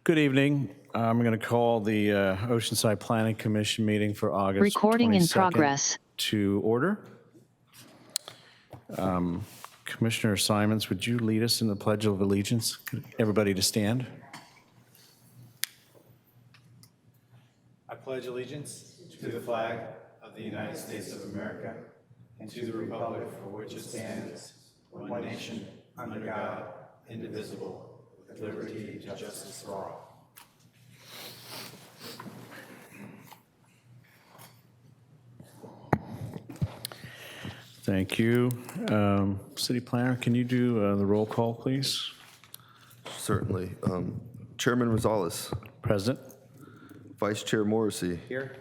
Good evening. I'm going to call the Oceanside Planning Commission meeting for August Recording in 22nd progress. to order. Commissioner Simons, would you lead us in the Pledge of Allegiance? Everybody to stand. I pledge allegiance to the flag of the United States of America and to the republic for which it stands, one nation, under God, indivisible, with liberty and justice for all. Thank you. City Planner, can you do the roll call, please? Certainly. Chairman Rosales. Present. Vice Chair Morrissey. Here.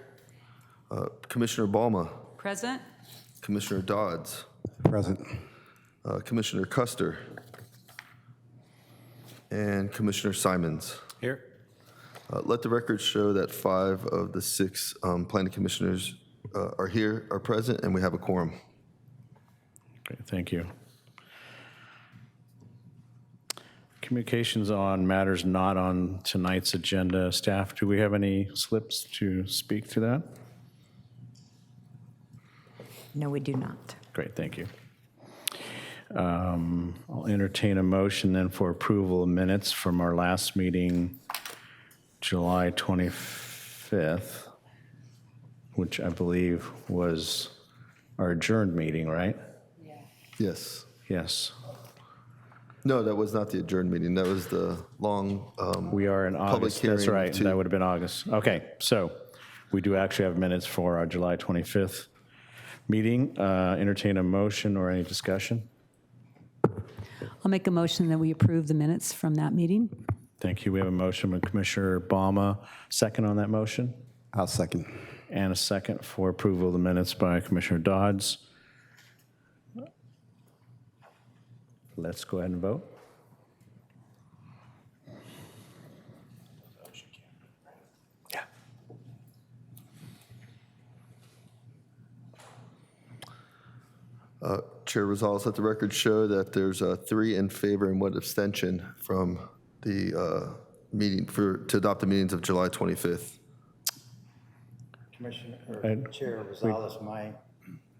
Commissioner Balma. Present. Commissioner Dodds. Present. Commissioner Custer. And Commissioner Simons. Here. Let the record show that 5 of the 6 planning commissioners are present, and we have a quorum. Great, thank you. Communications on matters not on tonight's agenda. Staff, do we have any slips to speak to that? No, we do not. Great, thank you. I'll entertain a motion then for approval of minutes from our last meeting, July 25th, which I believe was our adjourned meeting, right? Yes. Yes. No, that was not the adjourned meeting. That was the long We are in public August. hearing. That's right. That would have been August. Okay, so we do actually have minutes for our July 25th meeting. Entertain a motion or any discussion? I'll make a motion that we approve the minutes from that meeting. Thank you. We have a motion from Commissioner Balma. Second on that motion? I'll second. And a second for approval of the minutes by Commissioner Dodds. Let's go ahead and vote. Yeah. Chair Rosales, let the record show that there's 3 in favor and 1 abstention from the meeting to adopt the meetings of July 25th. Commissioner, And- Chair Rosales,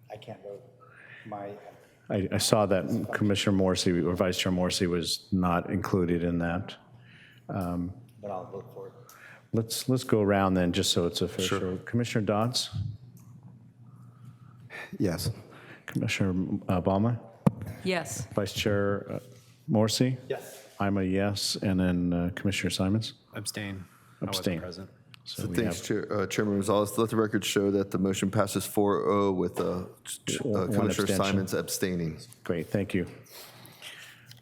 I can't vote. I saw that Commissioner Morrissey, or Vice Chair Morrissey, was not included in that. But I'll vote for it. Let's go around then, just so it's official. Sure. Commissioner Dodds? Yes. Commissioner Balma? Yes. Vice Chair Morrissey? Yes. I'm a yes, and then Commissioner Simons? Abstain. Abstain. I wasn't present. So So we thanks, have Chairman Rosales. Let the record show that the motion passes 4-0 with One Commissioner abstention. Simons abstaining. Great, thank you.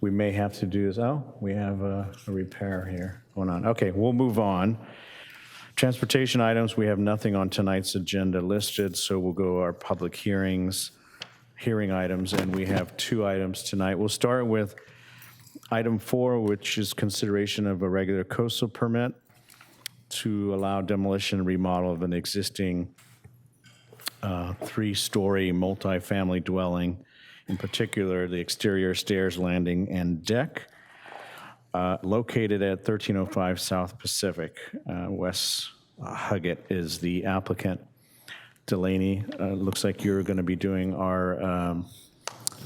We may have to do this, we have a repair here going on. Okay, we'll move on. Transportation items, we have nothing on tonight's agenda listed, so we'll go our public hearing items, and we have 2 items tonight. We'll start with item 4, which is consideration of a regular coastal permit to allow demolition and remodel of an existing 3-story multifamily dwelling, in particular the exterior stairs, landing, and deck, located at 1305 South Pacific. Wes Huggett is the applicant. Delaney, looks like you're going to be doing our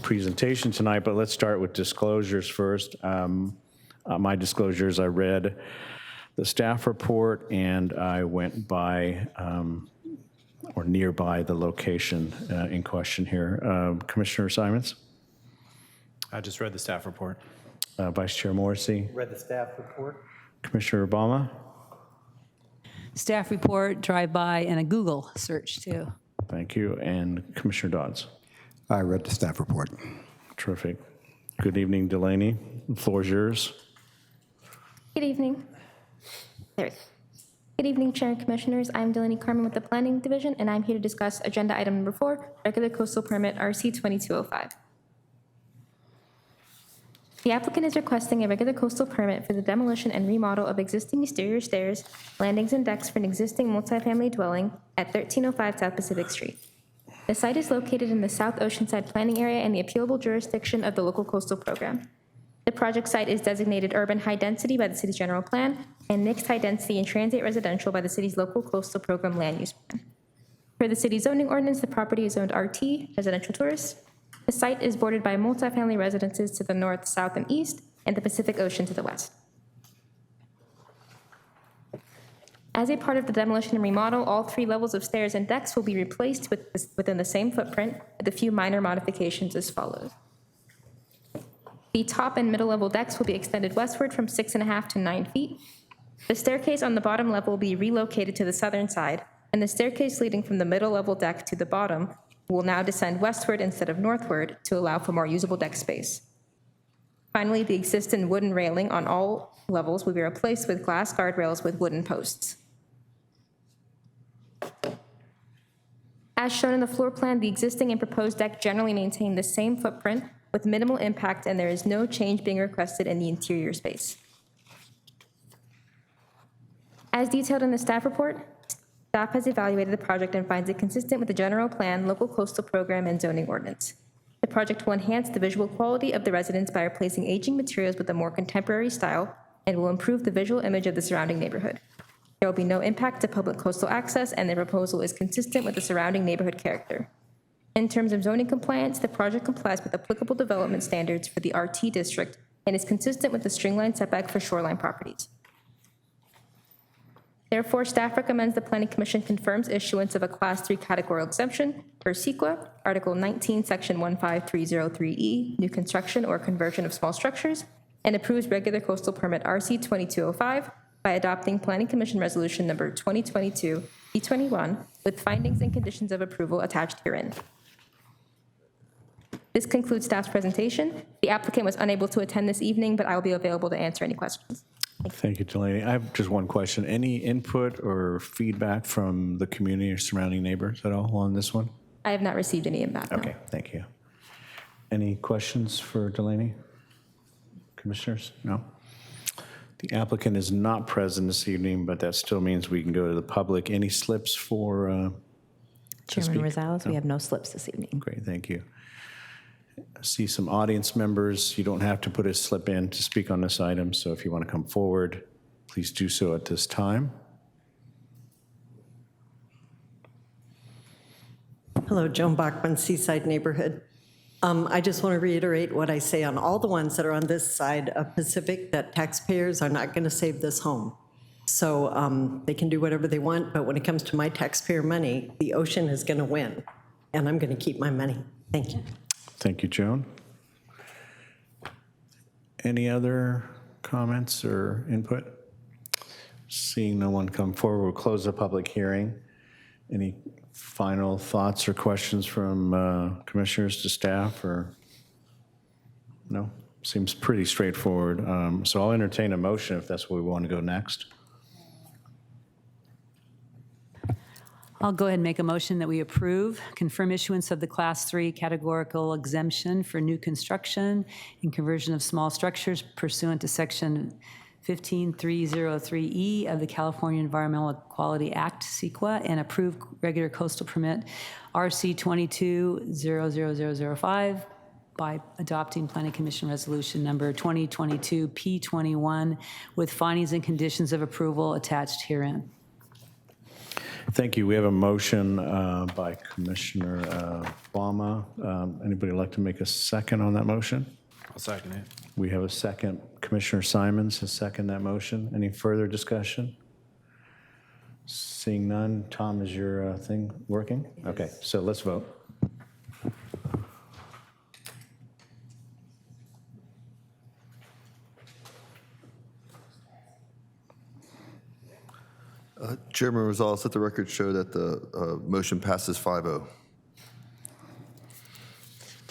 presentation tonight, but let's start with disclosures first. My disclosures, I read the staff report, and I went by or nearby the location in question here. Commissioner Simons? I just read the staff report. Vice Chair Morrissey? Read the staff report. Commissioner Obama? Staff report, drive-by, and a Google search, too. Thank you. And Commissioner Dodds? I read the staff report. Terrific. Good evening, Delaney. The floor is yours. Good evening. Good evening, Chair and Commissioners. I'm Delaney Carmen with the Planning Division, and I'm here to discuss Agenda Item Number 4, Regular Coastal Permit RC 2205. The applicant is requesting a regular coastal permit for the demolition and remodel of existing exterior stairs, landings, and decks for an existing multifamily dwelling at 1305 South Pacific Street. The site is located in the South Oceanside planning area and the appealable jurisdiction of the local coastal program. The project site is designated urban high density by the city's general plan and mixed high-density and transient residential by the city's local coastal program land use plan. Per the city zoning ordinance, the property is zoned RT, residential tourist. The site is bordered by multifamily residences to the north, south, and east, and the Pacific Ocean to the west. As a part of the demolition and remodel, all 3 levels of stairs and decks will be replaced within the same footprint with a few minor modifications as follows. The top and middle level decks will be extended westward from 6.5 to 9 feet. The staircase on the bottom level will be relocated to the southern side, and the staircase leading from the middle level deck to the bottom will now descend westward instead of northward to allow for more usable deck space. Finally, the existing wooden railing on all levels will be replaced with glass guardrails with wooden posts. As shown in the floor plan, the existing and proposed deck generally maintain the same footprint with minimal impact, and there is no change being requested in the interior space. As detailed in the staff report, staff has evaluated the project and finds it consistent with the general plan, local coastal program, and zoning ordinance. The project will enhance the visual quality of the residence by replacing aging materials with a more contemporary style and will improve the visual image of the surrounding neighborhood. There will be no impact to public coastal access, and the proposal is consistent with the surrounding neighborhood character. In terms of zoning compliance, the project complies with applicable development standards for the RT district and is consistent with the stringline setback for shoreline properties. Therefore, staff recommends the Planning Commission confirms issuance of a Class 3 categorical exemption per SEQA, Article 19, Section 15303E, new construction or conversion of small structures, and approves regular coastal permit RC 2205 by adopting Planning Commission Resolution Number 2022-E21 with findings and conditions of approval attached herein. This concludes staff's presentation. The applicant was unable to attend this evening, but I will be available to answer any questions. Thank you, Delaney. I have just one question. Any input or feedback from the community or surrounding neighbors at all on this one? I have not received any inbound. No. Okay, thank you. Any questions for Delaney? Commissioners? No? The applicant is not present this evening, but that still means we can go to the public. Any slips for Chairman Rosales, we have no slips this evening. Great, thank you. I see some audience members. You don't have to put a slip in to speak on this item, so if you want to come forward, please do so at this time. Hello, Joan Bachman, Seaside Neighborhood. I just want to reiterate what I say on all the ones that are on this side of Pacific, that taxpayers are not going to save this home. So they can do whatever they want, but when it comes to my taxpayer money, the ocean is going to win, and I'm going to keep my money. Thank you. Thank you, Joan. Any other comments or input? Seeing no one come forward, we'll close the public hearing. Any final thoughts or questions from commissioners to staff, or no? Seems pretty straightforward. So I'll entertain a motion if that's where we want to go next. I'll go ahead and make a motion that we approve, confirm issuance of the Class 3 categorical exemption for new construction and conversion of small structures pursuant to Section 15303E of the California Environmental Quality Act, CEQA, and approve regular coastal permit RC 22-00005 by adopting Planning Commission Resolution Number 2022-P21 with findings and conditions of approval attached herein. Thank you. We have a motion by Commissioner Bama. Anybody like to make a second on that motion? I'll second it. We have a second. Commissioner Simons has seconded that motion. Any further discussion? Seeing none. Tom, is your thing working? Okay, so let's vote. Chairman Rosales, let the record show that the motion passes 5-0.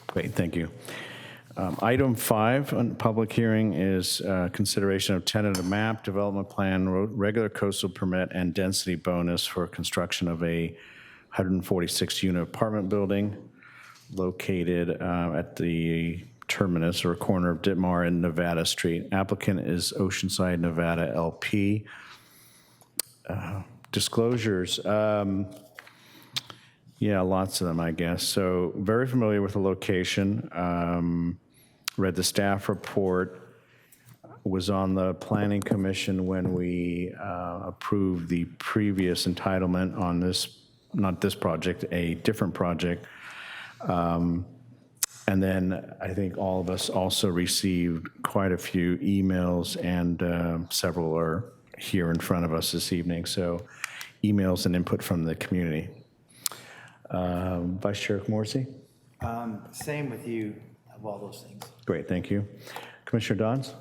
Great, thank you. Item 5 on public hearing is consideration of tentative map, development plan, regular coastal permit, and density bonus for construction of a 146-unit apartment building located at the Terminus, or corner of Ditmar and Nevada Street. Applicant is Oceanside, Nevada, LP. Disclosures. Yeah, lots of them, I guess. So very familiar with the location. Read the staff report. was on the Planning Commission when we approved the previous entitlement on this, not this project, a different project. And then I think all of us also received quite a few emails, and several are here in front of us this evening. So emails and input from the community. Vice Chair Morrissey? Same with you of all those things. Great, thank you. Commissioner Dodds?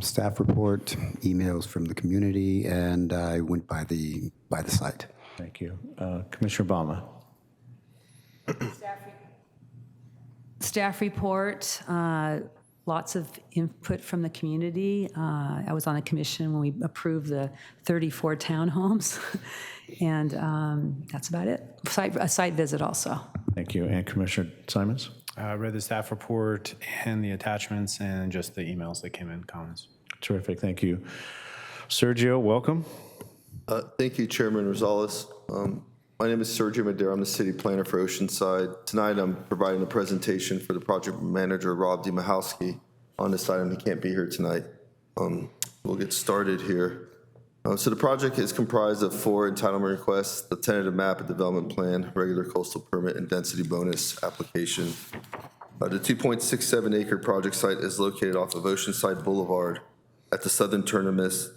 Staff report, emails from the community, and I went by the site. Thank you. Commissioner Bama? Staff report, lots of input from the community. I was on a commission when we approved the 34 townhomes, and that's about it. A site visit also. Thank you. And Commissioner Simons? I read the staff report and the attachments and just the emails that came in, comments. Terrific, thank you. Sergio, welcome. Thank you, Chairman Rosales. My name is Sergio Madera. I'm the city planner for Oceanside. Tonight, I'm providing a presentation for the project manager, Rob Demahowski, on this item. He can't be here tonight. We'll get started here. So the project is comprised of 4 entitlement requests: the tentative map, a development plan, regular coastal permit, and density bonus application. The 2.67 acre project site is located off of Oceanside Boulevard at the southern terminus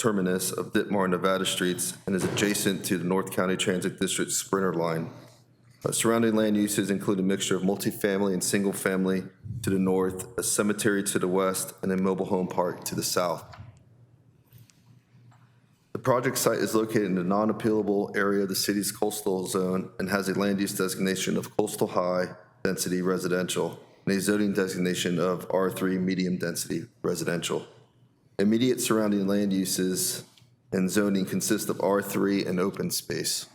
of Ditmar, Nevada streets, and is adjacent to the North County Transit District Sprinter line. Surrounding land uses include a mixture of multifamily and single family to the north, a cemetery to the west, and a mobile home park to the south. The project site is located in the non-appealable area of the city's coastal zone and has a land use designation of coastal high density residential and a zoning designation of R3 medium density residential. Immediate surrounding land uses and zoning consist of R3 and open space.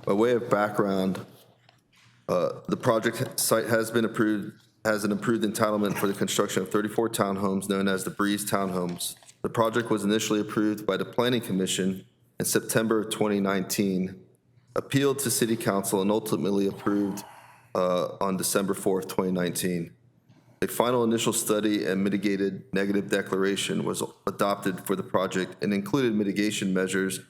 By way of background, the project site has an approved entitlement for the construction of 34 townhomes known as the Breeze Townhomes. The project was initially approved by the Planning Commission in September of 2019, appealed to City Council, and ultimately approved on December 4th, 2019. A final initial study and mitigated negative declaration was adopted for the project and included mitigation measures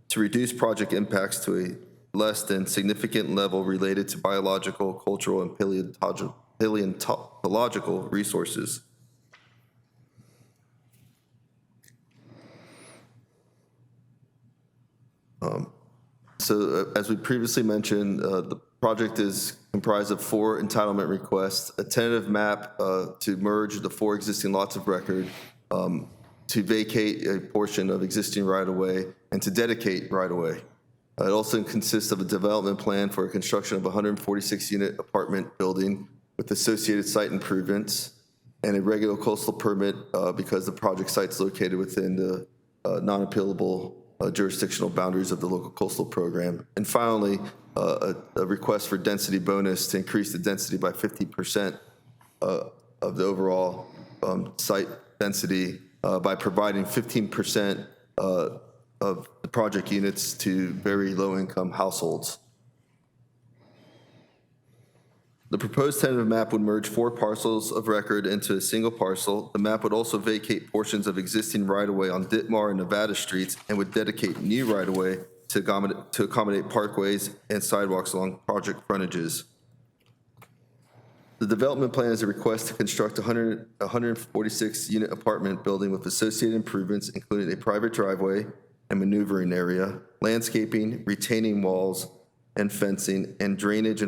to reduce project impacts to a less than significant level related to biological, cultural, and paleontological resources. So as we previously mentioned, the project is comprised of 4 entitlement requests: a tentative map to merge the 4 existing lots of record, to vacate a portion of existing right-of-way, and to dedicate right-of-way. It also consists of a development plan for a construction of a 146-unit apartment building with associated site improvements, and a regular coastal permit because the project site's located within the non-appealable jurisdictional boundaries of the local coastal program. And finally, a request for density bonus to increase the density by 50% of the overall site density by providing 15% of the project units to very low-income households. The proposed tentative map would merge 4 parcels of record into a single parcel. The map would also vacate portions of existing right-of-way on Ditmar and Nevada streets and would dedicate new right-of-way to accommodate parkways and sidewalks along project frontages. The development plan is a request to construct a 146-unit apartment building with associated improvements, including a private driveway and maneuvering area, landscaping, retaining walls, and fencing, and drainage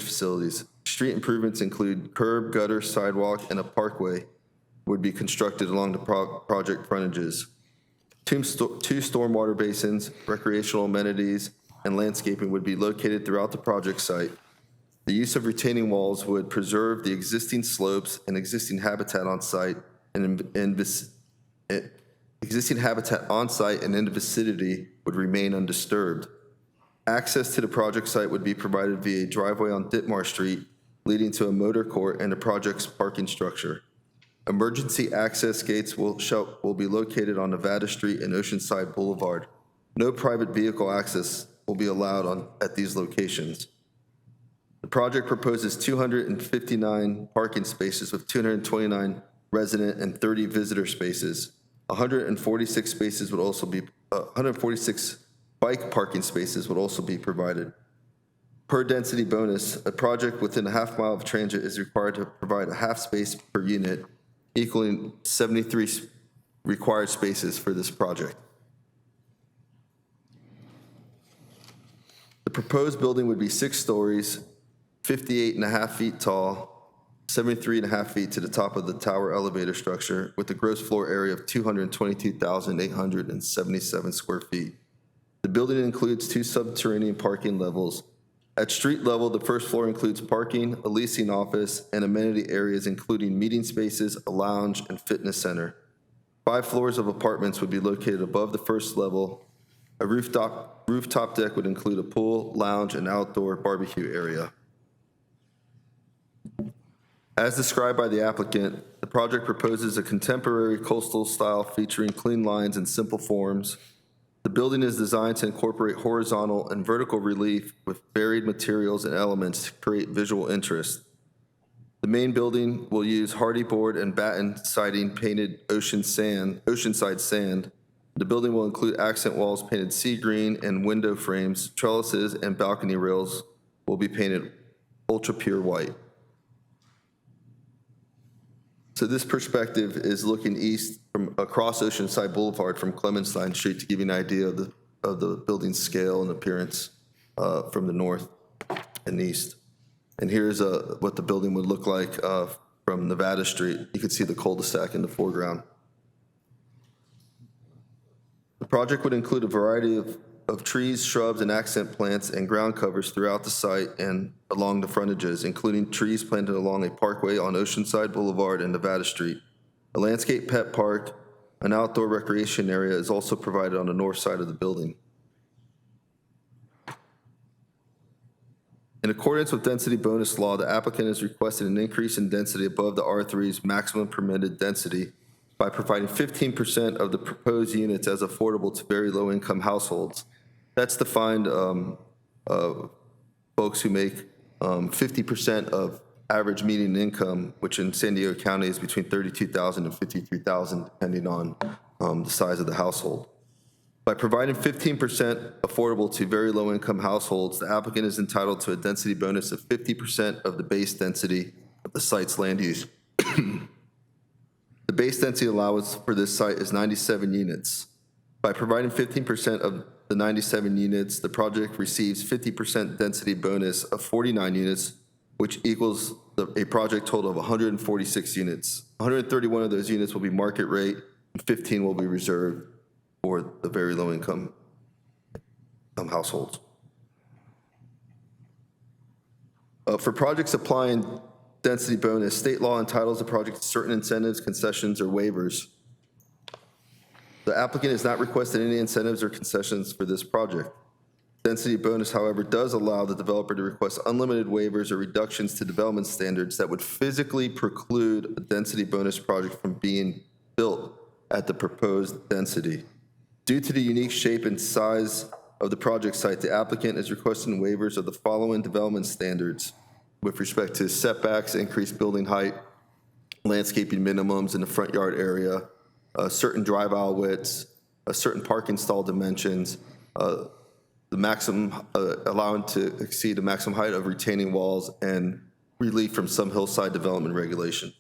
facilities. Street improvements include curb, gutter, sidewalk, and a parkway would be constructed along the project frontages. 2 stormwater basins, recreational amenities, and landscaping would be located throughout the project site. The use of retaining walls would preserve the existing slopes and existing habitat on site, and existing habitat on site and in the vicinity would remain undisturbed. Access to the project site would be provided via a driveway on Ditmar Street, leading to a motor court and the project's parking structure. Emergency access gates will be located on Nevada Street and Oceanside Boulevard. No private vehicle access will be allowed at these locations. The project proposes 259 parking spaces with 229 resident and 30 visitor spaces. 146 spaces would also be 146 bike parking spaces would also be provided. Per density bonus, a project within a half mile of transit is required to provide a half space per unit, equaling 73 required spaces for this project. The proposed building would be 6 stories, 58.5 feet tall, 73.5 feet to the top of the tower elevator structure, with a gross floor area of 222,877 square feet. The building includes 2 subterranean parking levels. At street level, the first floor includes parking, a leasing office, and amenity areas including meeting spaces, a lounge, and fitness center. 5 floors of apartments would be located above the first level. A rooftop deck would include a pool, lounge, and outdoor barbecue area. As described by the applicant, the project proposes a contemporary coastal style featuring clean lines and simple forms. The building is designed to incorporate horizontal and vertical relief with varied materials and elements to create visual interest. The main building will use hardy board and batten siding painted Oceanside sand. The building will include accent walls painted sea green and window frames. Trellises and balcony rails will be painted ultra pure white. So this perspective is looking east from across Oceanside Boulevard from Clemenstein Street to give you an idea of the building's scale and appearance from the north and east. And here's what the building would look like from Nevada Street. You can see the cul-de-sac in the foreground. The project would include a variety of trees, shrubs, and accent plants and ground covers throughout the site and along the frontages, including trees planted along a parkway on Oceanside Boulevard and Nevada Street. A landscape pet park, an outdoor recreation area is also provided on the north side of the building. In accordance with density bonus law, the applicant has requested an increase in density above the R3's maximum permitted density by providing 15% of the proposed units as affordable to very low-income households. That's defined folks who make 50% of average median income, which in San Diego County is between $32,000 and $53,000, depending on the size of the household. By providing 15% affordable to very low-income households, the applicant is entitled to a density bonus of 50% of the base density of the site's land use. The base density allowance for this site is 97 units. By providing 15% of the 97 units, the project receives 50% density bonus of 49 units, which equals a project total of 146 units. 131 of those units will be market rate, and 15 will be reserved for the very low-income households. For projects applying density bonus, state law entitles the project to certain incentives, concessions, or waivers. The applicant has not requested any incentives or concessions for this project. Density bonus, however, does allow the developer to request unlimited waivers or reductions to development standards that would physically preclude a density bonus project from being built at the proposed density. Due to the unique shape and size of the project site, the applicant is requesting waivers of the following development standards with respect to setbacks, increased building height, landscaping minimums in the front yard area, certain drive aisle widths, certain parking stall dimensions, the maximum allowing to exceed the maximum height of retaining walls, and relief from some hillside development regulation.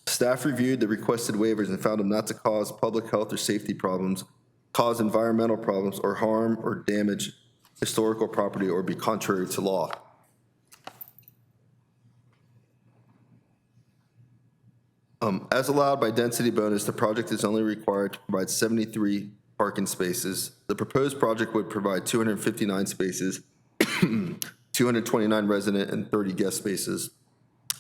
Staff reviewed the requested waivers and found them not to cause public health or safety problems, cause environmental problems, or harm or damage historical property, or be contrary to law. As allowed by density bonus, the project is only required to provide 73 parking spaces. The proposed project would provide 259 spaces, 229 resident and 30 guest spaces.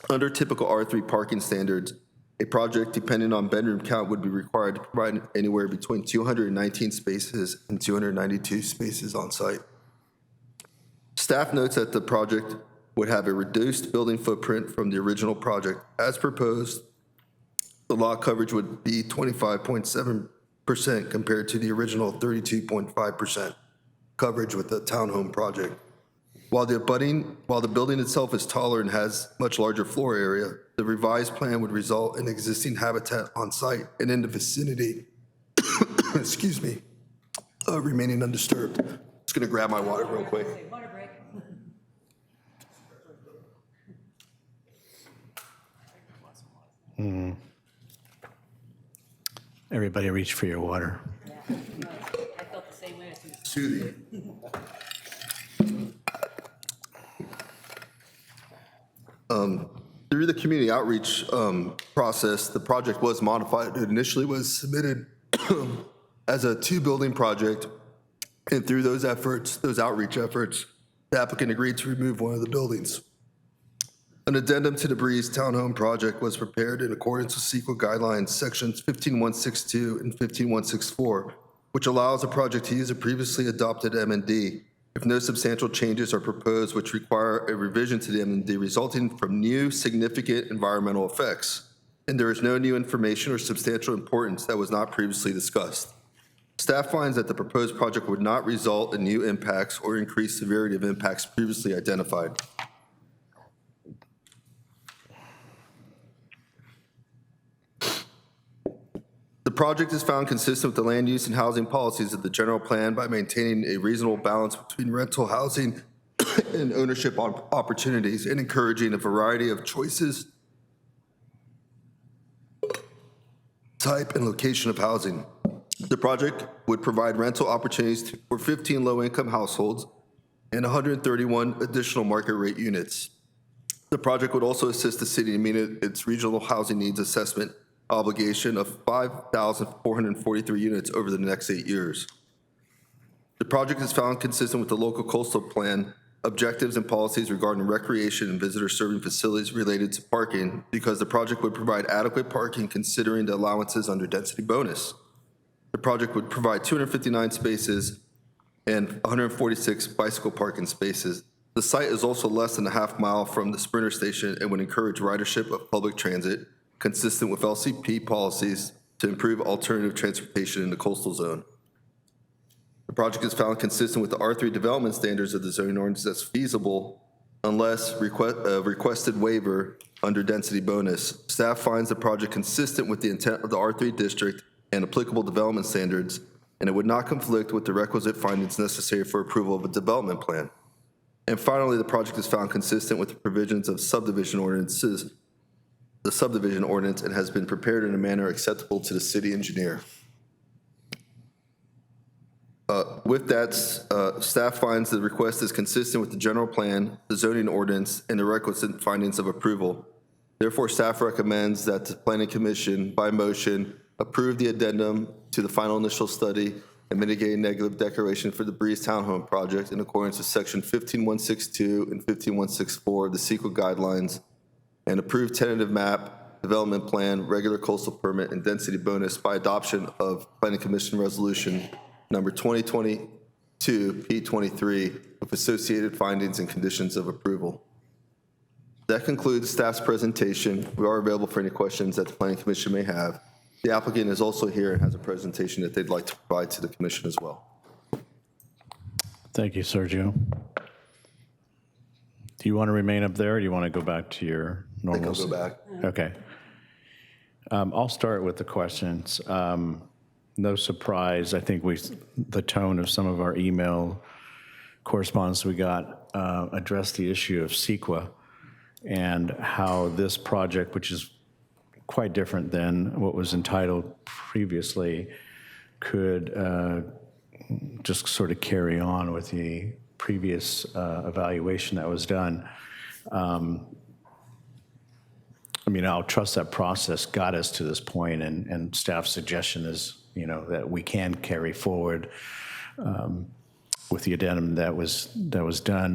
Under typical R3 parking standards, a project, depending on bedroom count, would be required to provide anywhere between 219 spaces and 292 spaces on site. Staff notes that the project would have a reduced building footprint from the original project. As proposed, the lot coverage would be 25.7% compared to the original 32.5% coverage with the townhome project. While the building itself is taller and has much larger floor area, the revised plan would result in existing habitat on site and in the vicinity, excuse me, remaining undisturbed. Just gonna grab my water real quick. Water break. Everybody reach for your water. I felt the same way. Soothing. Through the community outreach process, the project was modified. It initially was submitted as a 2-building project, and through those efforts, those outreach efforts, the applicant agreed to remove one of the buildings. An addendum to the Breeze Townhome project was prepared in accordance with CEQA guidelines, sections 15162 and 15164, which allows a project to use a previously adopted M&D if no substantial changes are proposed which require a revision to the M&D resulting from new significant environmental effects, and there is no new information or substantial importance that was not previously discussed. Staff finds that the proposed project would not result in new impacts or increase severity of impacts previously identified. The project is found consistent with the land use and housing policies of the general plan by maintaining a reasonable balance between rental housing and ownership opportunities and encouraging a variety of choices, type, and location of housing. The project would provide rental opportunities for 15 low-income households and 131 additional market rate units. The project would also assist the city in meeting its regional housing needs assessment obligation of 5,443 units over the next 8 years. The project is found consistent with the local coastal plan objectives and policies regarding recreation and visitor serving facilities related to parking because the project would provide adequate parking considering the allowances under density bonus. The project would provide 259 spaces and 146 bicycle parking spaces. The site is also less than a half mile from the Sprinter station and would encourage ridership of public transit consistent with LCP policies to improve alternative transportation in the coastal zone. The project is found consistent with the R3 development standards of the zoning ordinance that's feasible unless requested waiver under density bonus. Staff finds the project consistent with the intent of the R3 district and applicable development standards, and it would not conflict with the requisite findings necessary for approval of a development plan. And finally, the project is found consistent with the provisions of subdivision ordinances, the subdivision ordinance, and has been prepared in a manner acceptable to the city engineer. With that, staff finds the request is consistent with the general plan, the zoning ordinance, and the requisite findings of approval. Therefore, staff recommends that the Planning Commission, by motion, approve the addendum to the final initial study and mitigating negative declaration for the Breeze Townhome project in accordance with section 15162 and 15164 of the CEQA guidelines, and approve tentative map, development plan, regular coastal permit, and density bonus by adoption of Planning Commission Resolution number 2022 P23 with associated findings and conditions of approval. That concludes staff's presentation. We are available for any questions that the Planning Commission may have. The applicant is also here and has a presentation that they'd like to provide to the commission as well. Thank you, Sergio. Do you want to remain up there, or do you want to go back to your normal? I think I'll go back. Okay. I'll start with the questions. No surprise, I think the tone of some of our email correspondence we got addressed the issue of CEQA and how this project, which is quite different than what was entitled previously, could just sort of carry on with the previous evaluation that was done. I mean, I'll trust that process got us to this point, and staff's suggestion is, that we can carry forward with the addendum that was done.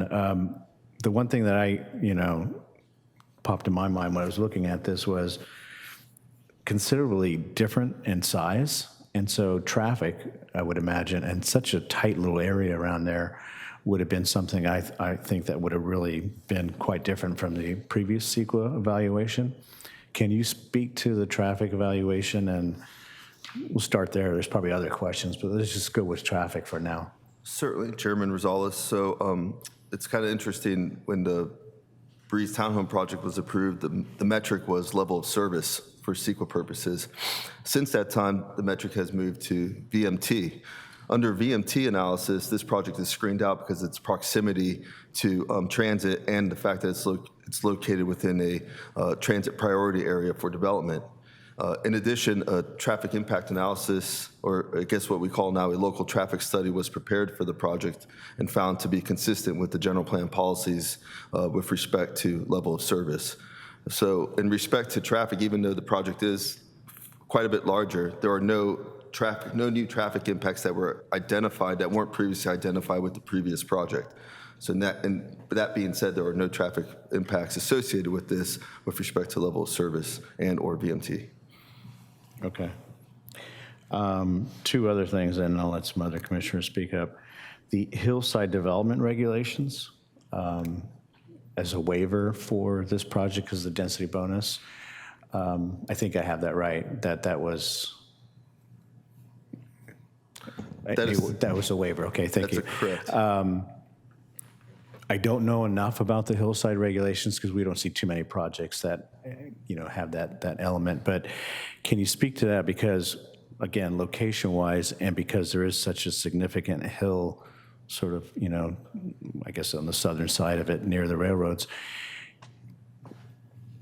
The one thing that I, popped in my mind when I was looking at this was considerably different in size, and so traffic, I would imagine, and such a tight little area around there would have been something I think that would have really been quite different from the previous CEQA evaluation. Can you speak to the traffic evaluation? And we'll start there. There's probably other questions, but let's just go with traffic for now. Certainly, Chairman Rosales. So it's kind of interesting, when the Breeze Townhome project was approved, the metric was level of service for CEQA purposes. Since that time, the metric has moved to VMT. Under VMT analysis, this project is screened out because of its proximity to transit and the fact that it's located within a transit priority area for development. In addition, a traffic impact analysis, or I guess what we call now a local traffic study, was prepared for the project and found to be consistent with the general plan policies with respect to level of service. So in respect to traffic, even though the project is quite a bit larger, there are no new traffic impacts that were identified that weren't previously identified with the previous project. So that being said, there are no traffic impacts associated with this with respect to level of service and or VMT. Okay. Two other things, and I'll let some other commissioners speak up. The Hillside development regulations, as a waiver for this project because of the density bonus, I think I have that right, that was... That was a waiver. Okay, thank you. That's correct. I don't know enough about the Hillside regulations because we don't see too many projects that, have that element. But can you speak to that? Because, again, location-wise, and because there is such a significant hill sort of, I guess on the southern side of it near the railroads.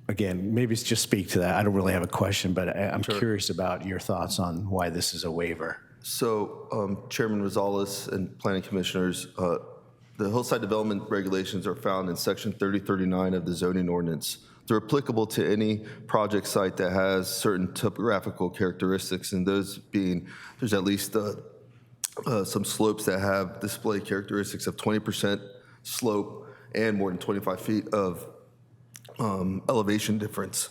Again, maybe it's just speak to that. I don't really have a question, but I'm curious about your thoughts on why this is a waiver. So, Chairman Rosales and Planning Commissioners, the Hillside Development Regulations are found in Section 3039 of the zoning ordinance. They're applicable to any project site that has certain topographical characteristics, and those being, there's at least some slopes that have display characteristics of 20% slope and more than 25 feet of elevation difference.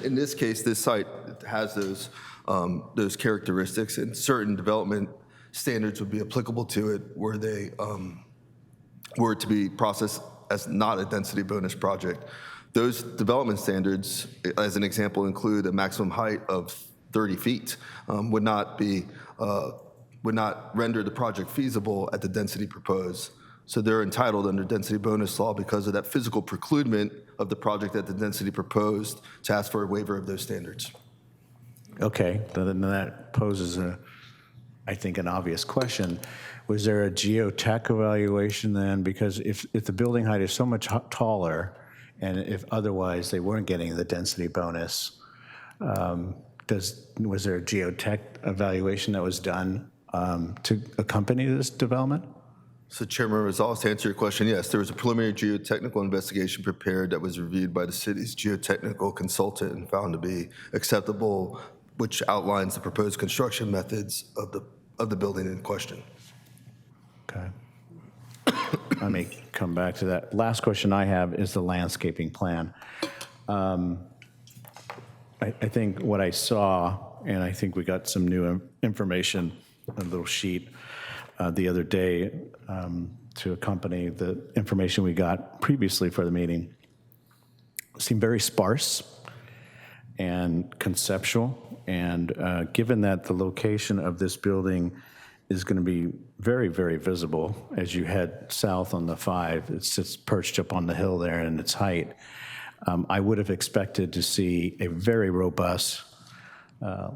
In this case, this site has those characteristics, and certain development standards would be applicable to it were they were to be processed as not a density bonus project. Those development standards, as an example, include a maximum height of 30 feet, would not render the project feasible at the density proposed. So they're entitled under density bonus law because of that physical precludement of the project at the density proposed to ask for a waiver of those standards. Okay, then that poses I think an obvious question. Was there a Geotech evaluation then? Because if the building height is so much taller, and if otherwise they weren't getting the density bonus, was there a Geotech evaluation that was done to accompany this development? So Chairman Rosales, to answer your question, yes, there was a preliminary geotechnical investigation prepared that was reviewed by the city's geotechnical consultant and found to be acceptable, which outlines the proposed construction methods of the building in question. Okay. I may come back to that. Last question I have is the landscaping plan. I think what I saw, and I think we got some new information, a little sheet the other day to accompany the information we got previously for the meeting, seemed very sparse and conceptual. And given that the location of this building is going to be very, very visible as you head south on the 5, it sits perched up on the hill there in its height, I would have expected to see a very robust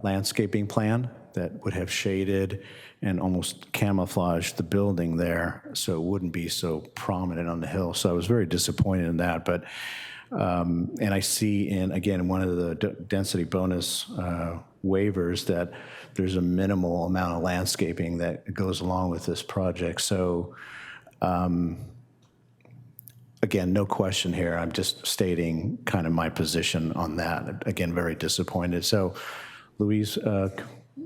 landscaping plan that would have shaded and almost camouflaged the building there so it wouldn't be so prominent on the hill. So I was very disappointed in that. But and I see in one of the density bonus waivers that there's a minimal amount of landscaping that goes along with this project. So again, no question here. I'm just stating kind of my position on that. Again, very disappointed. So Louise,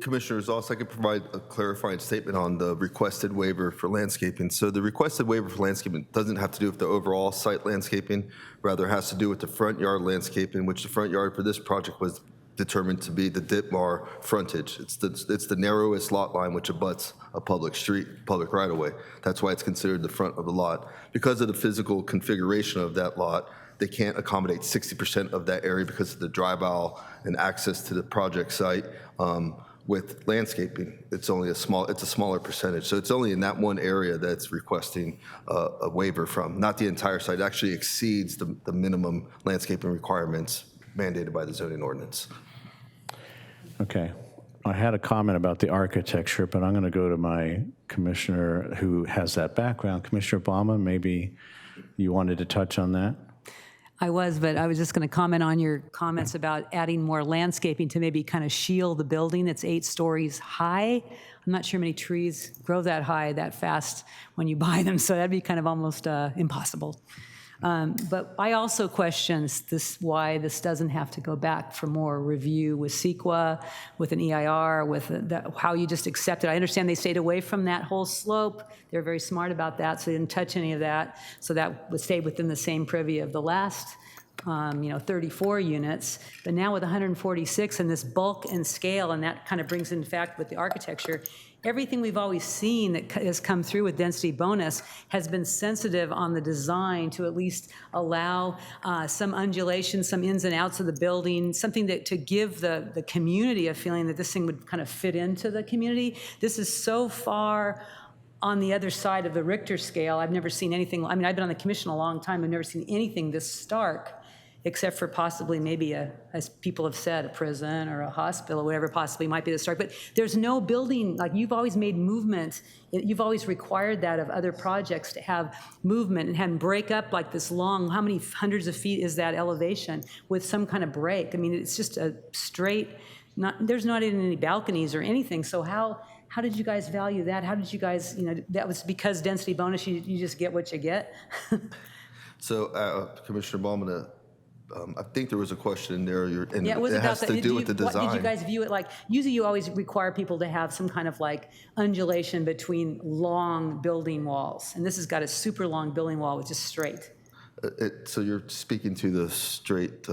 Commissioners, also I could provide a clarifying statement on the requested waiver for landscaping. So the requested waiver for landscaping doesn't have to do with the overall site landscaping, rather has to do with the front yard landscaping, which the front yard for this project was determined to be the Ditmar frontage. It's the narrowest lot line which abuts a public street, public right-of-way. That's why it's considered the front of the lot. Because of the physical configuration of that lot, they can't accommodate 60% of that area because of the drive aisle and access to the project site. with landscaping, it's a smaller percentage. So it's only in that one area that's requesting a waiver from, not the entire site. It actually exceeds the minimum landscaping requirements mandated by the zoning ordinance. Okay. I had a comment about the architecture, but I'm going to go to my commissioner who has that background. Commissioner Bama, maybe you wanted to touch on that? I was, but I was just going to comment on your comments about adding more landscaping to maybe kind of shield the building that's 8 stories high. I'm not sure many trees grow that high that fast when you buy them, so that'd be kind of almost impossible. But I also question why this doesn't have to go back for more review with CEQA, with an EIR, with how you just accept it. I understand they stayed away from that whole slope. They're very smart about that, so they didn't touch any of that. So that would stay within the same privy of the last 34 units, but now with 146 and this bulk and scale, and that kind of brings in fact with the architecture, everything we've always seen that has come through with density bonus has been sensitive on the design to at least allow some undulation, some ins and outs of the building, something that to give the community a feeling that this thing would kind of fit into the community. This is so far on the other side of the Richter scale. I've never seen anything. I mean, I've been on the commission a long time. I've never seen anything this stark, except for possibly maybe as people have said, a prison or a hospital or whatever possibly might be the start. But there's no building, like you've always made movement. You've always required that of other projects to have movement and have break up like this long, how many hundreds of feet is that elevation with some kind of break? I mean, it's just a straight, there's not even any balconies or anything. So how did you guys value that? How did you guys, that was because density bonus, you just get what you get? So Commissioner Baumann, I think there was a question in there, and yeah, it it has to do with the design. Did you guys view it like, usually you always require people to have some kind of like undulation between long building walls, and this has got a super long building wall which is straight. So you're speaking to the straight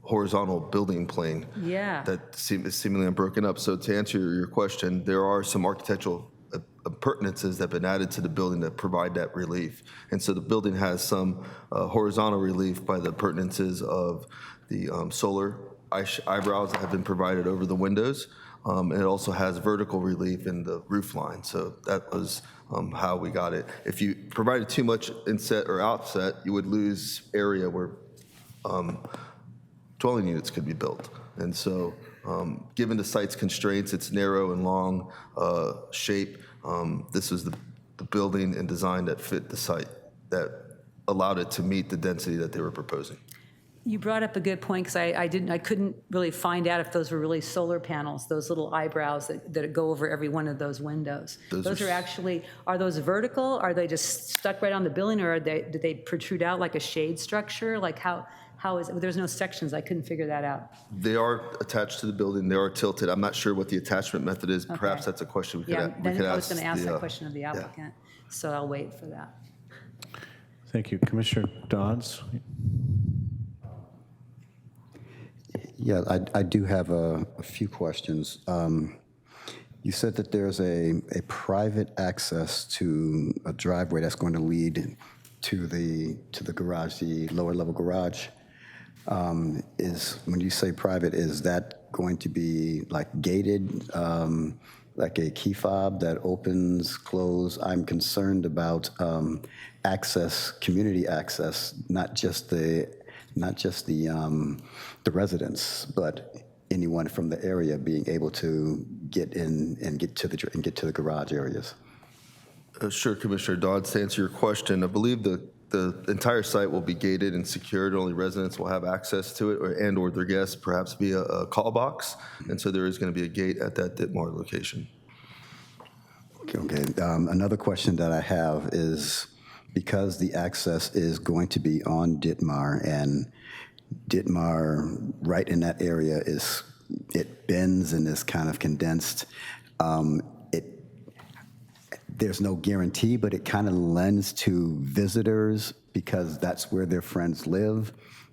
horizontal building plane. Yeah. That is seemingly unbroken up. So to answer your question, there are some architectural appurtenances that have been added to the building that provide that relief. And so the building has some horizontal relief by the appurtenances of the solar eyebrows that have been provided over the windows. And it also has vertical relief in the roof line. So that was how we got it. If you provided too much inset or outset, you would lose area where dwelling units could be built. And so given the site's constraints, its narrow and long shape, this was the building and design that fit the site that allowed it to meet the density that they were proposing. You brought up a good point because I couldn't really find out if those were really solar panels, those little eyebrows that go over every one of those windows. Those are actually, are those vertical? Are they just stuck right on the building, or do they protrude out like a shade structure? Like how is it? There's no sections. I couldn't figure that out. They are attached to the building. They are tilted. I'm not sure what the attachment method is. Okay. Perhaps that's a question we could ask. I was going to ask that question of the applicant, so I'll wait for that. Thank you. Commissioner Dodds? Yeah, I do have a few questions. You said that there's a private access to a driveway that's going to lead to the garage, the lower level garage. When you say private, is that going to be like gated, like a key fob that opens, close? I'm concerned about access, community access, not just the residents, but anyone from the area being able to get in and get to the garage areas. Sure, Commissioner Dodds, to answer your question, I believe the entire site will be gated and secured. Only residents will have access to it, or their guests, perhaps via a call box. And so there is going to be a gate at that Ditmar location. Okay. Another question that I have is, because the access is going to be on Ditmar, and Ditmar right in that area it bends and is kind of condensed. There's no guarantee, but it kind of lends to visitors because that's where their friends live.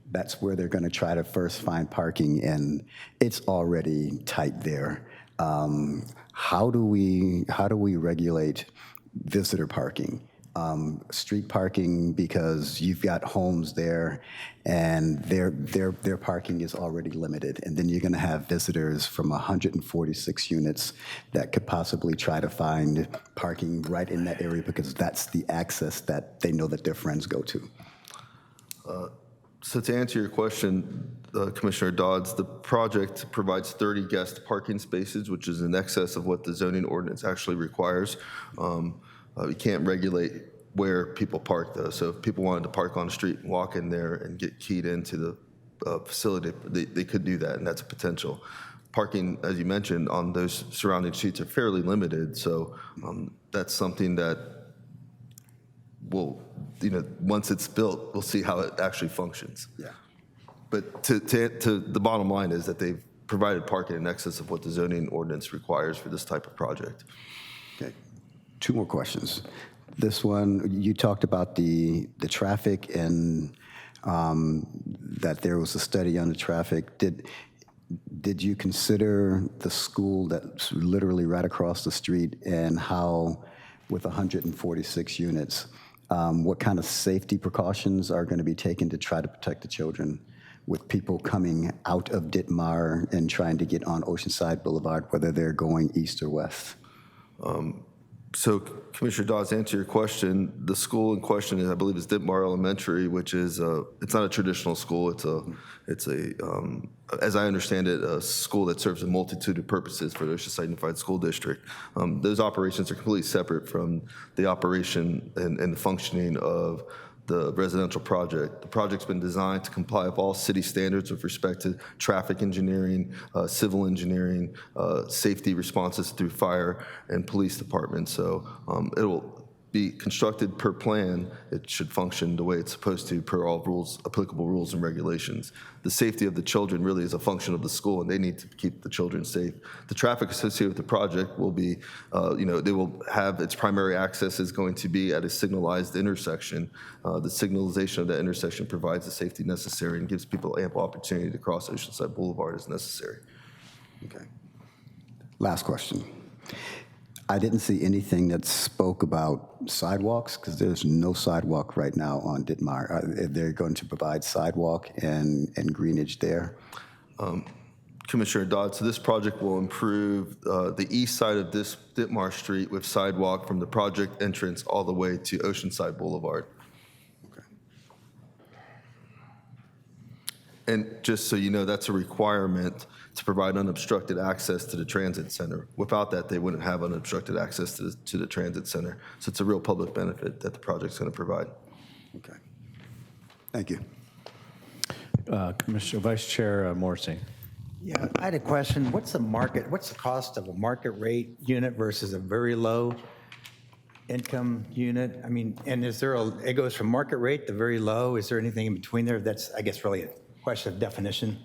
That's where they're going to try to first find parking, and it's already tight there. How do we regulate visitor parking? street parking because you've got homes there and their parking is already limited. And then you're going to have visitors from 146 units that could possibly try to find parking right in that area because that's the access that they know that their friends go to. So to answer your question, Commissioner Dodds, the project provides 30 guest parking spaces, which is in excess of what the zoning ordinance actually requires. We can't regulate where people park, though. So if people wanted to park on the street and walk in there and get keyed into the facility, they could do that, and that's a potential. Parking, as you mentioned, on those surrounding streets are fairly limited, so that's something that will, once it's built, we'll see how it actually functions. Yeah. But to the bottom line is that they've provided parking in excess of what the zoning ordinance requires for this type of project. Okay. 2 more questions. This one, you talked about the traffic and that there was a study on the traffic. Did you consider the school that's literally right across the street and how, with 146 units, what kind of safety precautions are going to be taken to try to protect the children with people coming out of Ditmar and trying to get on Oceanside Boulevard, whether they're going east or west? So, Commissioner Dawes, to answer your question, the school in question is, I believe, is Ditmar Elementary, which is it's not a traditional school. It's a as I understand it, a school that serves a multitude of purposes for the Oceanside Unified School District. Those operations are completely separate from the operation and the functioning of the residential project. The project's been designed to comply with all city standards with respect to traffic engineering, civil engineering, safety responses through fire and police departments. So it will be constructed per plan. It should function the way it's supposed to per all rules, applicable rules and regulations. The safety of the children really is a function of the school, and they need to keep the children safe. The traffic associated with the project will be, they will have its primary access is going to be at a signalized intersection. The signalization of that intersection provides the safety necessary and gives people ample opportunity to cross Oceanside Boulevard as necessary. Okay. Last question. I didn't see anything that spoke about sidewalks because there's no sidewalk right now on Ditmar. They're going to provide sidewalk and greenage there. Commissioner Dodd, so this project will improve the east side of this Ditmar Street with sidewalk from the project entrance all the way to Oceanside Boulevard. Okay. And just so you know, that's a requirement to provide unobstructed access to the transit center. Without that, they wouldn't have unobstructed access to the transit center. So it's a real public benefit that the project's going to provide. Okay. Thank you. Commissioner Vice Chair Morrissey. Yeah, I had a question. What's the cost of a market rate unit versus a very low income unit? I mean, and it goes from market rate to very low. Is there anything in between there? That's, I guess, really a question of definition.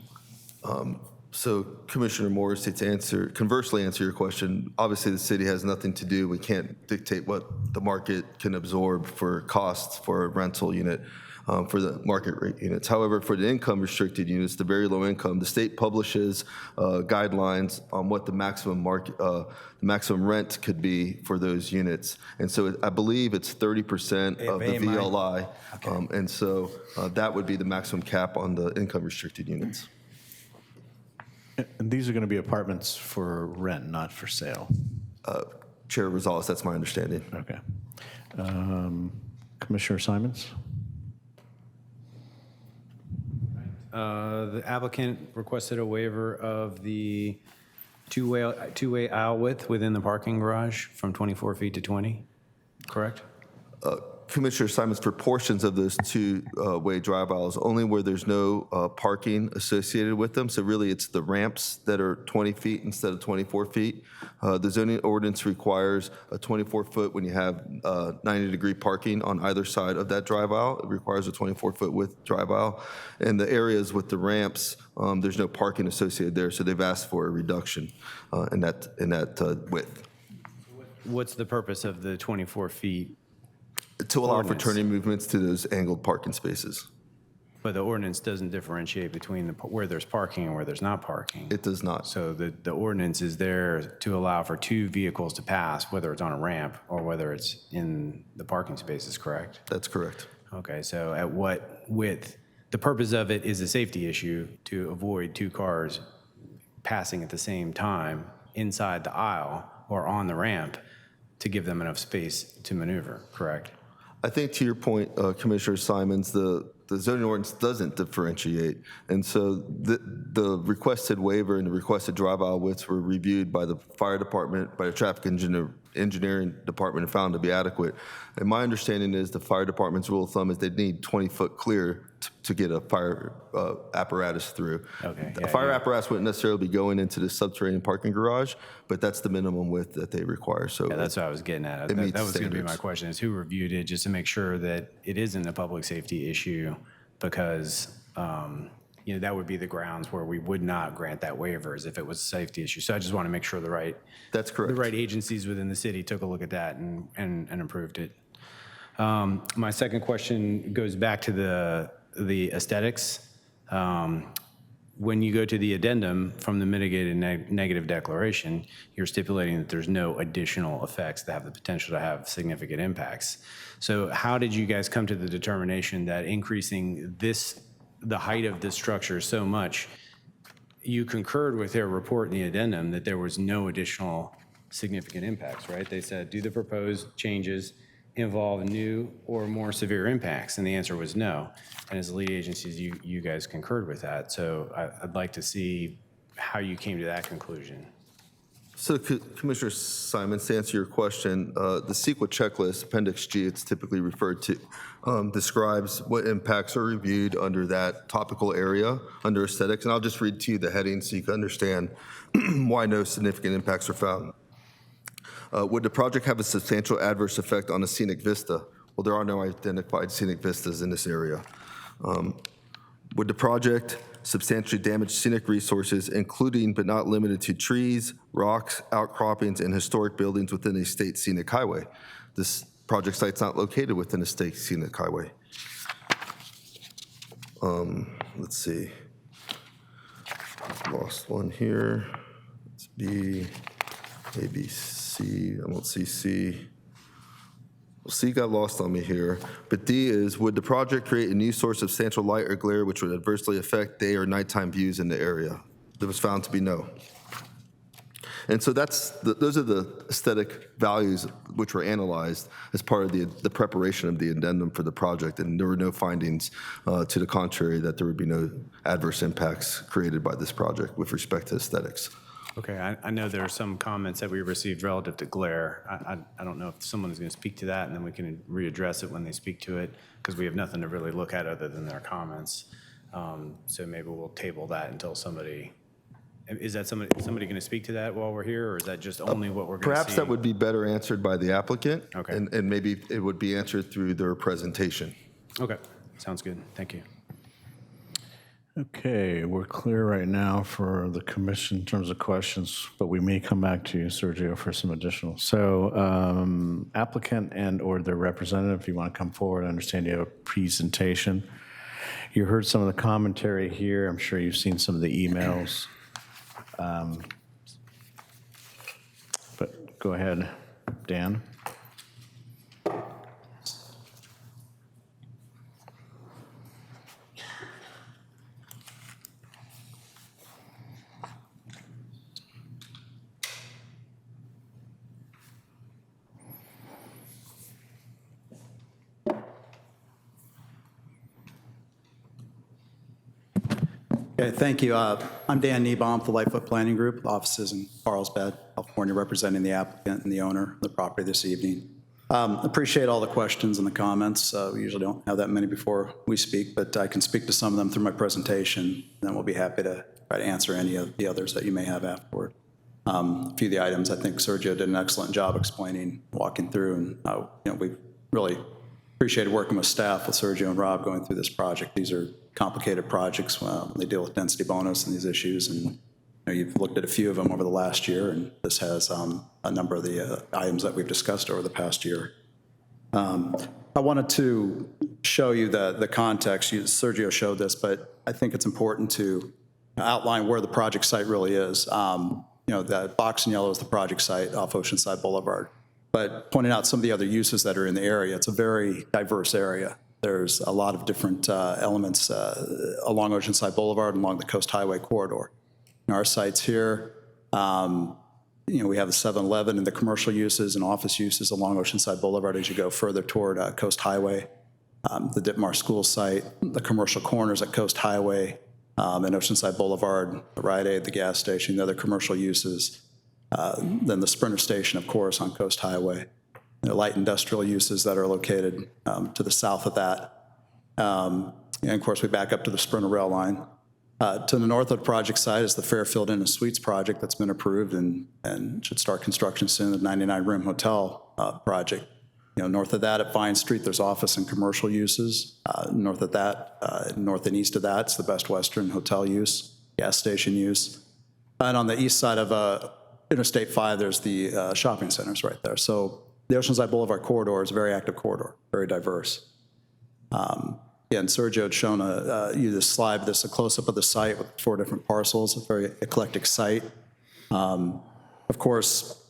So, Commissioner Morrissey, to conversely answer your question, obviously the city has nothing to do. We can't dictate what the market can absorb for costs for a rental unit, for the market rate units. However, for the income restricted units, the very low income, the state publishes guidelines on what the maximum maximum rent could be for those units. And so I believe it's 30% of the VLI. Okay. And so that would be the maximum cap on the income restricted units. And these are going to be apartments for rent, not for sale. Chair Rosales, that's my understanding. Okay. Commissioner Simons? The applicant requested a waiver of the two-way aisle width within the parking garage from 24 feet to 20, correct? Commissioner Simons, for portions of those two-way drive aisles, only where there's no parking associated with them. So really, it's the ramps that are 20 feet instead of 24 feet. The zoning ordinance requires a 24-foot when you have 90-degree parking on either side of that drive aisle. It requires a 24-foot width drive aisle. And the areas with the ramps, there's no parking associated there, so they've asked for a reduction in that width. What's the purpose of the 24 feet? To allow for Ordinance. turning movements to those angled parking spaces. But the ordinance doesn't differentiate between where there's parking and where there's not parking. It does not. So the ordinance is there to allow for 2 vehicles to pass, whether it's on a ramp or whether it's in the parking spaces, correct? That's correct. Okay, so at what width? The purpose of it is a safety issue to avoid 2 cars passing at the same time inside the aisle or on the ramp to give them enough space to maneuver, correct? I think to your point, Commissioner Simons, the zoning ordinance doesn't differentiate. And so the requested waiver and the requested drive aisle widths were reviewed by the fire department, by the traffic engineering department, and found to be adequate. And my understanding is the fire department's rule of thumb is they'd need 20-foot clear to get a fire apparatus through. Okay, A yeah, fire yeah. apparatus wouldn't necessarily be going into the subterranean parking garage, but that's the minimum width that they require. So Yeah, that's what I was getting at. That meets was going to be my standards. question, is who reviewed it, just to make sure that it isn't a public safety issue, because that would be the grounds where we would not grant that waiver, as if it was a safety issue. So I just want to make sure That's correct. the right agencies within the city took a look at that and approved it. My second question goes back to the aesthetics. When you go to the addendum from the mitigated negative declaration, you're stipulating that there's no additional effects that have the potential to have significant impacts. So how did you guys come to the determination that increasing the height of this structure so much, you concurred with their report in the addendum that there was no additional significant impacts, right? They said, do the proposed changes involve new or more severe impacts? And the answer was no. And as the lead agencies, you guys concurred with that. So I'd like to see how you came to that conclusion. So Commissioner Simons, to answer your question, the CEQA checklist, Appendix G, it's typically referred to, describes what impacts are reviewed under that topical area, under aesthetics. And I'll just read to you the heading so you can understand why no significant impacts are found. Would the project have a substantial adverse effect on a scenic vista? Well, there are no identified scenic vistas in this area. Would the project substantially damage scenic resources, including but not limited to trees, rocks, outcroppings, and historic buildings within a state scenic highway? This project site's not located within a state scenic highway. Let's see. Lost one here. It's B, maybe C. I don't see C. Well, C got lost on me here. But D is, would the project create a new source of substantial light or glare which would adversely affect day or nighttime views in the area? It was found to be no. And so those are the aesthetic values which were analyzed as part of the preparation of the addendum for the project, and there were no findings to the contrary that there would be no adverse impacts created by this project with respect to aesthetics. Okay, I know there are some comments that we received relative to glare. I don't know if someone is going to speak to that, and then we can readdress it when they speak to it, because we have nothing to really look at other than their comments. So maybe we'll table that until somebody, is somebody going to speak to that while we're here, or is that just only what we're going to see? Perhaps that would be better answered by the applicant. Okay. And maybe it would be answered through their presentation. Okay, sounds good. Thank you. Okay, we're clear right now for the commission in terms of questions, but we may come back to you, Sergio, for some additional. So applicant and/or their representative, if you want to come forward, I understand you have a presentation. You heard some of the commentary here. I'm sure you've seen some of the emails. But go ahead, Dan. Okay, thank you. I'm Dan Niebaum, the Lightfoot Planning Group, offices in Carlsbad, California, representing the applicant and the owner of the property this evening. Appreciate all the questions and the comments. We usually don't have that many before we speak, but I can speak to some of them through my presentation, and then we'll be happy to try to answer any of the others that you may have afterward. A few of the items, I think Sergio did an excellent job explaining, walking through, and we really appreciated working with staff, with Sergio and Rob, going through this project. These are complicated projects. They deal with density bonus and these issues, and you've looked at a few of them over the last year, and this has a number of the items that we've discussed over the past year. I wanted to show you the context. Sergio showed this, but I think it's important to outline where the project site really is. The box in yellow is the project site off Oceanside Boulevard. But pointing out some of the other uses that are in the area, it's a very diverse area. There's a lot of different elements along Oceanside Boulevard and along the Coast Highway corridor. In our sites here, we have the 7-Eleven and the commercial uses and office uses along Oceanside Boulevard as you go further toward Coast Highway. The Ditmar School site, the commercial corners at Coast Highway and Oceanside Boulevard, the Rite Aid, the gas station, the other commercial uses. Then the Sprinter Station, of course, on Coast Highway. The light industrial uses that are located to the south of that. And of course, we back up to the Sprinter rail line. To the north of the project site is the Fairfield Inn and Suites project that's been approved and should start construction soon, the 99-room hotel project. North of that at Vine Street, there's office and commercial uses. North of that, north and east of that, it's the Best Western hotel use, gas station use. And on the east side of Interstate 5, there's the shopping centers right there. So the Oceanside Boulevard corridor is a very active corridor, very diverse. And Sergio had shown you this slide. This is a close-up of the site with 4 different parcels, a very eclectic site. Of course,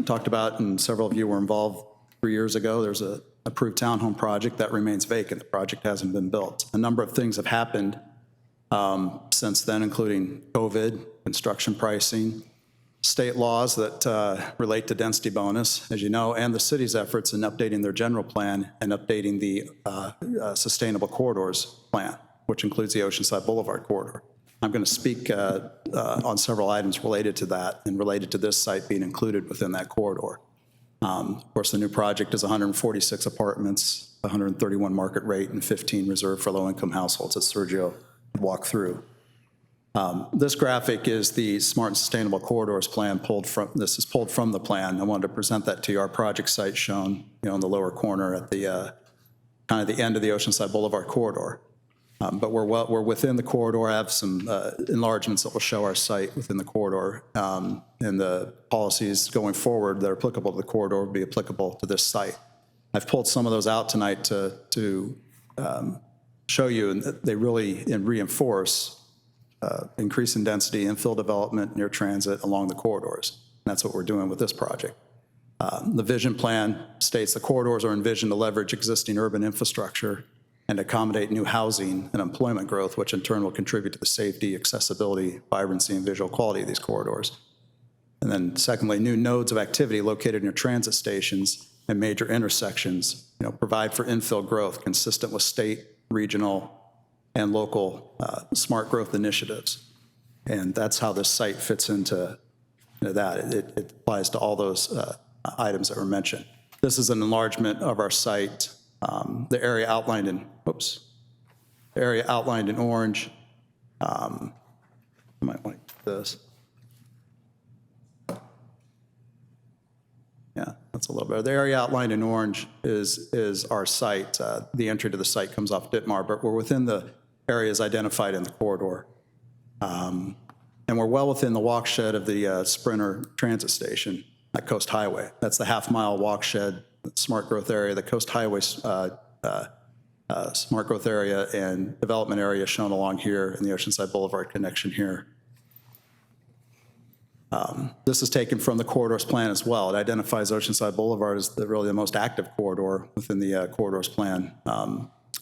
talked about, and several of you were involved 3 years ago, there's an approved townhome project that remains vacant. The project hasn't been built. A number of things have happened since then, including COVID, construction pricing, state laws that relate to density bonus, as you know, and the city's efforts in updating their general plan and updating the sustainable corridors plan, which includes the Oceanside Boulevard corridor. I'm going to speak on several items related to that and related to this site being included within that corridor. Of course, the new project is 146 apartments, 131 market rate, and 15 reserved for low-income households, as Sergio walked through. This graphic is the Smart and Sustainable Corridors plan this is pulled from the plan. I wanted to present that to you. Our project site shown, in the lower corner at the kind of the end of the Oceanside Boulevard corridor. But we're within the corridor. I have some enlargements that will show our site within the corridor. And the policies going forward that are applicable to the corridor will be applicable to this site. I've pulled some of those out tonight to show you, and they really reinforce increase in density, infill development, near transit along the corridors. And that's what we're doing with this project. The vision plan states the corridors are envisioned to leverage existing urban infrastructure and accommodate new housing and employment growth, which in turn will contribute to the safety, accessibility, vibrancy, and visual quality of these corridors. And then secondly, new nodes of activity located near transit stations and major intersections, provide for infill growth consistent with state, regional, and local smart growth initiatives. And that's how this site fits into that. It applies to all those items that were mentioned. This is an enlargement of our site. The area outlined in, the area outlined in orange. I might want to do this. Yeah, that's a little better. The area outlined in orange is our site. The entry to the site comes off Ditmar, but we're within the areas identified in the corridor. And we're well within the walkshed of the Sprinter transit station at Coast Highway. That's the half-mile walkshed, smart growth area, the Coast Highway smart growth area and development area shown along here in the Oceanside Boulevard connection here. This is taken from the corridors plan as well. It identifies Oceanside Boulevard as really the most active corridor within the corridors plan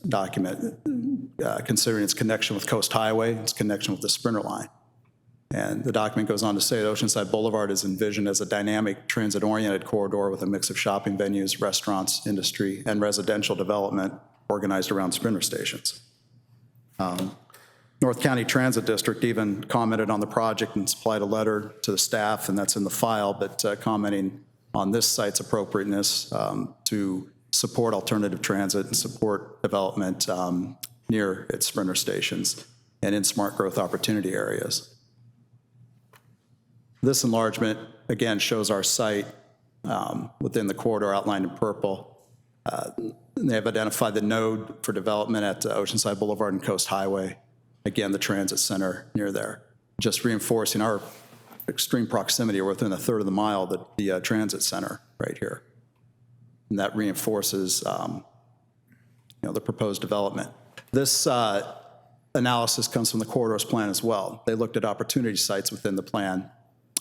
document, considering its connection with Coast Highway, its connection with the Sprinter line. And the document goes on to say that Oceanside Boulevard is envisioned as a dynamic transit-oriented corridor with a mix of shopping venues, restaurants, industry, and residential development organized around Sprinter stations. North County Transit District even commented on the project and supplied a letter to the staff, and that's in the file, but commenting on this site's appropriateness to support alternative transit and support development near its Sprinter stations and in smart growth opportunity areas. This enlargement, again, shows our site within the corridor outlined in purple. They have identified the node for development at Oceanside Boulevard and Coast Highway. Again, the transit center near there, just reinforcing our extreme proximity. We're within a third of the mile of the transit center right here. and that reinforces the proposed development. This analysis comes from the corridors plan as well. They looked at opportunity sites within the plan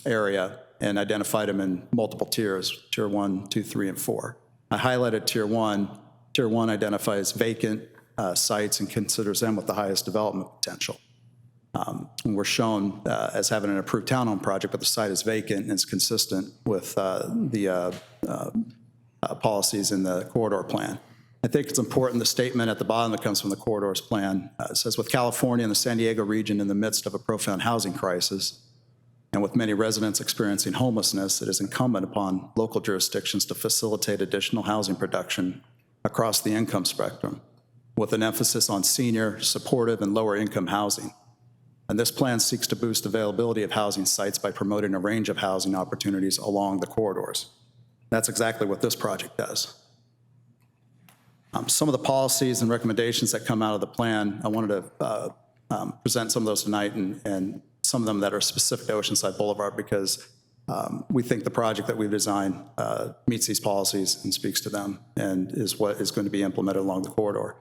area and identified them in multiple tiers, tier 1, 2, 3, and 4. I highlighted tier 1. Tier 1 identifies vacant sites and considers them with the highest development potential. And we're shown as having an approved townhome project, but the site is vacant and is consistent with the policies in the corridor plan. I think it's important, the statement at the bottom that comes from the corridors plan says, with California and the San Diego region in the midst of a profound housing crisis, and with many residents experiencing homelessness, it is incumbent upon local jurisdictions to facilitate additional housing production across the income spectrum, with an emphasis on senior, supportive, and lower income housing. And this plan seeks to boost availability of housing sites by promoting a range of housing opportunities along the corridors. That's exactly what this project does. Some of the policies and recommendations that come out of the plan, I wanted to present some of those tonight, and some of them that are specific to Oceanside Boulevard, because we think the project that we've designed meets these policies and speaks to them and is what is going to be implemented along the corridor.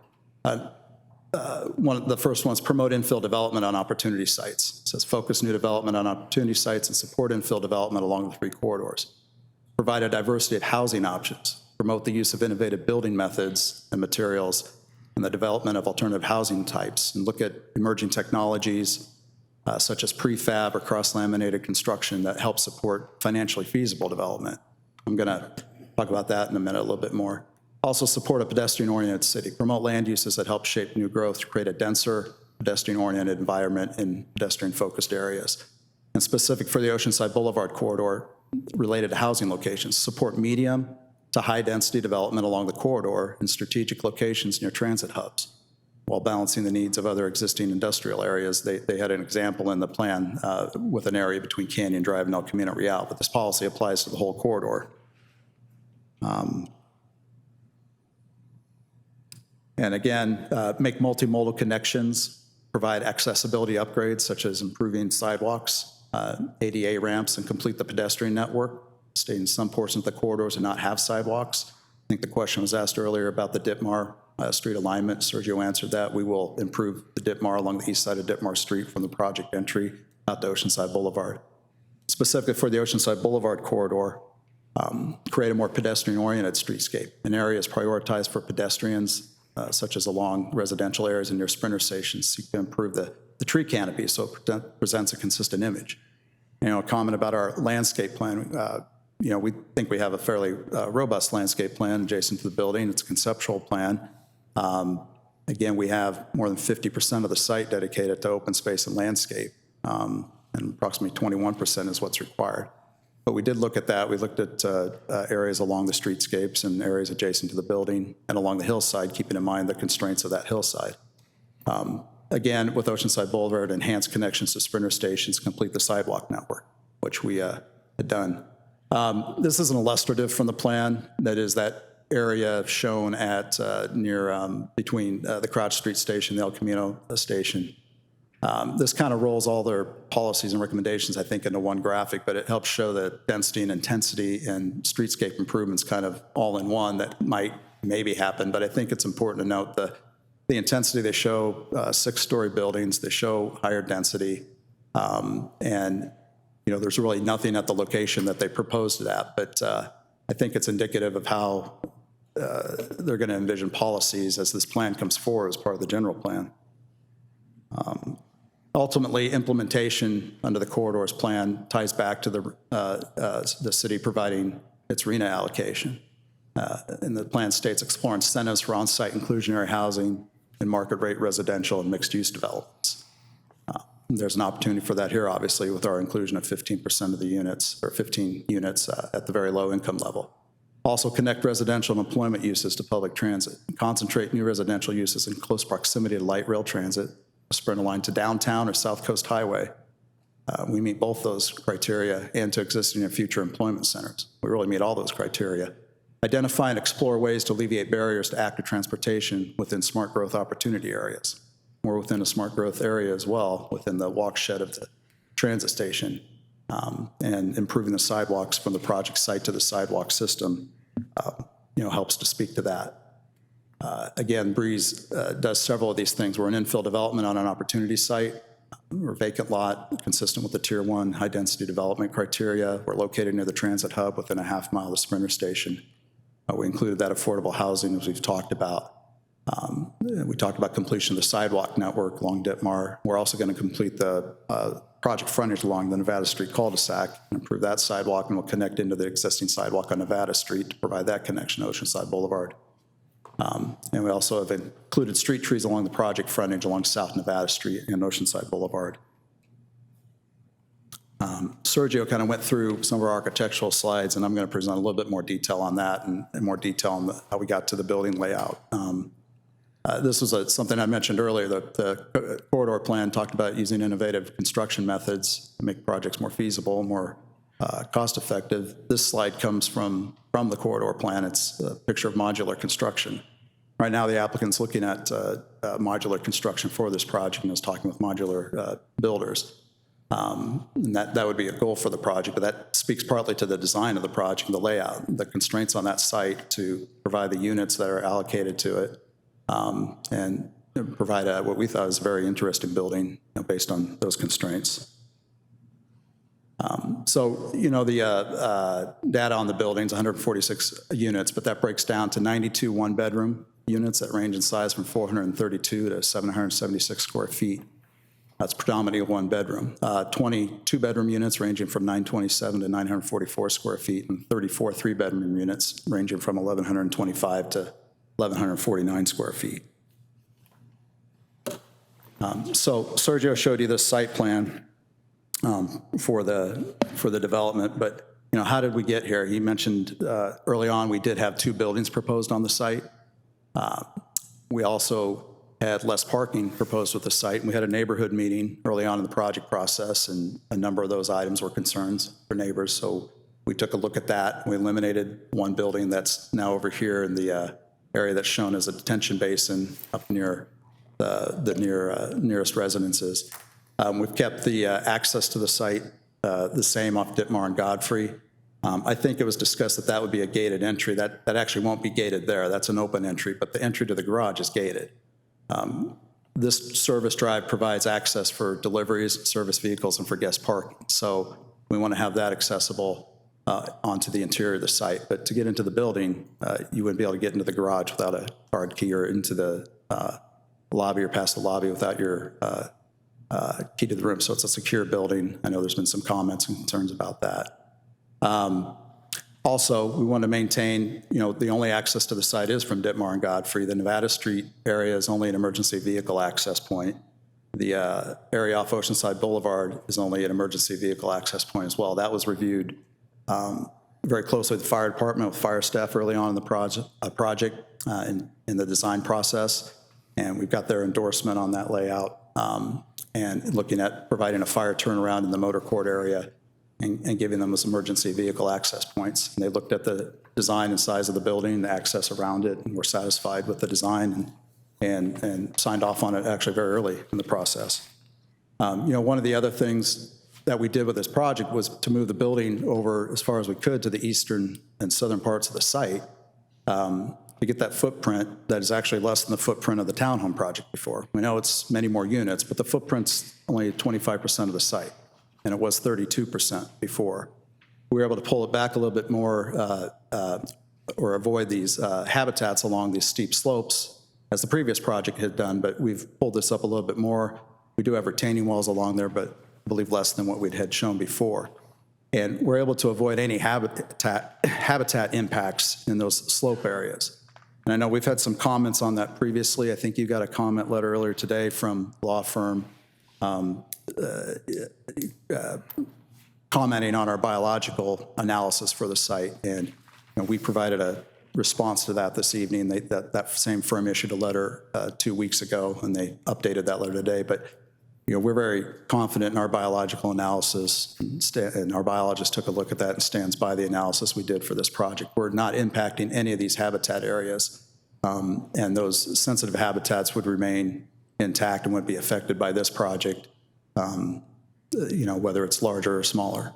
One of the first ones, promote infill development on opportunity sites. It says focus new development on opportunity sites and support infill development along the 3 corridors. Provide a diversity of housing options. Promote the use of innovative building methods and materials and the development of alternative housing types, and look at emerging technologies such as prefab or cross-laminated construction that help support financially feasible development. I'm going to talk about that in a minute a little bit more. Also support a pedestrian-oriented city. Promote land uses that help shape new growth to create a denser, pedestrian-oriented environment in pedestrian-focused areas. And specific for the Oceanside Boulevard corridor, related to housing locations, support medium to high-density development along the corridor in strategic locations near transit hubs, while balancing the needs of other existing industrial areas. They had an example in the plan with an area between Canyon Drive and El Camino Real, but this policy applies to the whole corridor. And again, make multimodal connections, provide accessibility upgrades such as improving sidewalks, ADA ramps, and complete the pedestrian network. Stay in some portions of the corridors and not have sidewalks. I think the question was asked earlier about the Ditmar street alignment. Sergio answered that. We will improve the Ditmar along the east side of Ditmar Street from the project entry out to Oceanside Boulevard. Specifically for the Oceanside Boulevard corridor, create a more pedestrian-oriented streetscape in areas prioritized for pedestrians, such as along residential areas and near sprinter stations. Seek to improve the tree canopy so it presents a consistent image. A comment about our landscape plan. We think we have a fairly robust landscape plan adjacent to the building. It's a conceptual plan. Again, we have more than 50% of the site dedicated to open space and landscape, and approximately 21% is what's required. But we did look at that. We looked at areas along the streetscapes and areas adjacent to the building and along the hillside, keeping in mind the constraints of that hillside. Again, with Oceanside Boulevard, enhance connections to sprinter stations, complete the sidewalk network, which we had done. This is an illustrative from the plan. That is that area shown at near between the Crouch Street Station, the El Camino Station. This kind of rolls all their policies and recommendations, I think, into one graphic, but it helps show the density and intensity and streetscape improvements kind of all in one that might maybe happen. But I think it's important to note the intensity. They show 6-story buildings. They show higher density. And there's really nothing at the location that they proposed it at. But I think it's indicative of how they're going to envision policies as this plan comes forward as part of the general plan. Ultimately, implementation under the corridors plan ties back to the city providing its RENA allocation. And the plan states explore incentives for on-site inclusionary housing and market rate residential and mixed-use developments. There's an opportunity for that here, obviously, with our inclusion of 15% of the units, or 15 units at the very low income level. Also connect residential and employment uses to public transit. Concentrate new residential uses in close proximity to light rail transit, a Sprinter line to downtown or South Coast Highway. We meet both those criteria, and to existing and future employment centers. We really meet all those criteria. Identify and explore ways to alleviate barriers to active transportation within smart growth opportunity areas. Or within a smart growth area as well, within the walk shed of the transit station, and improving the sidewalks from the project site to the sidewalk system helps to speak to that. Again, Breeze does several of these things. We're an infill development on an opportunity site. We're a vacant lot consistent with the Tier 1 high-density development criteria. We're located near the transit hub within a half mile of the Sprinter Station. We included that affordable housing, as we've talked about. We talked about completion of the sidewalk network along Ditmar. We're also going to complete the project frontage along the Nevada Street cul-de-sac and improve that sidewalk, and we'll connect into the existing sidewalk on Nevada Street to provide that connection to Oceanside Boulevard. And we also have included street trees along the project frontage along South Nevada Street and Oceanside Boulevard. Sergio kind of went through some of our architectural slides, and I'm going to present a little bit more detail on that and more detail on how we got to the building layout. This was something I mentioned earlier. The corridor plan talked about using innovative construction methods to make projects more feasible, more cost-effective. This slide comes from the corridor plan. It's a picture of modular construction. Right now, the applicant's looking at modular construction for this project and is talking with modular builders. And that would be a goal for the project, but that speaks partly to the design of the project, the layout, the constraints on that site to provide the units that are allocated to it, and provide what we thought was a very interesting building based on those constraints. So, the data on the buildings, 146 units, but that breaks down to 92 one-bedroom units that range in size from 432 to 776 square feet. That's predominantly a one-bedroom. 20 two-bedroom units ranging from 927 to 944 square feet, and 34 three-bedroom units ranging from 1,125 to 1,149 square feet. So Sergio showed you the site plan for the development, but how did we get here? He mentioned early on we did have 2 buildings proposed on the site. We also had less parking proposed with the site, and we had a neighborhood meeting early on in the project process, and a number of those items were concerns for neighbors. So we took a look at that. We eliminated one building that's now over here in the area that's shown as a detention basin up near the nearest residences. We've kept the access to the site the same off Ditmar and Godfrey. I think it was discussed that would be a gated entry. That actually won't be gated there. That's an open entry, but the entry to the garage is gated. This service drive provides access for deliveries, service vehicles, and for guest parking. So we want to have that accessible onto the interior of the site. But to get into the building, you wouldn't be able to get into the garage without a card key, or into the lobby or past the lobby without your key to the room. So it's a secure building. I know there's been some comments and concerns about that. Also, we want to maintain, the only access to the site is from Ditmar and Godfrey. The Nevada Street area is only an emergency vehicle access point. The area off Oceanside Boulevard is only an emergency vehicle access point as well. That was reviewed very closely with the fire department, with fire staff early on in the project in the design process. And we've got their endorsement on that layout, and looking at providing a fire turnaround in the motor court area and giving them those emergency vehicle access points. And they looked at the design and size of the building, the access around it, and were satisfied with the design and signed off on it actually very early in the process. One of the other things that we did with this project was to move the building over as far as we could to the eastern and southern parts of the site, to get that footprint that is actually less than the footprint of the townhome project before. We know it's many more units, but the footprint's only 25% of the site, and it was 32% before. We were able to pull it back a little bit more, or avoid these habitats along these steep slopes, as the previous project had done, but we've pulled this up a little bit more. We do have retaining walls along there, but I believe less than what we'd had shown before. And we're able to avoid any habitat impacts in those slope areas. And I know we've had some comments on that previously. I think you got a comment letter earlier today from law firm commenting on our biological analysis for the site. And we provided a response to that this evening. That same firm issued a letter 2 weeks ago, and they updated that letter today. But we're very confident in our biological analysis, and our biologist took a look at that and stands by the analysis we did for this project. We're not impacting any of these habitat areas, and those sensitive habitats would remain intact and wouldn't be affected by this project, whether it's larger or smaller.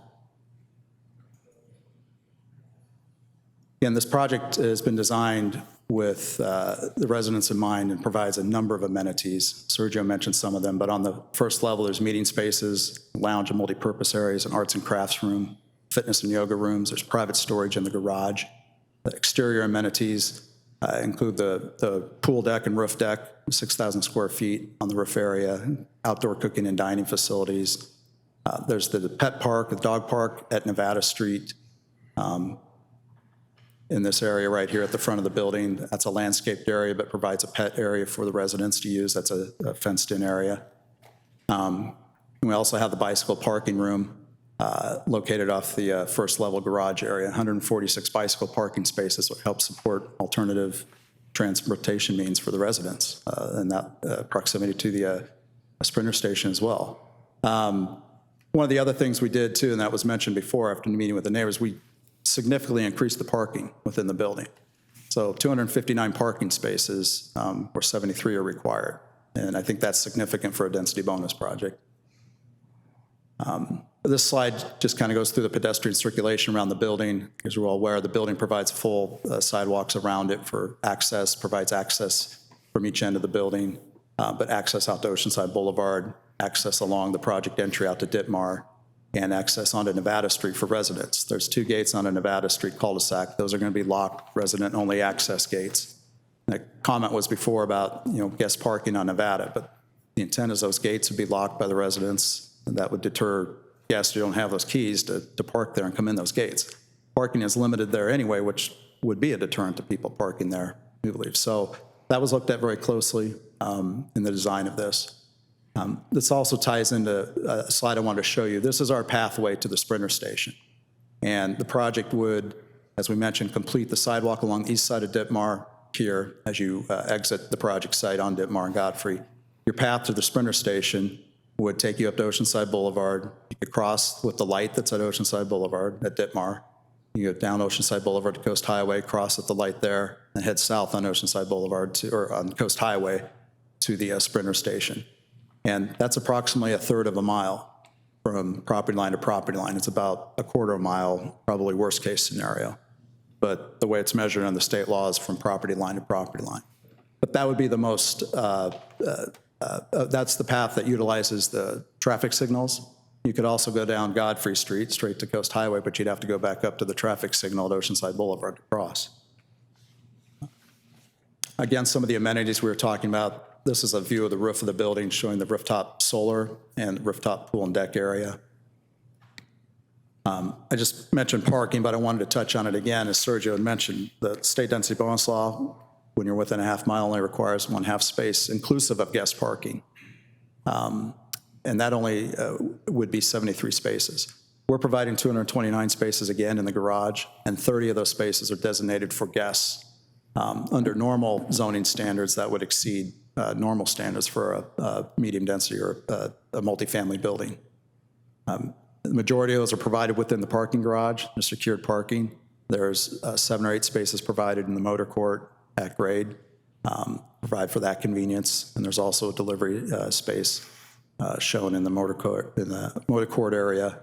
Again, this project has been designed with the residents in mind and provides a number of amenities. Sergio mentioned some of them, but on the first level, there's meeting spaces, lounge and multipurpose areas, an arts and crafts room, fitness and yoga rooms. There's private storage in the garage. The exterior amenities include the pool deck and roof deck, 6,000 square feet on the roof area, outdoor cooking and dining facilities. There's the pet park, the dog park at Nevada Street. In this area right here at the front of the building, that's a landscaped area, but provides a pet area for the residents to use. That's a fenced-in area. We also have the bicycle parking room located off the first-level garage area. 146 bicycle parking spaces would help support alternative transportation means for the residents and that proximity to the Sprinter station as well. One of the other things we did, too, and that was mentioned before after the meeting with the neighbors, we significantly increased the parking within the building. So 259 parking spaces, where 73 are required. And I think that's significant for a density bonus project. This slide just kind of goes through the pedestrian circulation around the building. As we're all aware, the building provides full sidewalks around it for access, provides access from each end of the building, but access out to Oceanside Boulevard, access along the project entry out to Ditmar, and access onto Nevada Street for residents. There's 2 gates on a Nevada Street cul-de-sac. Those are going to be locked, resident-only access gates. The comment was before about, guest parking on Nevada, but the intent is those gates would be locked by the residents, and that would deter guests who don't have those keys to park there and come in those gates. Parking is limited there anyway, which would be a deterrent to people parking there, we believe. So that was looked at very closely in the design of this. This also ties into a slide I wanted to show you. This is our pathway to the Sprinter station. And the project would, as we mentioned, complete the sidewalk along the east side of Ditmar here as you exit the project site on Ditmar and Godfrey. Your path to the Sprinter station would take you up to Oceanside Boulevard. You could cross with the light that's at Oceanside Boulevard at Ditmar. You go down Oceanside Boulevard to Coast Highway, cross at the light there, and head south on Oceanside Boulevard or on Coast Highway to the Sprinter station. And that's approximately 1/3 of a mile from property line to property line. It's about 1/4 of a mile, probably worst case scenario. But the way it's measured under the state law is from property line to property line. But that would be the most, that's the path that utilizes the traffic signals. You could also go down Godfrey Street straight to Coast Highway, but you'd have to go back up to the traffic signal at Oceanside Boulevard to cross. Again, some of the amenities we were talking about. This is a view of the roof of the building showing the rooftop solar and rooftop pool and deck area. I just mentioned parking, but I wanted to touch on it again. As Sergio had mentioned, the state density bonus law, when you're within a half mile, only requires 1/2 space inclusive of guest parking. And that only would be 73 spaces. We're providing 229 spaces again in the garage, and 30 of those spaces are designated for guests. Under normal zoning standards, that would exceed normal standards for a medium density or a multifamily building. The majority of those are provided within the parking garage, the secured parking. There's 7 or 8 spaces provided in the motor court at grade, provide for that convenience. And there's also a delivery space shown in the motor court area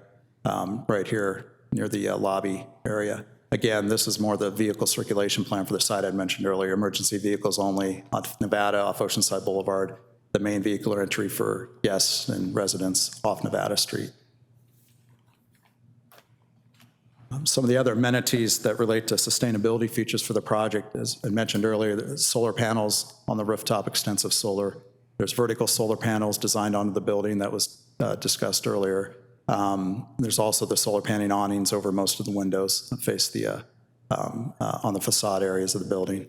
right here near the lobby area. Again, this is more the vehicle circulation plan for the site I mentioned earlier. Emergency vehicles only on Nevada off Oceanside Boulevard. The main vehicular entry for guests and residents off Nevada Street. Some of the other amenities that relate to sustainability features for the project, as I mentioned earlier, there's solar panels on the rooftop, extensive solar. There's vertical solar panels designed onto the building that was discussed earlier. There's also the solar panel awnings over most of the windows that face the on the facade areas of the building.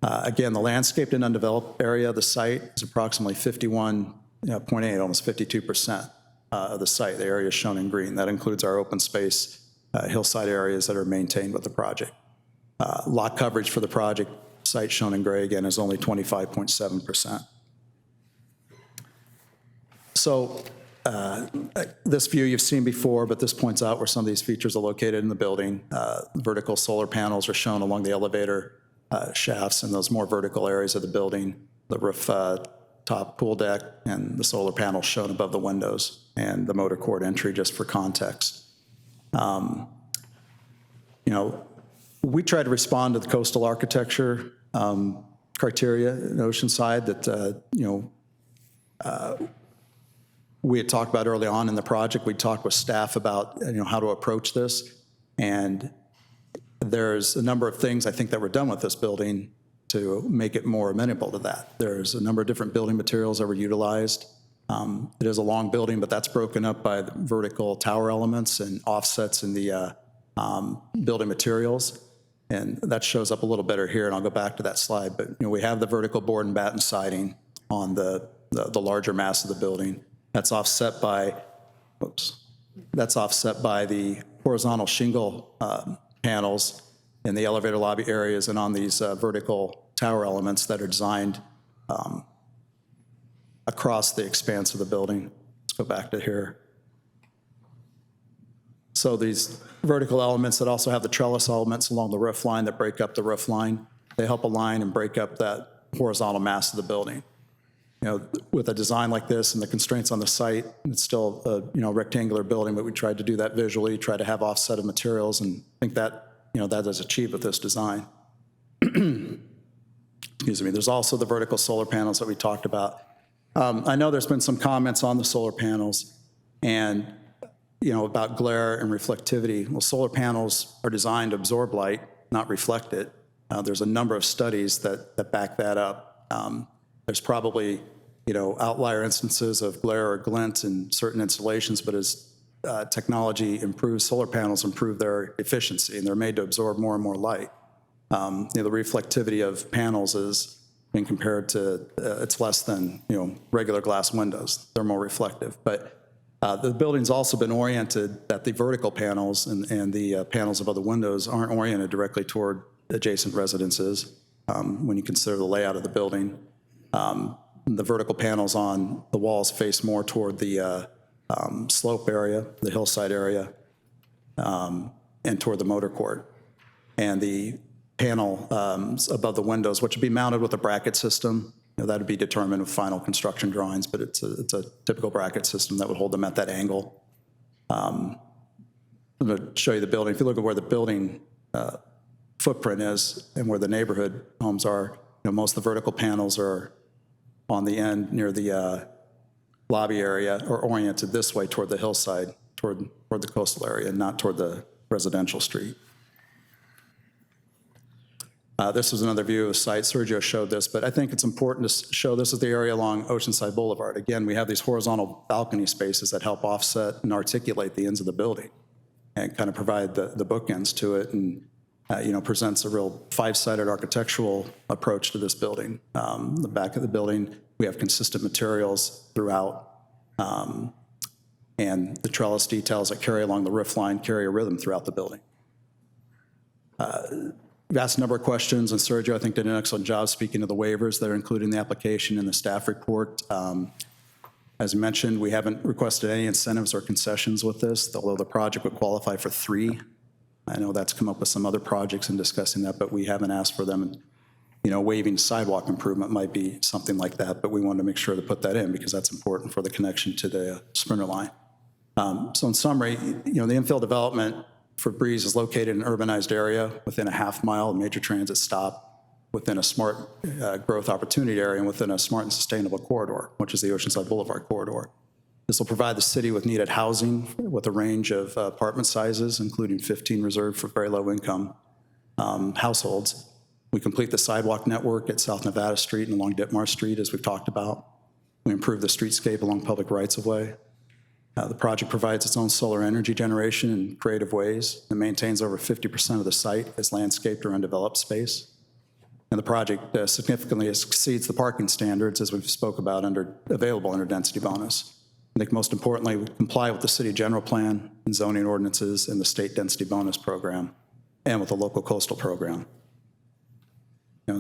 Again, the landscaped and undeveloped area of the site is approximately 51.8, almost 52% of the site. The area is shown in green. That includes our open space hillside areas that are maintained with the project. Lot coverage for the project site shown in gray again is only 25.7%. So this view you've seen before, but this points out where some of these features are located in the building. Vertical solar panels are shown along the elevator shafts in those more vertical areas of the building. The roof top pool deck and the solar panels shown above the windows, and the motor court entry just for context. we tried to respond to the coastal architecture criteria in Oceanside that, we had talked about early on in the project. We talked with staff about, how to approach this. And there's a number of things I think that were done with this building to make it more amenable to that. There's a number of different building materials that were utilized. It is a long building, but that's broken up by the vertical tower elements and offsets in the building materials. And that shows up a little better here, and I'll go back to that slide. But we have the vertical board and batten siding on the larger mass of the building. That's offset by, the horizontal shingle panels in the elevator lobby areas and on these vertical tower elements that are designed across the expanse of the building. Let's go back to here. So these vertical elements that also have the trellis elements along the roof line that break up the roof line, they help align and break up that horizontal mass of the building. With a design like this and the constraints on the site, it's still a rectangular building, but we tried to do that visually, try to have offset of materials, and I think that, that is achieved with this design. Excuse me. There's also the vertical solar panels that we talked about. I know there's been some comments on the solar panels and, about glare and reflectivity. Well, solar panels are designed to absorb light, not reflect it. There's a number of studies that back that up. There's probably, outlier instances of glare or glint in certain installations, but as technology improves, solar panels improve their efficiency, and they're made to absorb more and more light. The reflectivity of panels is, when compared to, it's less than, regular glass windows. They're more reflective. But the building's also been oriented that the vertical panels and the panels above the windows aren't oriented directly toward adjacent residences when you consider the layout of the building. The vertical panels on the walls face more toward the slope area, the hillside area, and toward the motor court. And the panel above the windows, which would be mounted with a bracket system, that would be determined with final construction drawings, but it's a typical bracket system that would hold them at that angle. I'm going to show you the building. If you look at where the building footprint is and where the neighborhood homes are, most of the vertical panels are on the end near the lobby area, or oriented this way toward the hillside, toward the coastal area, and not toward the residential street. This is another view of the site. Sergio showed this, but I think it's important to show this is the area along Oceanside Boulevard. Again, we have these horizontal balcony spaces that help offset and articulate the ends of the building and kind of provide the bookends to it, and presents a real five-sided architectural approach to this building. The back of the building, we have consistent materials throughout, and the trellis details that carry along the roof line carry a rhythm throughout the building. We've asked a number of questions, and Sergio, I think, did an excellent job speaking to the waivers that are included in the application and the staff report. As mentioned, we haven't requested any incentives or concessions with this, although the project would qualify for 3. I know that's come up with some other projects in discussing that, but we haven't asked for them. And, waiving sidewalk improvement might be something like that, but we wanted to make sure to put that in because that's important for the connection to the Sprinter line. So in summary, the infill development for Breeze is located in an urbanized area within a half-mile major transit stop, within a smart growth opportunity area, and within a smart and sustainable corridor, which is the Oceanside Boulevard corridor. This will provide the city with needed housing with a range of apartment sizes, including 15 reserved for very low-income households. We complete the sidewalk network at South Nevada Street and along Ditmar Street, as we've talked about. We improve the streetscape along public rights-of-way. The project provides its own solar energy generation in creative ways and maintains over 50% of the site as landscaped or undeveloped space. And the project significantly exceeds the parking standards, as we've spoke about, available under density bonus. I think most importantly, we comply with the city general plan and zoning ordinances and the state density bonus program, and with the local coastal program.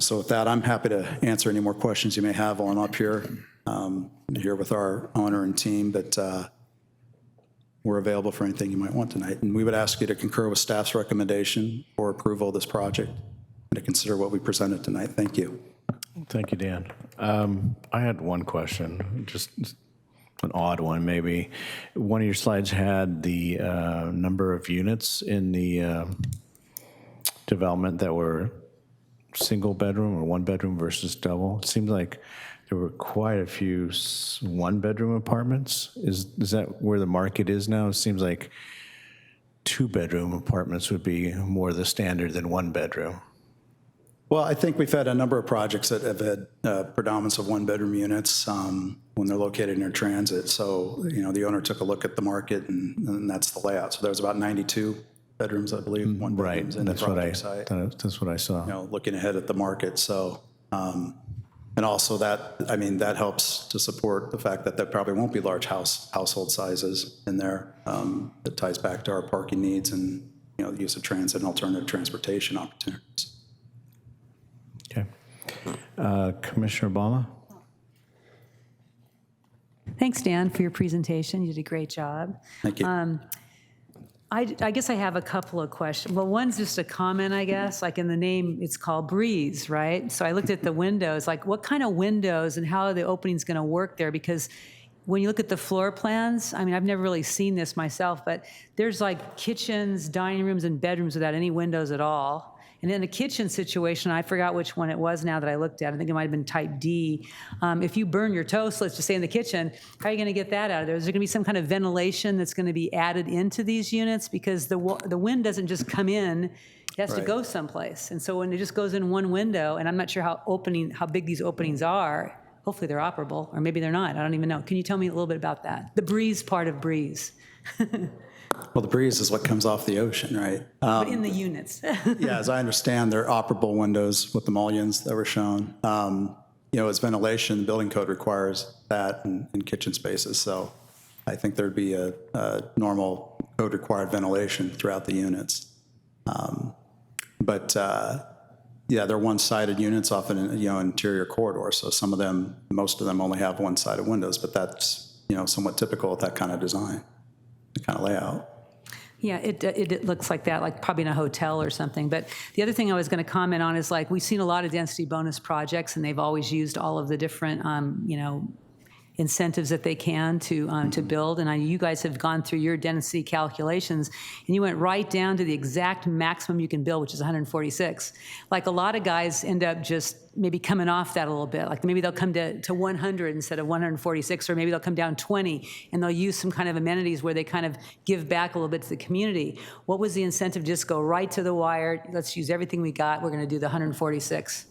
So with that, I'm happy to answer any more questions you may have while I'm up here, with our owner and team, but we're available for anything you might want tonight. And we would ask you to concur with staff's recommendation for approval of this project and to consider what we presented tonight. Thank you. Thank you, Dan. I had one question, just an odd one maybe. One of your slides had the number of units in the development that were single bedroom or one bedroom versus double. It seems like there were quite a few one bedroom apartments. Is that where the market is now? It seems like two bedroom apartments would be more the standard than one bedroom. Well, I think we've had a number of projects that have had predominance of one-bedroom units when they're located near transit. So, the owner took a look at the market, and that's the layout. So there was about 92 bedrooms, I believe, one bedrooms in the project site. That's what I saw. Looking ahead at the market. So, and also that helps to support the fact that there probably won't be large household sizes in there. That ties back to our parking needs and, the use of transit and alternative transportation opportunities. Okay. Commissioner Obama? Thanks, Dan, for your presentation. You did a great job. Thank you. I guess I have a couple of questions. Well, one's just a comment, I guess. Like in the name, it's called Breeze, right? So I looked at the windows, like what kind of windows and how are the openings going to work there? Because when you look at the floor plans, I mean, I've never really seen this myself, but there's like kitchens, dining rooms, and bedrooms without any windows at all. And in the kitchen situation, I forgot which one it was now that I looked at. I think it might have been type D. If you burn your toast, let's just say in the kitchen, how are you going to get that out of there? Is there going to be some kind of ventilation that's going to be added into these units? Because the wind doesn't just come in, it has to go someplace. And so when it just goes in one window, and I'm not sure how big these openings are, hopefully they're operable, or maybe they're not. I don't even know. Can you tell me a little bit about that? The Breeze part of Breeze. Well, the breeze is what comes off the ocean, right? But in the units. Yeah, as I understand, they're operable windows with the mullions that were shown. As ventilation, the building code requires that in kitchen spaces. So I think there'd be a normal code required ventilation throughout the units. They're one-sided units off an interior corridor. So most of them only have one-sided windows, but that's somewhat typical of that kind of design. Kind of layout. Yeah, it looks like that, like probably in a hotel or something. But the other thing I was going to comment on is like we've seen a lot of density bonus projects, and they've always used all of the different incentives that they can to build. And you guys have gone through your density calculations, and you went right down to the exact maximum you can build, which is 146. Like a lot of guys end up just maybe coming off that a little bit. Like maybe they'll come to 100 instead of 146, or maybe they'll come down 20, and they'll use some kind of amenities where they kind of give back a little bit to the community. What was the incentive? Just go right to the wire. Let's use everything we got. We're going to do the 146.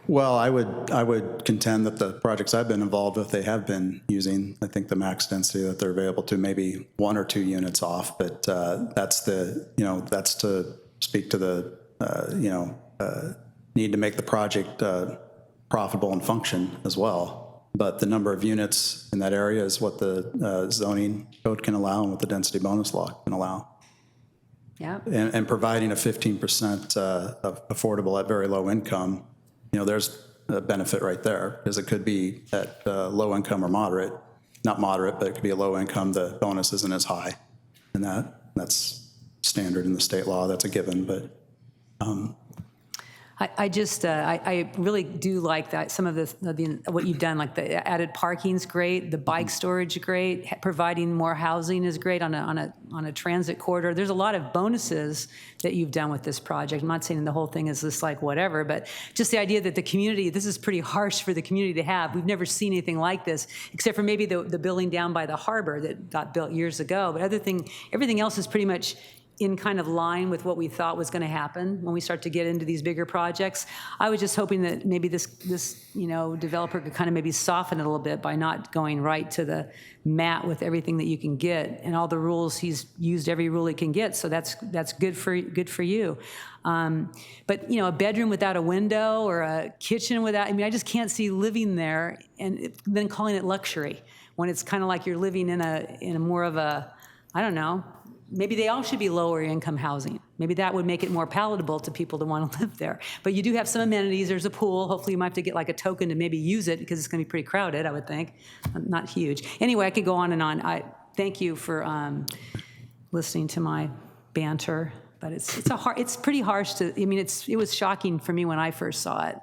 Well, I would contend that the projects I've been involved with, they have been using, I think, the max density that they're available to, maybe one or two units off, but that's to speak to the need to make the project profitable and function as well. But the number of units in that area is what the zoning code can allow and what the density bonus law can allow. Yeah. And providing a 15% of affordable at very low income, there's a benefit right there, because it could be at low income or moderate, not moderate, but it could be a low income, the bonus isn't as high. And that's standard in the state law, that's a given, but. I really do like that. Some of what you've done, like the added parking's great, the bike storage great, providing more housing is great on a transit corridor. There's a lot of bonuses that you've done with this project. I'm not saying the whole thing is just like whatever, but just the idea that the community, this is pretty harsh for the community to have. We've never seen anything like this, except for maybe the building down by the harbor that got built years ago. But everything else is pretty much in kind of line with what we thought was going to happen when we start to get into these bigger projects. I was just hoping that maybe this developer could kind of maybe soften it a little bit by not going right to the mat with everything that you can get and all the rules. He's used every rule he can get, so that's good for you. But a bedroom without a window or a kitchen without, I just can't see living there and then calling it luxury when it's kind of like you're living in a more of a, I don't know. Maybe they all should be lower income housing. Maybe that would make it more palatable to people to want to live there. But you do have some amenities. There's a pool. Hopefully you might have to get like a token to maybe use it, because it's going to be pretty crowded, I would think. Not huge. Anyway, I could go on and on. I thank you for listening to my banter. But it's pretty harsh to, it was shocking for me when I first saw it.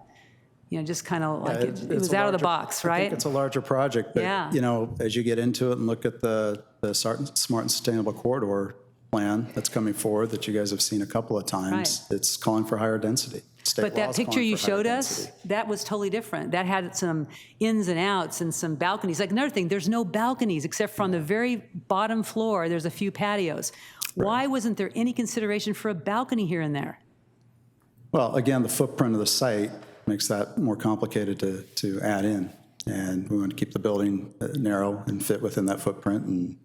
Just kind of like it was out of the box, right? I think it's a larger project, but yeah. As you get into it and look at the smart and sustainable corridor, plan that's coming forward that you guys have seen a couple of times. Right. It's calling for higher density. State But that law's picture calling you for higher showed us, density. that was totally different. That had some ins and outs and some balconies. Like another thing, there's no balconies except for on the very bottom floor, there's a few patios. Why wasn't there any consideration for a balcony here and there? Well, again, the footprint of the site makes that more complicated to add in. And we want to keep the building narrow and fit within that footprint. And,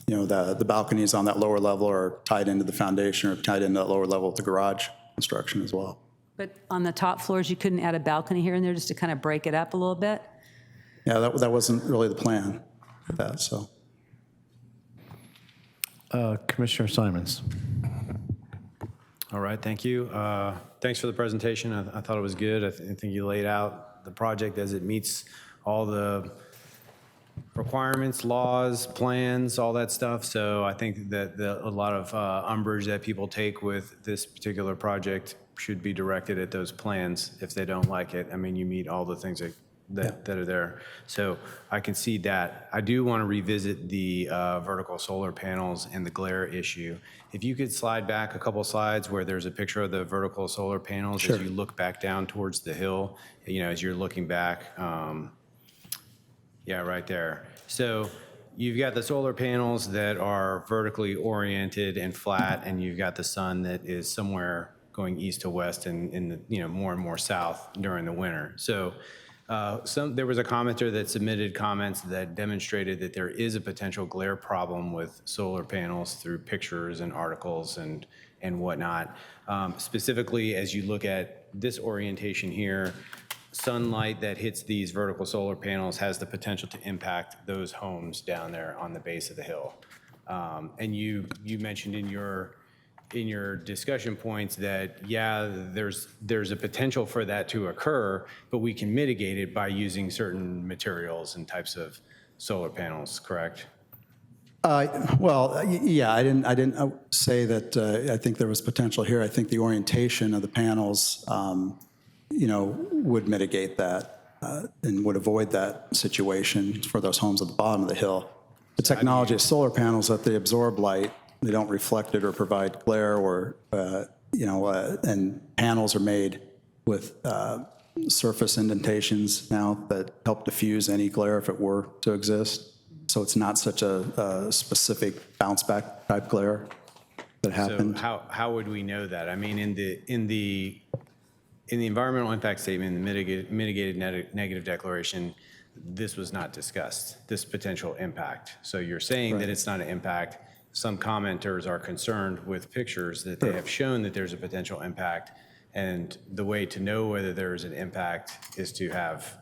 you know, the balconies on that lower level are tied into the foundation or tied into that lower level with the garage construction as well. But on the top floors, you couldn't add a balcony here and there just to kind of break it up a little bit? Yeah, that wasn't really the plan for that, so. Commissioner Simons. All right, thank you. Thanks for the presentation. I thought it was good. I think you laid out the project as it meets all the requirements, laws, plans, all that stuff. So I think that a lot of umbrage that people take with this particular project should be directed at those plans if they don't like it. I mean, you meet all the things that are there. So I can see that. I do want to revisit the vertical solar panels and the glare issue. If you could slide back a couple slides where there's a picture of the vertical solar panels as you look back down towards the hill, you know, as you're looking back. Yeah, right there. So you've got the solar panels that are vertically oriented and flat, and you've got the sun that is somewhere going east to west and in the, you know, more and more south during the winter. So there was a commenter that submitted comments that demonstrated that there is a potential glare problem with solar panels through pictures and articles and whatnot. Specifically, as you look at this orientation here, sunlight that hits these vertical solar panels has the potential to impact those homes down there on the base of the hill. And you mentioned in your discussion points that, yeah, there's a potential for that to occur, but we can mitigate it by using certain materials and types of solar panels, correct? Well, yeah, I didn't say that I think there was potential here. I think the orientation of the panels, you know, would mitigate that and would avoid that situation for those homes at the bottom of the hill. The technology of solar panels that they absorb light, they don't reflect it or provide glare or, you know, and panels are made with surface indentations now that help diffuse any glare if it were to exist. So it's not such a specific bounce back type glare that happens. So how would we know that? I mean, in the environmental impact statement, the mitigated negative declaration, this was not discussed, this potential impact. So you're saying that it's not an impact. Some commenters are concerned with pictures that they have shown that there's a potential impact, and the way to know whether there is an impact is to have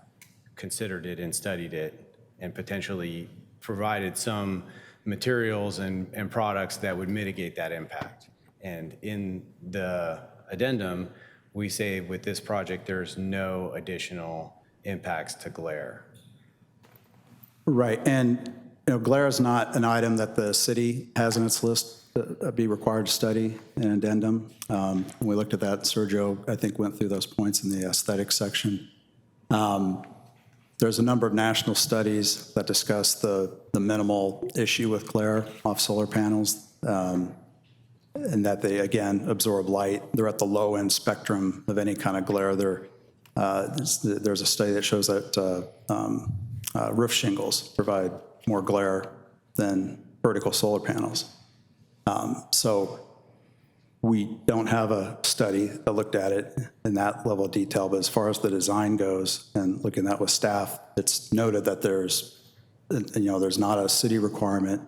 considered it and studied it and potentially provided some materials and products that would mitigate that impact. And in the addendum, we say with this project, there's no additional impacts to glare. Right, and you know, glare is not an item that the city has in its list to be required to study in an addendum. When we looked at that, Sergio, I think, went through those points in the aesthetics section. There's a number of national studies that discuss the minimal issue with glare off solar panels, and that they, again, absorb light. They're at the low end spectrum of any kind of glare. There's a study that shows that roof shingles provide more glare than vertical solar panels. So we don't have a study that looked at it in that level of detail, but as far as the design goes and looking at that with staff, it's noted that there's not a city requirement.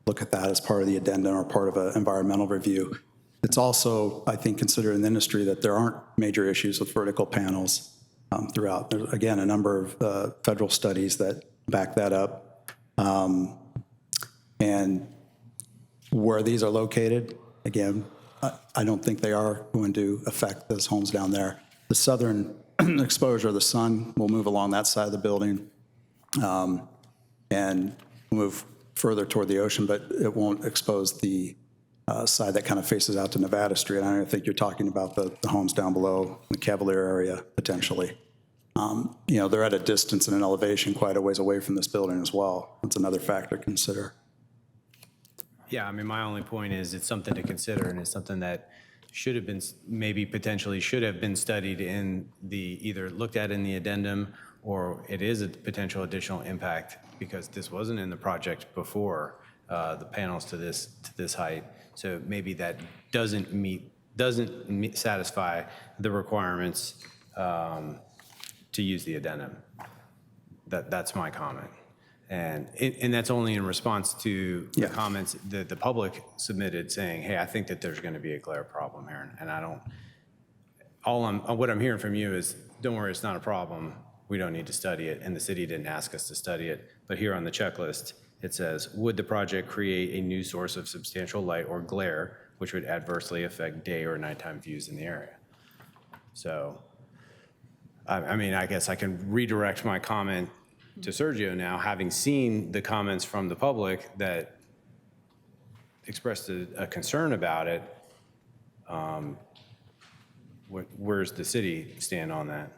Look at that as part of the addendum or part of an environmental review. It's also, I think, considered in the industry that there aren't major issues with vertical panels throughout. There's, again, a number of federal studies that back that up. And where these are located, again, I don't think they are going to affect those homes down there. The southern exposure of the sun will move along that side of the building and move further toward the ocean, but it won't expose the side that kind of faces out to Nevada Street. I don't think you're talking about the homes down below the Cavalier area, potentially. You know, they're at a distance and an elevation quite a ways away from this building as well. That's another factor to consider. Yeah, I mean, my only point is it's something to consider, and it's something that should have been, maybe potentially should have been studied in the, either looked at in the addendum, or it is a potential additional impact because this wasn't in the project before, the panels to this height. So maybe that doesn't satisfy the requirements to use the addendum. That's my comment. And that's only in response to the comments that the public submitted saying, hey, I think that there's going to be a glare problem here. And I don't, what I'm hearing from you is, don't worry, it's not a problem. We don't need to study it. And the city didn't ask us to study it. But here on the checklist, it says, would the project create a new source of substantial light or glare, which would adversely affect day or nighttime views in the area? So, I mean, I guess I can redirect my comment to Sergio now, having seen the comments from the public that expressed a concern about it. Where's the city stand on that?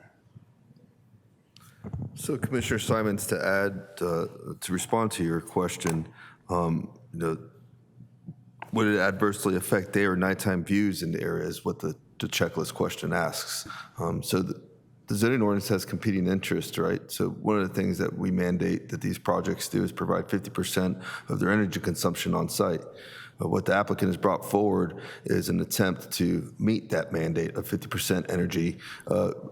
So Commissioner Simons, to add, to respond to your question, would it adversely affect day or nighttime views in the area is what the checklist question asks. The zoning ordinance has competing interests, right? So one of the things that we mandate that these projects do is provide 50% of their energy consumption on site. What the applicant has brought forward is an attempt to meet that mandate of 50% energy,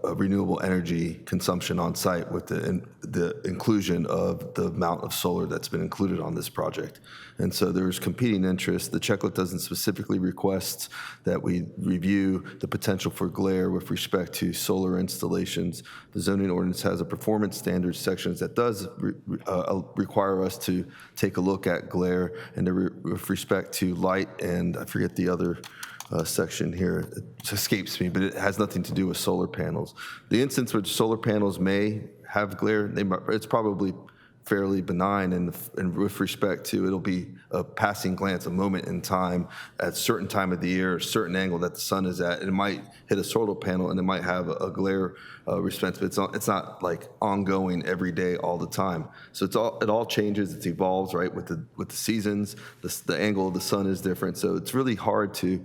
renewable energy consumption on site with the inclusion of the amount of solar that's been included on this project. And so there's competing interests. The checklist doesn't specifically request that we review the potential for glare with respect to solar installations. The zoning ordinance has a performance standards section that does require us to take a look at glare and with respect to light, and I forget the other section here, it escapes me, but it has nothing to do with solar panels. The instance which solar panels may have glare, it's probably fairly benign, and with respect to, it'll be a passing glance, a moment in time at a certain time of the year, a certain angle that the sun is at, and it might hit a solar panel and it might have a glare response, but it's not like ongoing every day all the time. So it all changes, it evolves, right, with the seasons, the angle of the sun is different. So it's really hard to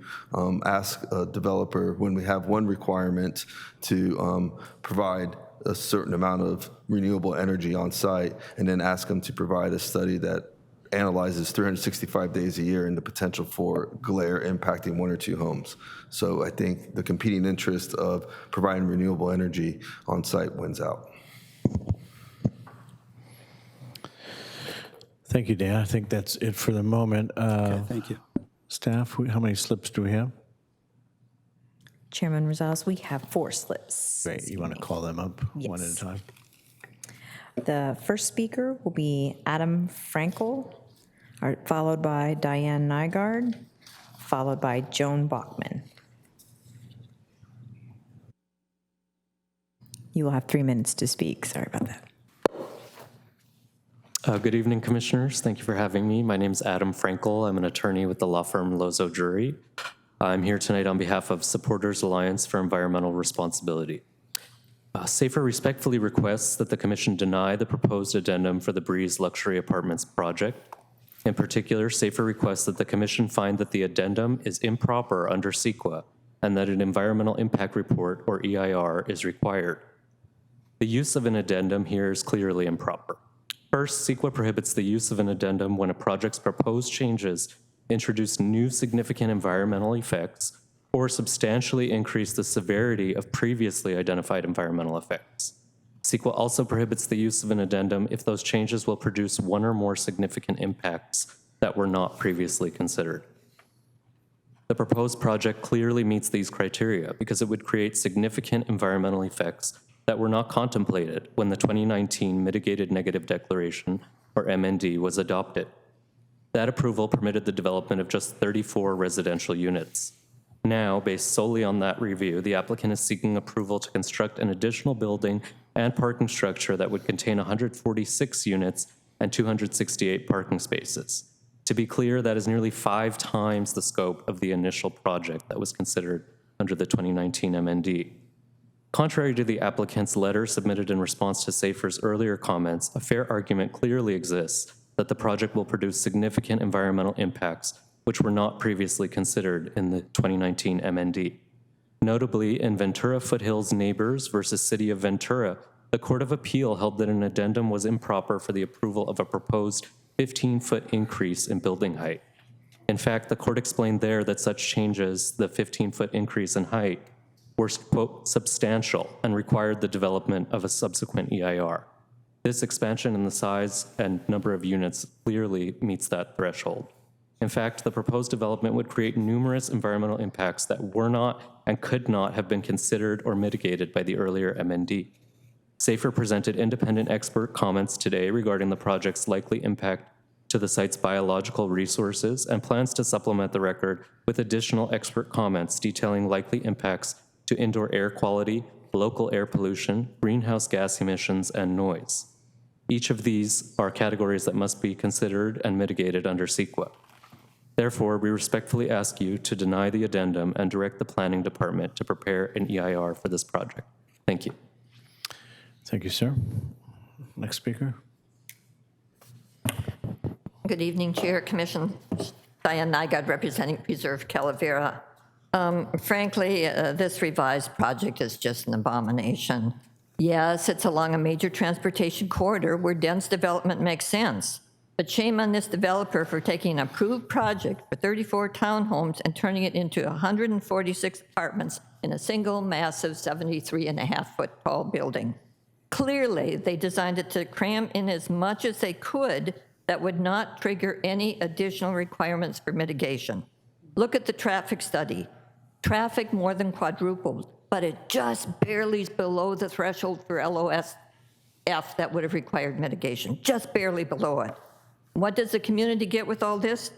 ask a developer when we have one requirement to provide a certain amount of renewable energy on site and then ask them to provide a study that analyzes 365 days a year and the potential for glare impacting one or two homes. So I think the competing interest of providing renewable energy on site wins out. Thank you, Dan. I think that's it for the moment. Okay, thank you. Staff, how many slips do we have? Chairman Rosales, we have 4 slips. Great. You want to call them up one at a time? The first speaker will be Adam Frankel, followed by Diane Nygaard, followed by Joan Bachman. You will have 3 minutes to speak. Sorry about that. Good evening, Commissioners. Thank you for having me. My name is Adam Frankel. I'm an attorney with the law firm Lozo Jury. I'm here tonight on behalf of Supporters Alliance for Environmental Responsibility. SAFER respectfully requests that the Commission deny the proposed addendum for the Breeze Luxury Apartments project. In particular, SAFER requests that the Commission find that the addendum is improper under CEQA and that an environmental impact report, or EIR, is required. The use of an addendum here is clearly improper. First, CEQA prohibits the use of an addendum when a project's proposed changes introduce new significant environmental effects or substantially increase the severity of previously identified environmental effects. CEQA also prohibits the use of an addendum if those changes will produce one or more significant impacts that were not previously considered. The proposed project clearly meets these criteria because it would create significant environmental effects that were not contemplated when the 2019 Mitigated Negative Declaration, or MND, was adopted. That approval permitted the development of just 34 residential units. Now, based solely on that review, the applicant is seeking approval to construct an additional building and parking structure that would contain 146 units and 268 parking spaces. To be clear, that is nearly 5 times the scope of the initial project that was considered under the 2019 MND. Contrary to the applicant's letter submitted in response to SAFER's earlier comments, a fair argument clearly exists that the project will produce significant environmental impacts which were not previously considered in the 2019 MND. Notably, in Ventura Foothills Neighbors versus City of Ventura, the Court of Appeal held that an addendum was improper for the approval of a proposed 15-foot increase in building height. In fact, the court explained there that such changes, the 15-foot increase in height, were, quote, substantial and required the development of a subsequent EIR. This expansion in the size and number of units clearly meets that threshold. In fact, the proposed development would create numerous environmental impacts that were not and could not have been considered or mitigated by the earlier MND. SAFER presented independent expert comments today regarding the project's likely impact to the site's biological resources and plans to supplement the record with additional expert comments detailing likely impacts to indoor air quality, local air pollution, greenhouse gas emissions, and noise. Each of these are categories that must be considered and mitigated under CEQA. Therefore, we respectfully ask you to deny the addendum and direct the Planning Department to prepare an EIR for this project. Thank you. Thank you, sir. Next speaker. Good evening, Chair, Commission. Diane Nygaard, representing Preserve Calavera. Frankly, this revised project is just an abomination. Yes, it's along a major transportation corridor where dense development makes sense. But shame on this developer for taking an approved project for 34 townhomes and turning it into 146 apartments in a single massive 73.5-foot tall building. Clearly, they designed it to cram in as much as they could that would not trigger any additional requirements for mitigation. Look at the traffic study. Traffic more than quadrupled, but it just barely is below the threshold for LOSF that would have required mitigation, just barely below it. What does the community get with all this?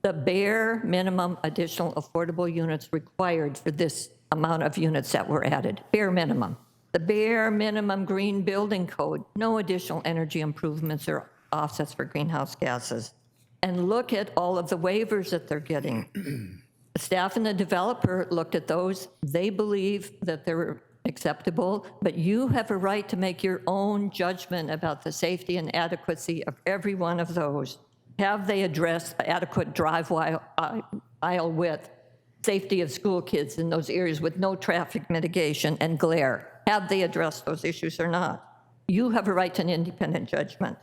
The bare minimum additional affordable units required for this amount of units that were added, bare minimum. The bare minimum green building code, no additional energy improvements or offsets for greenhouse gases. And look at all of the waivers that they're getting. The staff and the developer looked at those. They believe that they're acceptable, but you have a right to make your own judgment about the safety and adequacy of every one of those. Have they addressed adequate drive aisle width, safety of school kids in those areas with no traffic mitigation and glare? Have they addressed those issues or not? You have a right to an independent judgment.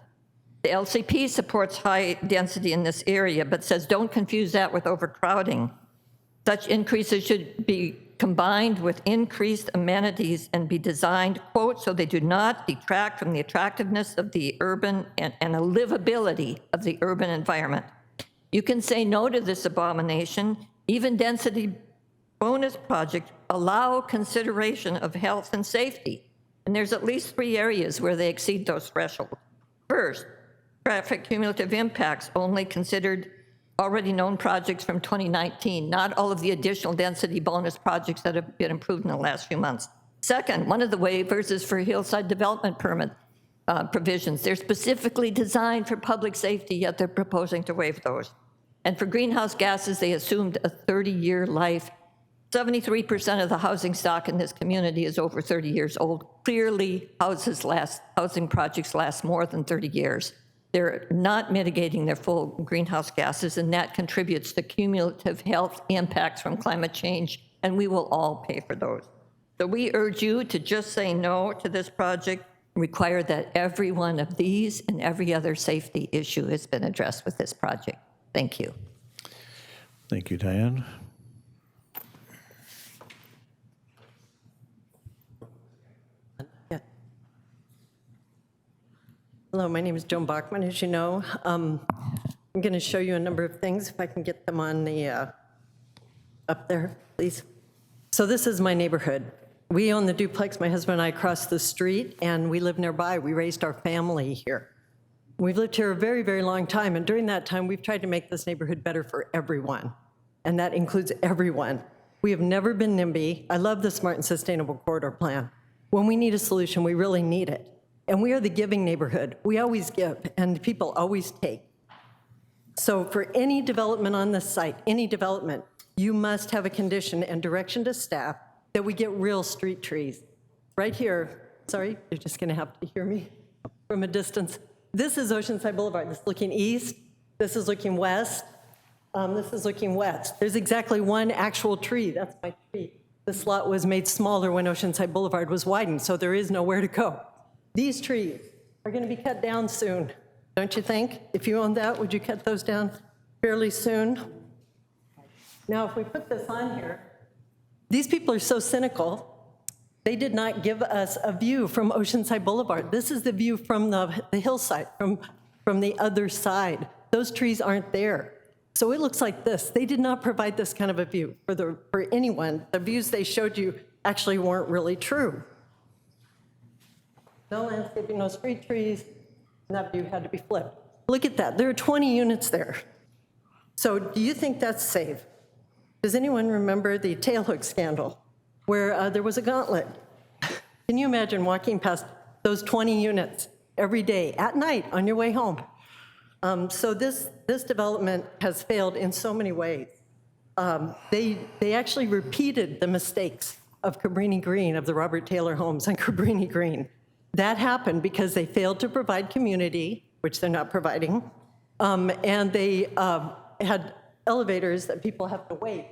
The LCP supports high density in this area, but says don't confuse that with overcrowding. Such increases should be combined with increased amenities and be designed, quote, so they do not detract from the attractiveness of the urban and a livability of the urban environment. You can say no to this abomination. Even density bonus projects allow consideration of health and safety. And there's at least 3 areas where they exceed those thresholds. First, traffic cumulative impacts only considered already known projects from 2019, not all of the additional density bonus projects that have been approved in the last few months. Second, one of the waivers is for hillside development permit provisions. They're specifically designed for public safety, yet they're proposing to waive those. And for greenhouse gases, they assumed a 30-year life. 73% of the housing stock in this community is over 30 years old. Clearly, housing projects last more than 30 years. They're not mitigating their full greenhouse gases, and that contributes to cumulative health impacts from climate change, and we will all pay for those. So we urge you to just say no to this project, require that every one of these and every other safety issue has been addressed with this project. Thank you. Thank you, Diane. Hello, my name is Joan Bachman, as you know. I'm going to show you a number of things, if I can get them on the, up there, please. So this is my neighborhood. We own the duplex, my husband and I, across the street, and we live nearby. We raised our family here. We've lived here a very, very long time, and during that time, we've tried to make this neighborhood better for everyone, and that includes everyone. We have never been NIMBY. I love the Smart and Sustainable Corridor Plan. When we need a solution, we really need it. And we are the giving neighborhood. We always give, and people always take. So for any development on this site, any development, you must have a condition and direction to staff that we get real street trees. Right here, sorry, you're just gonna have to hear me from a distance. this is Oceanside Boulevard. This is looking east. This is looking west. This is looking west. There's exactly one actual tree. That's my tree. This lot was made smaller when Oceanside Boulevard was widened, so there is nowhere to go. These trees are going to be cut down soon, don't you think? If you owned that, would you cut those down fairly soon? Now, if we put this on here, these people are so cynical. They did not give us a view from Oceanside Boulevard. This is the view from the hillside, from the other side. Those trees aren't there. So it looks like this. They did not provide this kind of a view for anyone. The views they showed you actually weren't really true. No landscaping, no street trees, and that view had to be flipped. Look at that. There are 20 units there. So do you think that's safe? Does anyone remember the tailhook scandal where there was a gauntlet? Can you imagine walking past those 20 units every day at night on your way home? So this development has failed in so many ways. They actually repeated the mistakes of Cabrini Green, of the Robert Taylor homes on Cabrini Green. That happened because they failed to provide community, which they're not providing, and they had elevators that people have to wait.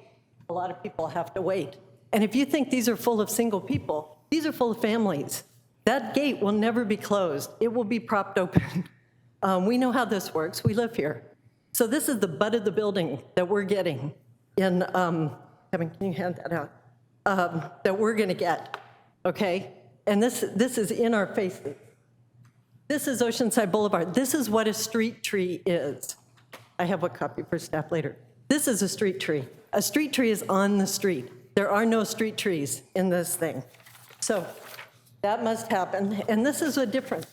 A lot of people have to wait. And if you think these are full of single people, these are full of families. That gate will never be closed. It will be propped open. We know how this works. We live here. So this is the butt of the building that we're getting in, Kevin, can you hand that out? That we're going to get, okay? And this is in our faces. This is Oceanside Boulevard. This is what a street tree is. I have a copy for staff later. This is a street tree. A street tree is on the street. There are no street trees in this thing. So that must happen. And this is a difference.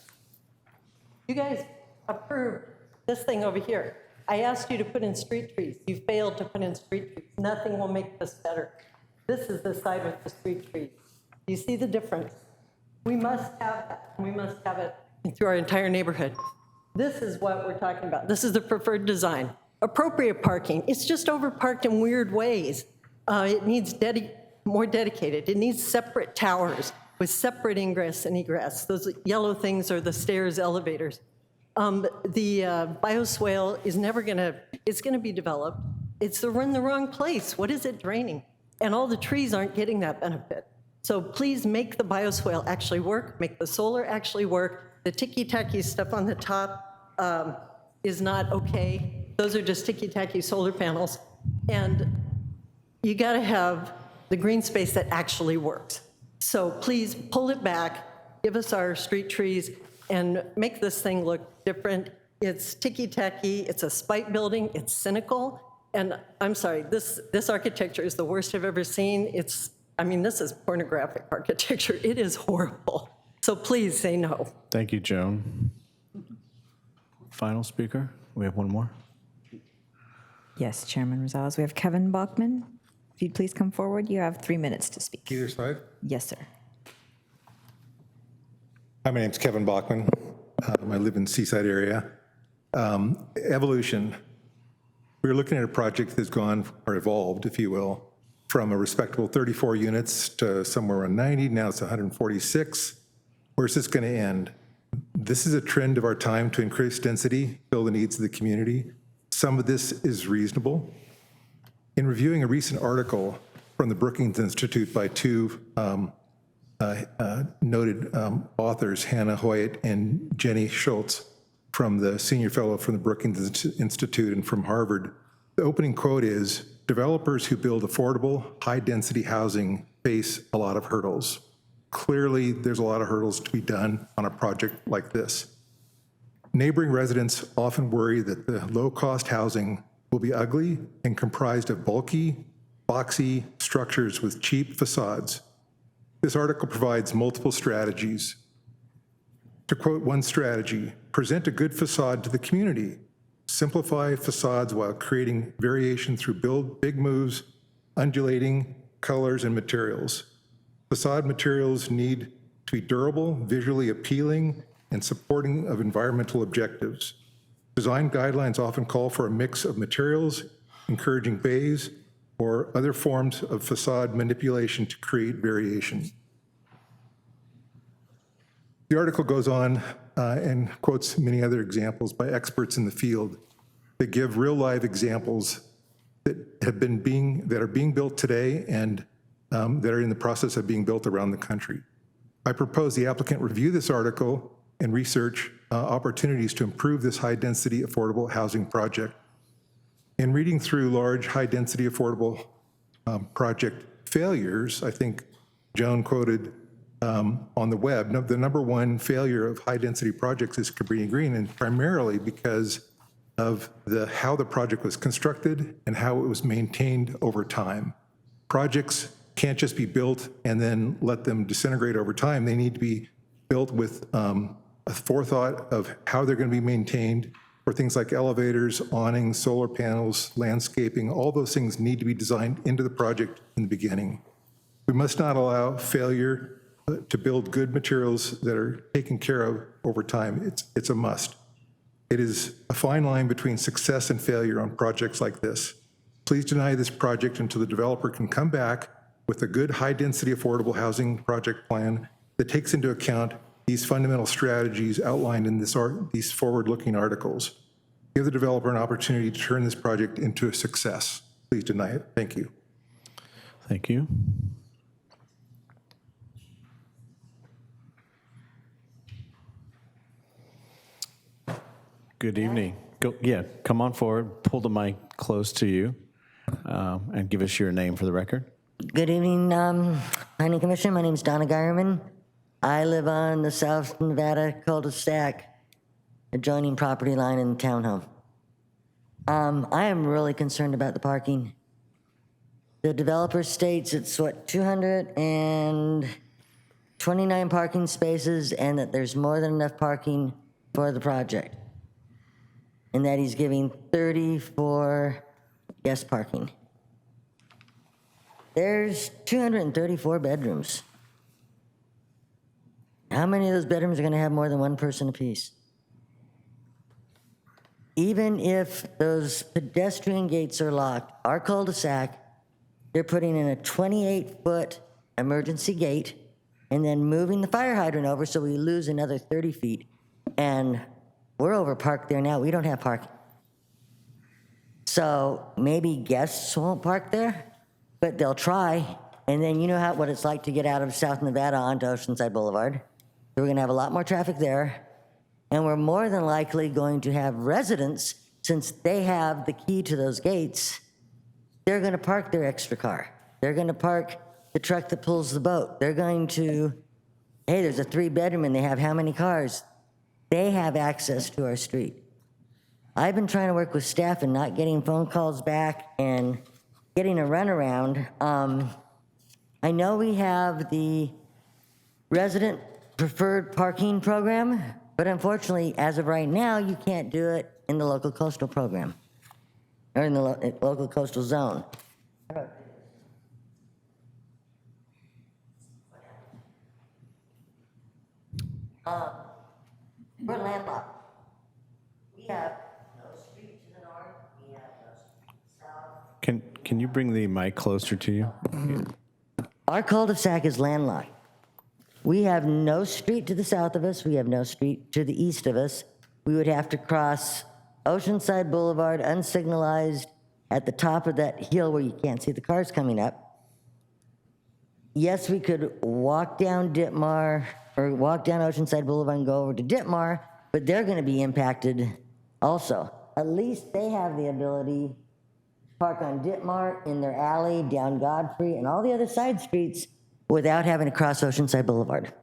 You guys approved this thing over here. I asked you to put in street trees. You failed to put in street trees. Nothing will make this better. This is the side with the street trees. Do you see the difference? We must have that. We must have it through our entire neighborhood. This is what we're talking about. This is the preferred design. Appropriate parking. It's just overparked in weird ways. It needs more dedicated. It needs separate towers with separate ingress and egress. Those yellow things are the stairs, elevators. The bioswale is never gonna, it's gonna be developed. It's in the wrong place. What is it draining? And all the trees aren't getting that benefit. So please make the bioswale actually work, make the solar actually work. The ticky-tacky stuff on the top is not okay. Those are just ticky-tacky solar panels. And you gotta have the green space that actually works. So please pull it back, give us our street trees, and make this thing look different. It's ticky-tacky, it's a spite building, it's cynical, and I'm sorry, this architecture is the worst I've ever seen. This is pornographic architecture. It is horrible. So please say no. Thank you, Joan. Final speaker? We have one more. Yes, Chairman Rosales. We have Kevin Bachman. If you'd please come forward, you have 3 minutes to speak. Either side? Yes, sir. Hi, my name's Kevin Bachman. I live in Seaside area. Evolution. We're looking at a project that's gone, or evolved, if you will, from a respectable 34 units to somewhere around 90. Now it's 146. Where's this going to end? This is a trend of our time to increase density, fill the needs of the community. Some of this is reasonable. In reviewing a recent article from the Brookings Institute by two noted authors, Hannah Hoyt and Jenny Schultz, from the senior fellow from the Brookings Institute and from Harvard, the opening quote is, "Developers who build affordable, high-density housing face a lot of hurdles." Clearly, there's a lot of hurdles to be done on a project like this. Neighboring residents often worry that the low-cost housing will be ugly and comprised of bulky, boxy structures with cheap facades. This article provides multiple strategies. To quote one strategy, present a good facade to the community. Simplify facades while creating variation through big moves, undulating colors and materials. Facade materials need to be durable, visually appealing, and supporting of environmental objectives. Design guidelines often call for a mix of materials, encouraging bays or other forms of facade manipulation to create variation. The article goes on and quotes many other examples by experts in the field that give real live examples that are being built today and that are in the process of being built around the country. I propose the applicant review this article and research opportunities to improve this high-density affordable housing project. In reading through large, high-density affordable project failures, I think Joan quoted on the web, the number one failure of high-density projects is Cabrini Green, and primarily because of how the project was constructed and how it was maintained over time. Projects can't just be built and then let them disintegrate over time. They need to be built with a forethought of how they're going to be maintained for things like elevators, awnings, solar panels, landscaping. All those things need to be designed into the project in the beginning. We must not allow failure to build good materials that are taken care of over time. It's a must. It is a fine line between success and failure on projects like this. Please deny this project until the developer can come back with a good high-density affordable housing project plan that takes into account these fundamental strategies outlined in these forward-looking articles. Give the developer an opportunity to turn this project into a success. Please deny it. Thank you. Thank you. Good evening. Come on forward, pull the mic close to you, and give us your name for the record. Good evening, Planning Commission. My name is Donna Geierman. I live on the South Nevada cul-de-sac, adjoining property line in the townhome. I am really concerned about the parking. The developer states it's 229 parking spaces and that there's more than enough parking for the project. And that he's giving 30 for guest parking. There's 234 bedrooms. How many of those bedrooms are going to have more than one person apiece? Even if those pedestrian gates are locked, our cul-de-sac, they're putting in a 28-foot emergency gate and then moving the fire hydrant over so we lose another 30 feet. And we're over parked there now. We don't have parking. So maybe guests won't park there, but they'll try. And then you know what it's like to get out of South Nevada onto Oceanside Boulevard. So we're going to have a lot more traffic there. And we're more than likely going to have residents, since they have the key to those gates, they're going to park their extra car. They're going to park the truck that pulls the boat. They're going to, hey, there's a 3-bedroom and they have how many cars? They have access to our street. I've been trying to work with staff and not getting phone calls back and getting a runaround. I know we have the resident preferred parking program, but unfortunately, as of right now, you can't do it in the local coastal program or in the local coastal zone. We're landlocked. We have no street to the north. We have no street to the south. Can you bring the mic closer to you? Our cul-de-sac is landlocked. We have no street to the south of us. We have no street to the east of us. We would have to cross Oceanside Boulevard unsignalized at the top of that hill where you can't see the cars coming up. Yes, we could walk down Ditmar or walk down Oceanside Boulevard and go over to Ditmar, but they're going to be impacted also. At least they have the ability to park on Ditmar, in their alley, down Godfrey, and all the other side streets without having to cross Oceanside Boulevard.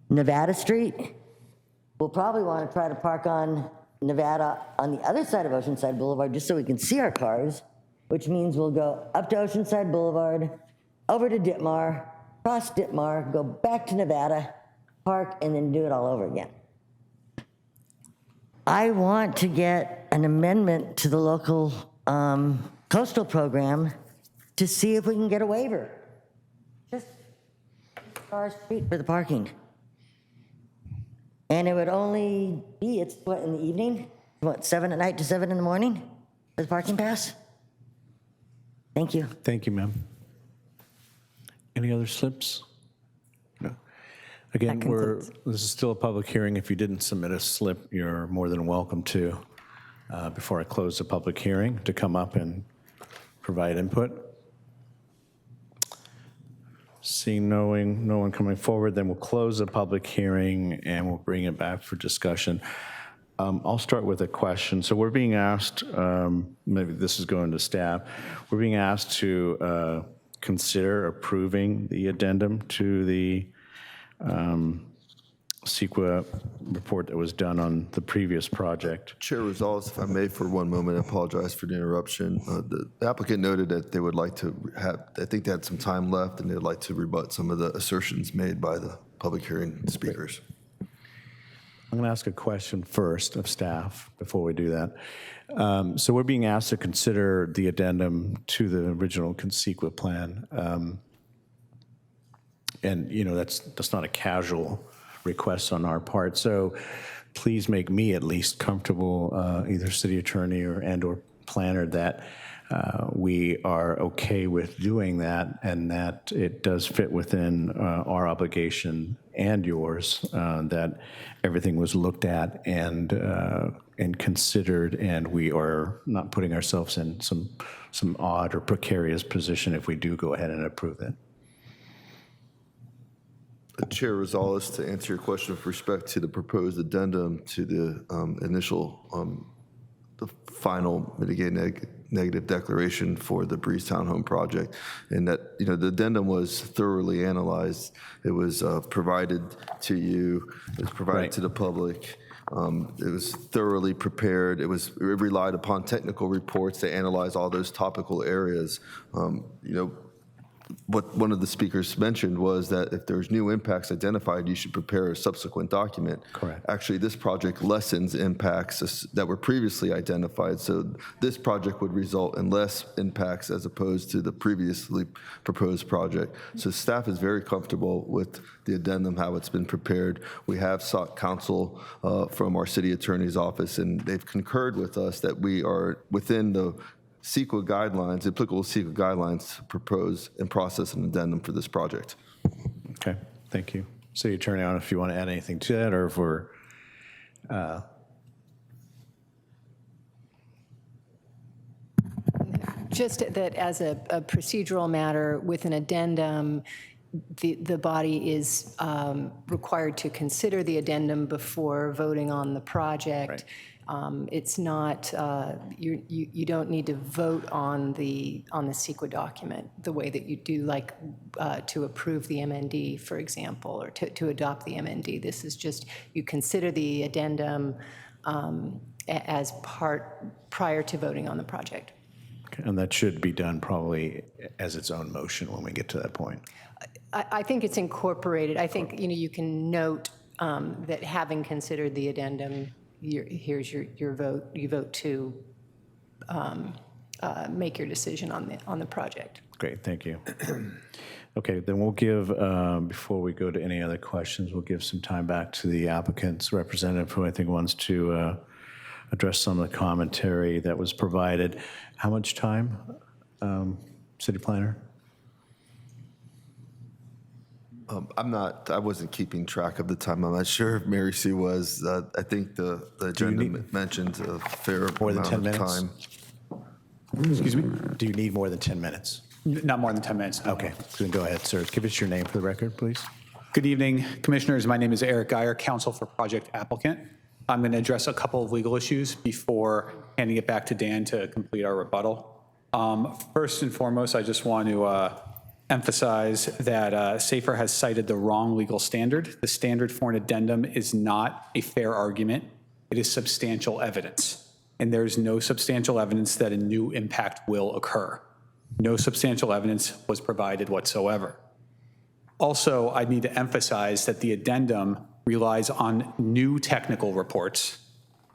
Nevada Street, we'll probably want to try to park on Nevada on the other side of Oceanside Boulevard just so we can see our cars, which means we'll go up to Oceanside Boulevard, over to Ditmar, cross Ditmar, go back to Nevada, park, and then do it all over again. I want to get an amendment to the local coastal program to see if we can get a waiver. Just our street for the parking. And it would only be, it's what, in the evening? What, 7 at night to 7 in the morning for the parking pass? Thank you. Thank you, ma'am. Any other slips? No. Again, That concludes. this is still a public hearing. If you didn't submit a slip, you're more than welcome to, before I close the public hearing, to come up and provide input. Seeing no one coming forward, then we'll close the public hearing and we'll bring it back for discussion. I'll start with a question. So we're being asked, maybe this is going to staff, we're being asked to consider approving the addendum to the CEQA report that was done on the previous project. Chair Rosales, if I may, for one moment, I apologize for the interruption. The applicant noted that they would like to have, I think they had some time left, and they'd like to rebut some of the assertions made by the public hearing speakers. I'm going to ask a question first of staff before we do that. So we're being asked to consider the addendum to the original CEQA plan. And, you know, that's not a casual request on our part. So please make me at least comfortable, either city attorney or planner, that we are okay with doing that, and that it does fit within our obligation and yours, that everything was looked at and considered, and we are not putting ourselves in some odd or precarious position if we do go ahead and approve it. Chair Rosales, to answer your question with respect to the proposed addendum to the initial, the final mitigating negative declaration for the Breeze Townhome project, and that, you know, the addendum was thoroughly analyzed. It was provided to you. It was provided to the public. It was thoroughly prepared. It relied upon technical reports to analyze all those topical areas. You know, what one of the speakers mentioned was that if there's new impacts identified, you should prepare a subsequent document. Correct. Actually, this project lessens impacts that were previously identified. So this project would result in less impacts as opposed to the previously proposed project. So staff is very comfortable with the addendum, how it's been prepared. We have sought counsel from our city attorney's office, and they've concurred with us that we are within the CEQA guidelines, applicable CEQA guidelines, to propose and process an addendum for this project. Okay, thank you. City Attorney, I don't know if you want to add anything to that, or if we're, Just that as a procedural matter, with an addendum, the body is required to consider the addendum before voting on the project. Right. It's not, you don't need to vote on the CEQA document the way that you do, like to approve the MND, for example, or to adopt the MND. This is just, you consider the addendum as prior to voting on the project. okay, and that should be done probably as its own motion when we get to that point. I think it's incorporated. I think, you know, you can note that having considered the addendum, here's your vote. You vote to make your decision on the project. Great, thank you. Okay, then we'll give, before we go to any other questions, we'll give some time back to the applicant's representative, who I think wants to address some of the commentary that was provided. How much time, city planner? I wasn't keeping track of the time. I'm not sure if Mary Sue was. I think the agenda mentioned a fair More than amount 10 of minutes? time. Excuse me? Do you need more than 10 minutes? Not more than 10 minutes. no. Okay, then go ahead, sir. Give us your name for the record, please. Good evening, Commissioners. My name is Eric Geyer, Counsel for Project Applicant. I'm going to address a couple of legal issues before handing it back to Dan to complete our rebuttal. First and foremost, I just want to emphasize that SAFER has cited the wrong legal standard. The standard for an addendum is not a fair argument. It is substantial evidence. And there is no substantial evidence that a new impact will occur. No substantial evidence was provided whatsoever. Also, I need to emphasize that the addendum relies on new technical reports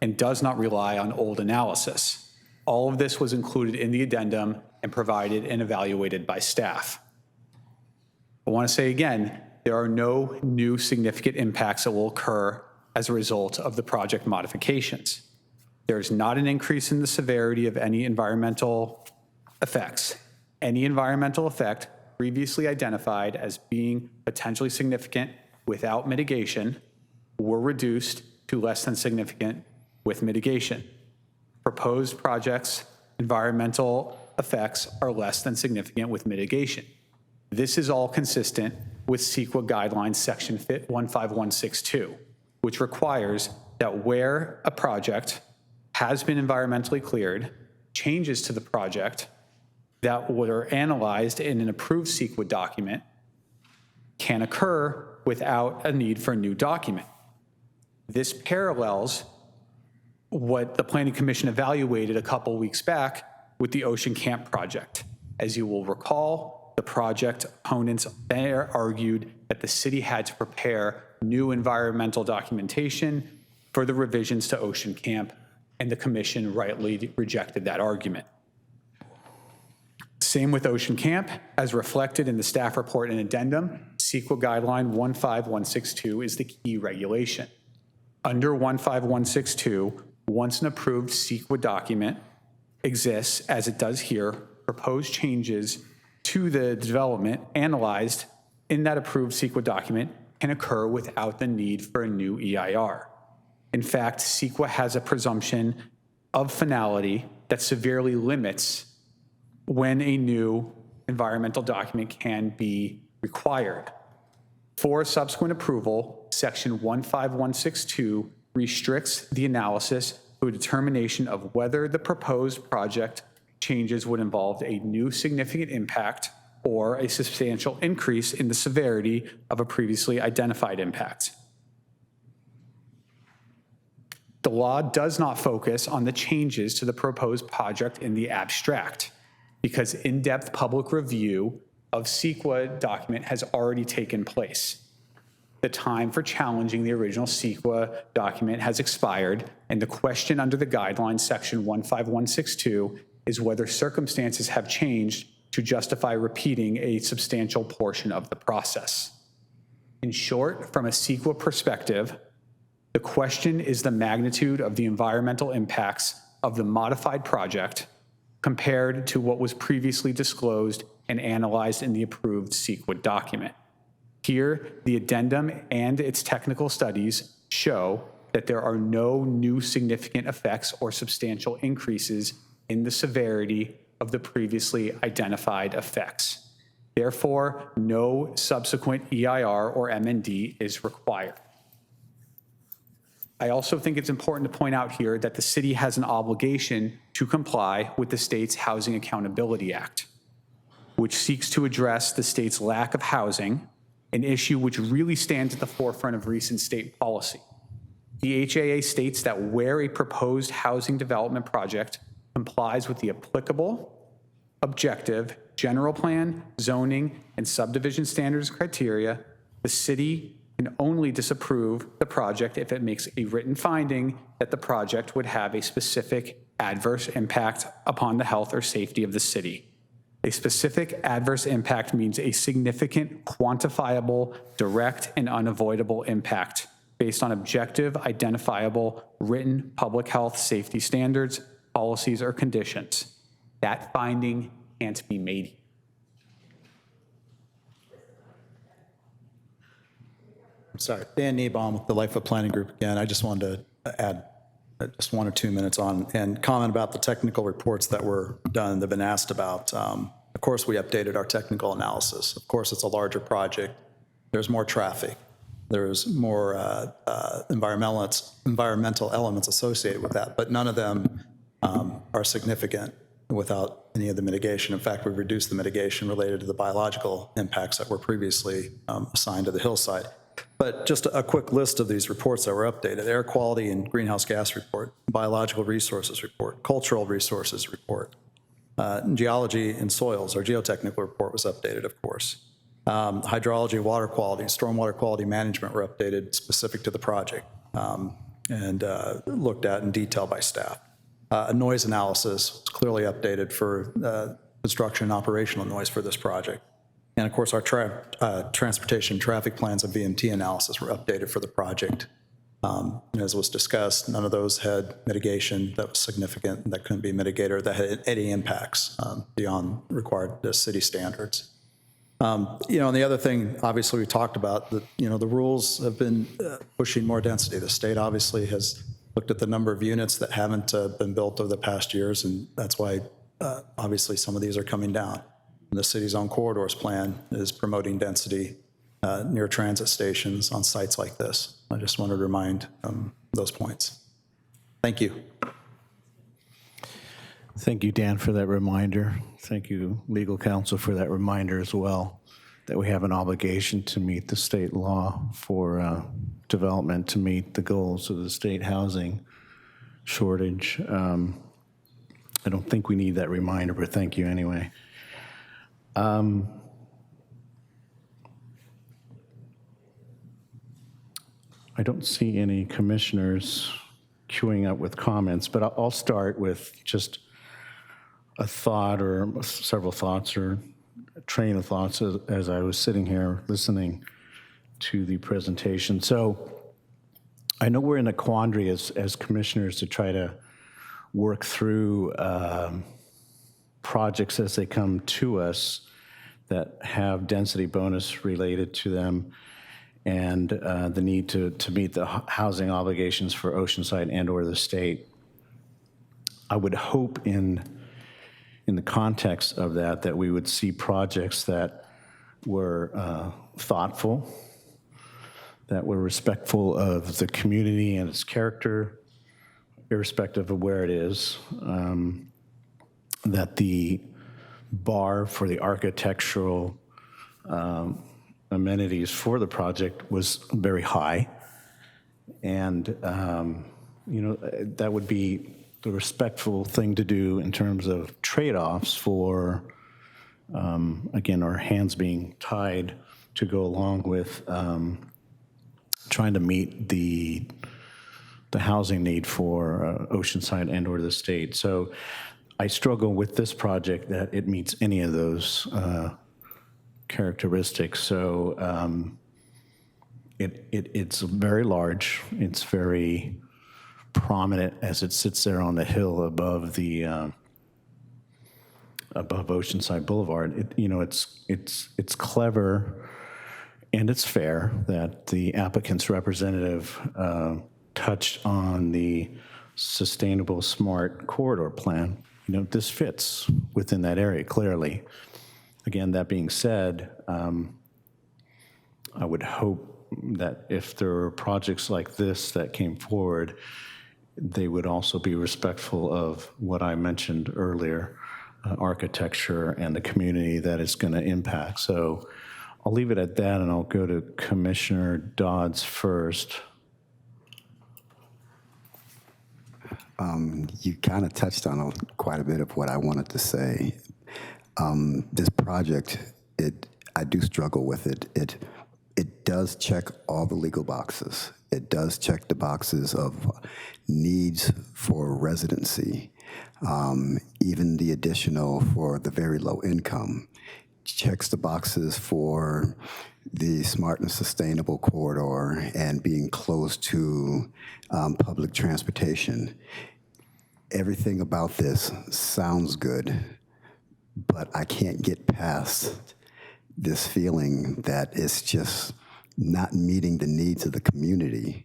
and does not rely on old analysis. All of this was included in the addendum and provided and evaluated by staff. I want to say again, there are no new significant impacts that will occur as a result of the project modifications. There is not an increase in the severity of any environmental effects. Any environmental effect previously identified as being potentially significant without mitigation were reduced to less than significant with mitigation. Proposed projects' environmental effects are less than significant with mitigation. This is all consistent with CEQA guidelines section 15162, which requires that where a project has been environmentally cleared, changes to the project that were analyzed in an approved CEQA document can occur without a need for a new document. This parallels what the Planning Commission evaluated a couple weeks back with the Ocean Camp project. As you will recall, the project opponents there argued that the city had to prepare new environmental documentation for the revisions to Ocean Camp, and the commission rightly rejected that argument. Same with Ocean Camp, as reflected in the staff report and addendum, CEQA guideline 15162 is the key regulation. Under 15162, once an approved CEQA document exists, as it does here, proposed changes to the development analyzed in that approved CEQA document can occur without the need for a new EIR. In fact, CEQA has a presumption of finality that severely limits when a new environmental document can be required. For subsequent approval, section 15162 restricts the analysis to a determination of whether the proposed project changes would involve a new significant impact or a substantial increase in the severity of a previously identified impact. The law does not focus on the changes to the proposed project in the abstract, because in-depth public review of CEQA document has already taken place. The time for challenging the original CEQA document has expired, and the question under the guidelines section 15162 is whether circumstances have changed to justify repeating a substantial portion of the process. In short, from a CEQA perspective, the question is the magnitude of the environmental impacts of the modified project compared to what was previously disclosed and analyzed in the approved CEQA document. Here, the addendum and its technical studies show that there are no new significant effects or substantial increases in the severity of the previously identified effects. Therefore, no subsequent EIR or MND is required. I also think it's important to point out here that the city has an obligation to comply with the state's Housing Accountability Act, which seeks to address the state's lack of housing, an issue which really stands at the forefront of recent state policy. The HAA states that where a proposed housing development project complies with the applicable, objective, general plan, zoning, and subdivision standards criteria, the city can only disapprove the project if it makes a written finding that the project would have a specific adverse impact upon the health or safety of the city. A specific adverse impact means a significant, quantifiable, direct, and unavoidable impact based on objective, identifiable, written public health safety standards, policies, or conditions. That finding can't be made. I'm sorry, Dan Niebaum with the Lightfoot Planning Group again. I just wanted to add just 1 or 2 minutes on and comment about the technical reports that were done, that have been asked about. Of course, we updated our technical analysis. Of course, it's a larger project. There's more traffic. There's more environmental elements associated with that, but none of them are significant without any of the mitigation. In fact, we've reduced the mitigation related to the biological impacts that were previously assigned to the Hillside. But just a quick list of these reports that were updated: air quality and greenhouse gas report, biological resources report, cultural resources report, geology and soils, our geotechnical report was updated, of course. Hydrology, water quality, stormwater quality management were updated specific to the project and looked at in detail by staff. A noise analysis was clearly updated for construction and operational noise for this project. And of course, our transportation traffic plans and VMT analysis were updated for the project. And as was discussed, none of those had mitigation that was significant, that couldn't be mitigated, or that had any impacts beyond required city standards. And the other thing, obviously, we talked about, that, the rules have been pushing more density. The state obviously has looked at the number of units that haven't been built over the past years, and that's why, obviously, some of these are coming down. The city's own corridors plan is promoting density near transit stations on sites like this. I just wanted to remind those points. Thank you. Thank you, Dan, for that reminder. Thank you, legal counsel, for that reminder as well, that we have an obligation to meet the state law for development to meet the goals of the state housing shortage. I don't think we need that reminder, but thank you anyway. I don't see any commissioners queuing up with comments, but I'll start with just a thought or several thoughts or a train of thoughts as I was sitting here listening to the presentation. So I know we're in a quandary as commissioners to try to work through projects as they come to us that have density bonus related to them, and the need to meet the housing obligations for Oceanside and or the state. I would hope in the context of that we would see projects that were thoughtful, that were respectful of the community and its character, irrespective of where it is, that the bar for the architectural amenities for the project was very high. And, that would be the respectful thing to do in terms of trade-offs for, again, our hands being tied to go along with trying to meet the housing need for Oceanside and or the state. So I struggle with this project that it meets any of those characteristics. So it's very large. It's very prominent as it sits there on the hill above the above Oceanside Boulevard. It's clever and it's fair that the applicant's representative touched on the sustainable smart corridor plan. This fits within that area clearly. Again, that being said, I would hope that if there were projects like this that came forward, they would also be respectful of what I mentioned earlier, architecture and the community that it's going to impact. So I'll leave it at that, and I'll go to Commissioner Dodds first. You kind of touched on quite a bit of what I wanted to say. This project, I do struggle with it. It does check all the legal boxes. It does check the boxes of needs for residency, even the additional for the very low income. Checks the boxes for the smart and sustainable corridor and being close to public transportation. Everything about this sounds good, but I can't get past this feeling that it's just not meeting the needs of the community.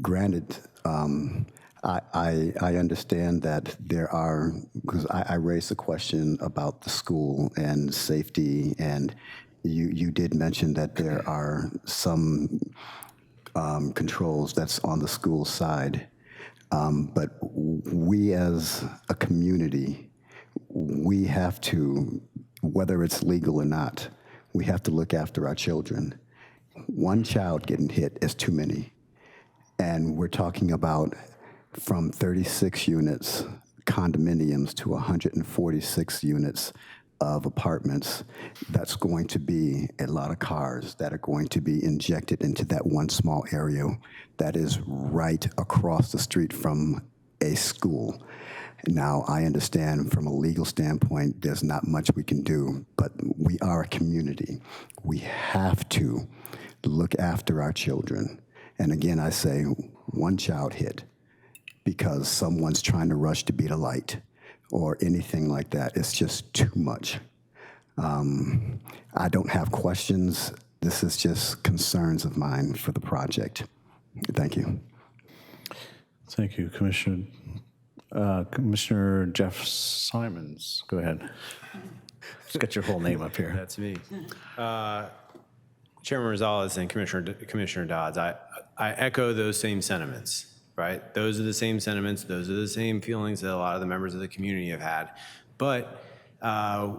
Granted, I understand that there are, because I raised a question about the school and safety, and you did mention that there are some controls that's on the school side. But we as a community, we have to, whether it's legal or not, we have to look after our children. One child getting hit is too many. And we're talking about from 36 units, condominiums, to 146 units of apartments. That's going to be a lot of cars that are going to be injected into that one small area that is right across the street from a school. Now, I understand from a legal standpoint, there's not much we can do, but we are a community. We have to look after our children. And again, I say one child hit because someone's trying to rush to beat a light or anything like that. It's just too much. I don't have questions. This is just concerns of mine for the project. Thank you. Thank you, Commissioner. Commissioner Jeff Simons, go ahead. Just got your whole name up here. That's me. Chairman Rosales and Commissioner Dodds, I echo those same sentiments, right? Those are the same sentiments. Those are the same feelings that a lot of the members of the community have had. But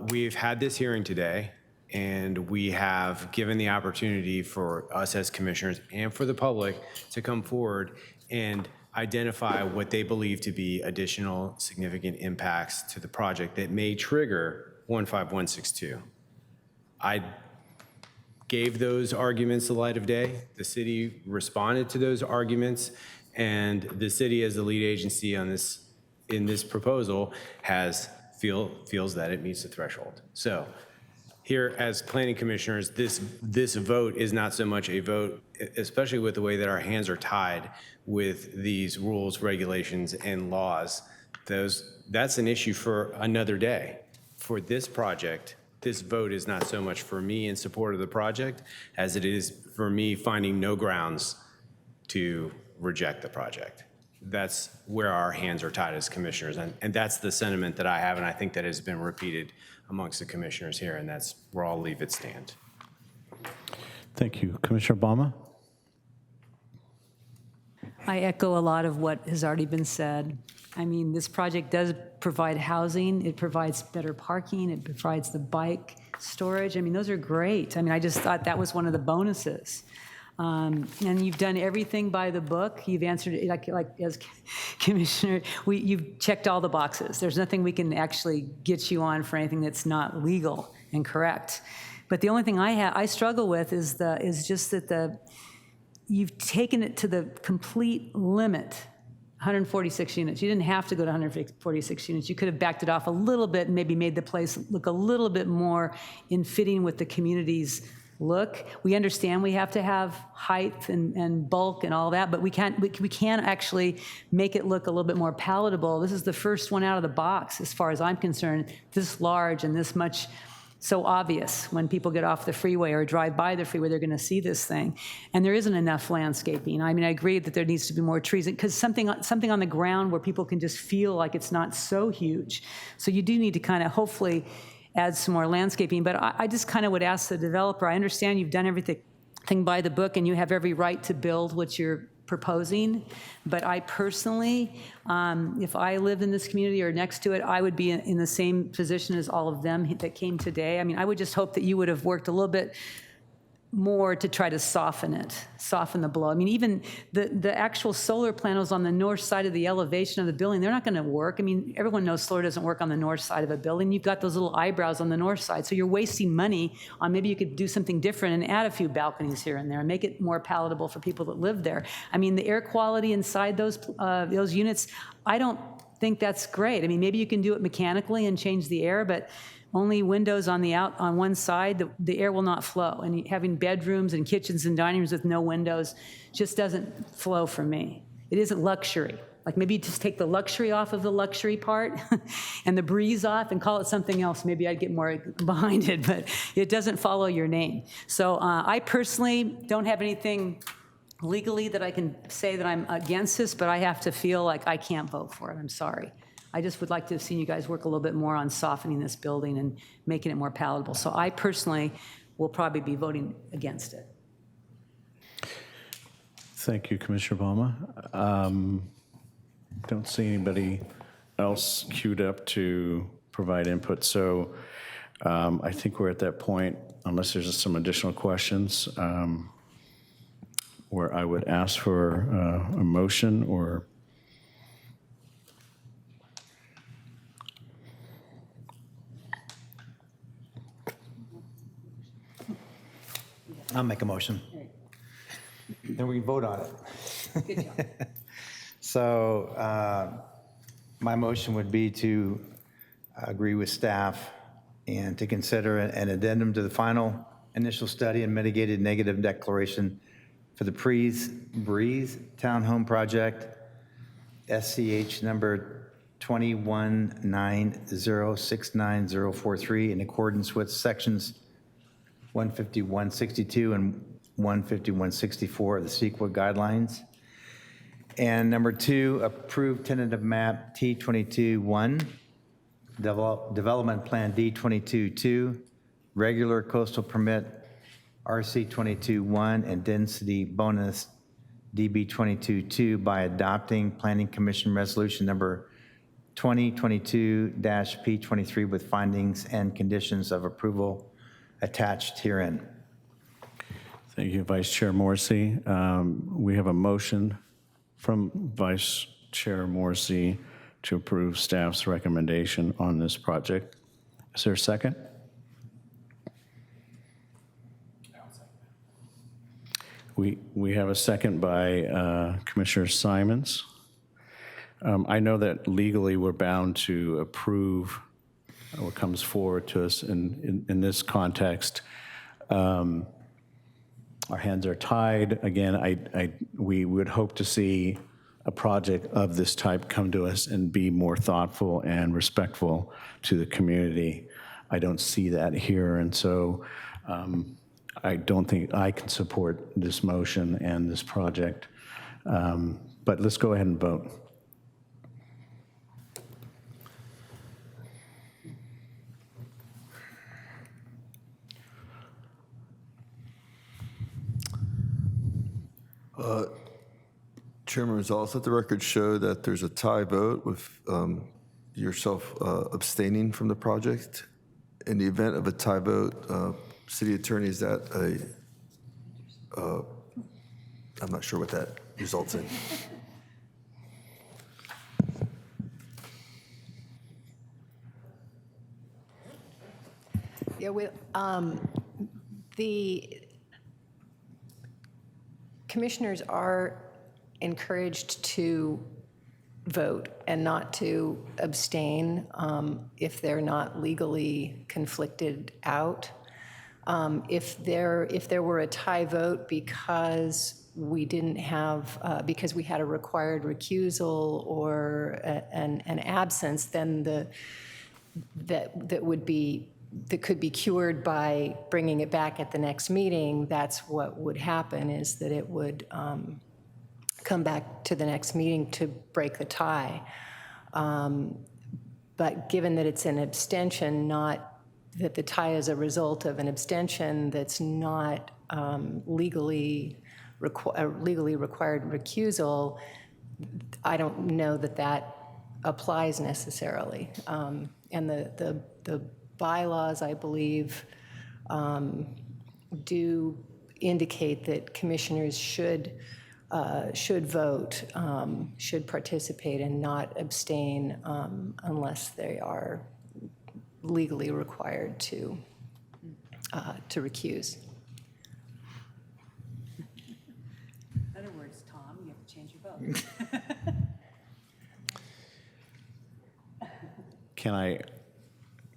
we've had this hearing today, and we have given the opportunity for us as commissioners and for the public to come forward and identify what they believe to be additional significant impacts to the project that may trigger 15162. I gave those arguments the light of day. The city responded to those arguments, and the city, as the lead agency on this in this proposal, feels that it meets the threshold. So here, as planning commissioners, this vote is not so much a vote, especially with the way that our hands are tied with these rules, regulations, and laws. That's an issue for another day. For this project, this vote is not so much for me in support of the project as it is for me finding no grounds to reject the project. That's where our hands are tied as commissioners, and that's the sentiment that I have, and I think that has been repeated amongst the commissioners here, and that's where I'll leave it stand. Thank you. Commissioner Obama? I echo a lot of what has already been said. I mean, this project does provide housing, it provides better parking, it provides the bike storage. I mean, those are great. I mean, I just thought that was one of the bonuses. And you've done everything by the book. You've answered it like as commissioner. You've checked all the boxes. There's nothing we can actually get you on for anything that's not legal and correct. But the only thing I struggle with is just that you've taken it to the complete limit. 146 units. You didn't have to go to 146 units. You could have backed it off a little bit and maybe made the place look a little bit more in fitting with the community's look. We understand we have to have height and bulk and all that, but we can actually make it look a little bit more palatable. This is the first one out of the box, as far as I'm concerned, this large and this much so obvious. When people get off the freeway or drive by the freeway, they're going to see this thing. And there isn't enough landscaping. I mean, I agree that there needs to be more trees, because something on the ground where people can just feel like it's not so huge. So you do need to kind of hopefully add some more landscaping. But I just kind of would ask the developer, I understand you've done everything by the book and you have every right to build what you're proposing, but I personally, if I lived in this community or next to it, I would be in the same position as all of them that came today. I mean, I would just hope that you would have worked a little bit more to try to soften the blow. I mean, even the actual solar panels on the north side of the elevation of the building, they're not going to work. I mean, everyone knows solar doesn't work on the north side of a building. You've got those little eyebrows on the north side, so you're wasting money on maybe you could do something different and add a few balconies here and there and make it more palatable for people that live there. I mean, the air quality inside those units, I don't think that's great. I mean, maybe you can do it mechanically and change the air, but only windows on one side, the air will not flow. And having bedrooms and kitchens and dining rooms with no windows just doesn't flow for me. It isn't luxury. Like maybe you just take the luxury off of the luxury part and the breeze off and call it something else. Maybe I'd get more behind it, but it doesn't follow your name. So I personally don't have anything legally that I can say that I'm against this, but I have to feel like I can't vote for it. I'm sorry. I just would like to have seen you guys work a little bit more on softening this building and making it more palatable. So I personally will probably be voting against it. Thank you, Commissioner Obama. Don't see anybody else queued up to provide input. So I think we're at that point, unless there's some additional questions, where I would ask for a motion or I'll make a motion. Then we can vote on it. Good job. So my motion would be to agree with staff and to consider an addendum to the final initial study and mitigated negative declaration for the Breeze Townhome Project, SCH number 219069043 in accordance with sections 15162 and 15164 of the CEQA guidelines. And number 2, approve tentative map T22-1, development plan D22-2, regular coastal permit RC22-1, and density bonus DB22-2 by adopting Planning Commission Resolution number 2022-P23 with findings and conditions of approval attached herein. Thank you, Vice Chair Morrissey. We have a motion from Vice Chair Morrissey to approve staff's recommendation on this project. Is there a second? We have a second by Commissioner Simons. I know that legally we're bound to approve what comes forward to us in this context. Our hands are tied. Again, we would hope to see a project of this type come to us and be more thoughtful and respectful to the community. I don't see that here, and so I don't think I can support this motion and this project. But let's go ahead and vote. Chairman Rosales, let the record show that there's a tie vote with yourself abstaining from the project. In the event of a tie vote, City Attorney, is that I'm not sure what that results in. Yeah, the commissioners are encouraged to vote and not to abstain if they're not legally conflicted out. If there were a tie vote because we didn't have, because we had a required recusal or an absence, then that could be cured by bringing it back at the next meeting. That's what would happen, is that it would come back to the next meeting to break the tie. But given that it's an abstention, not that the tie is a result of an abstention that's not legally required recusal, I don't know that applies necessarily. And the bylaws, I believe, do indicate that commissioners should vote, should participate and not abstain unless they are legally required to recuse. In other words, Tom, you have to change your vote.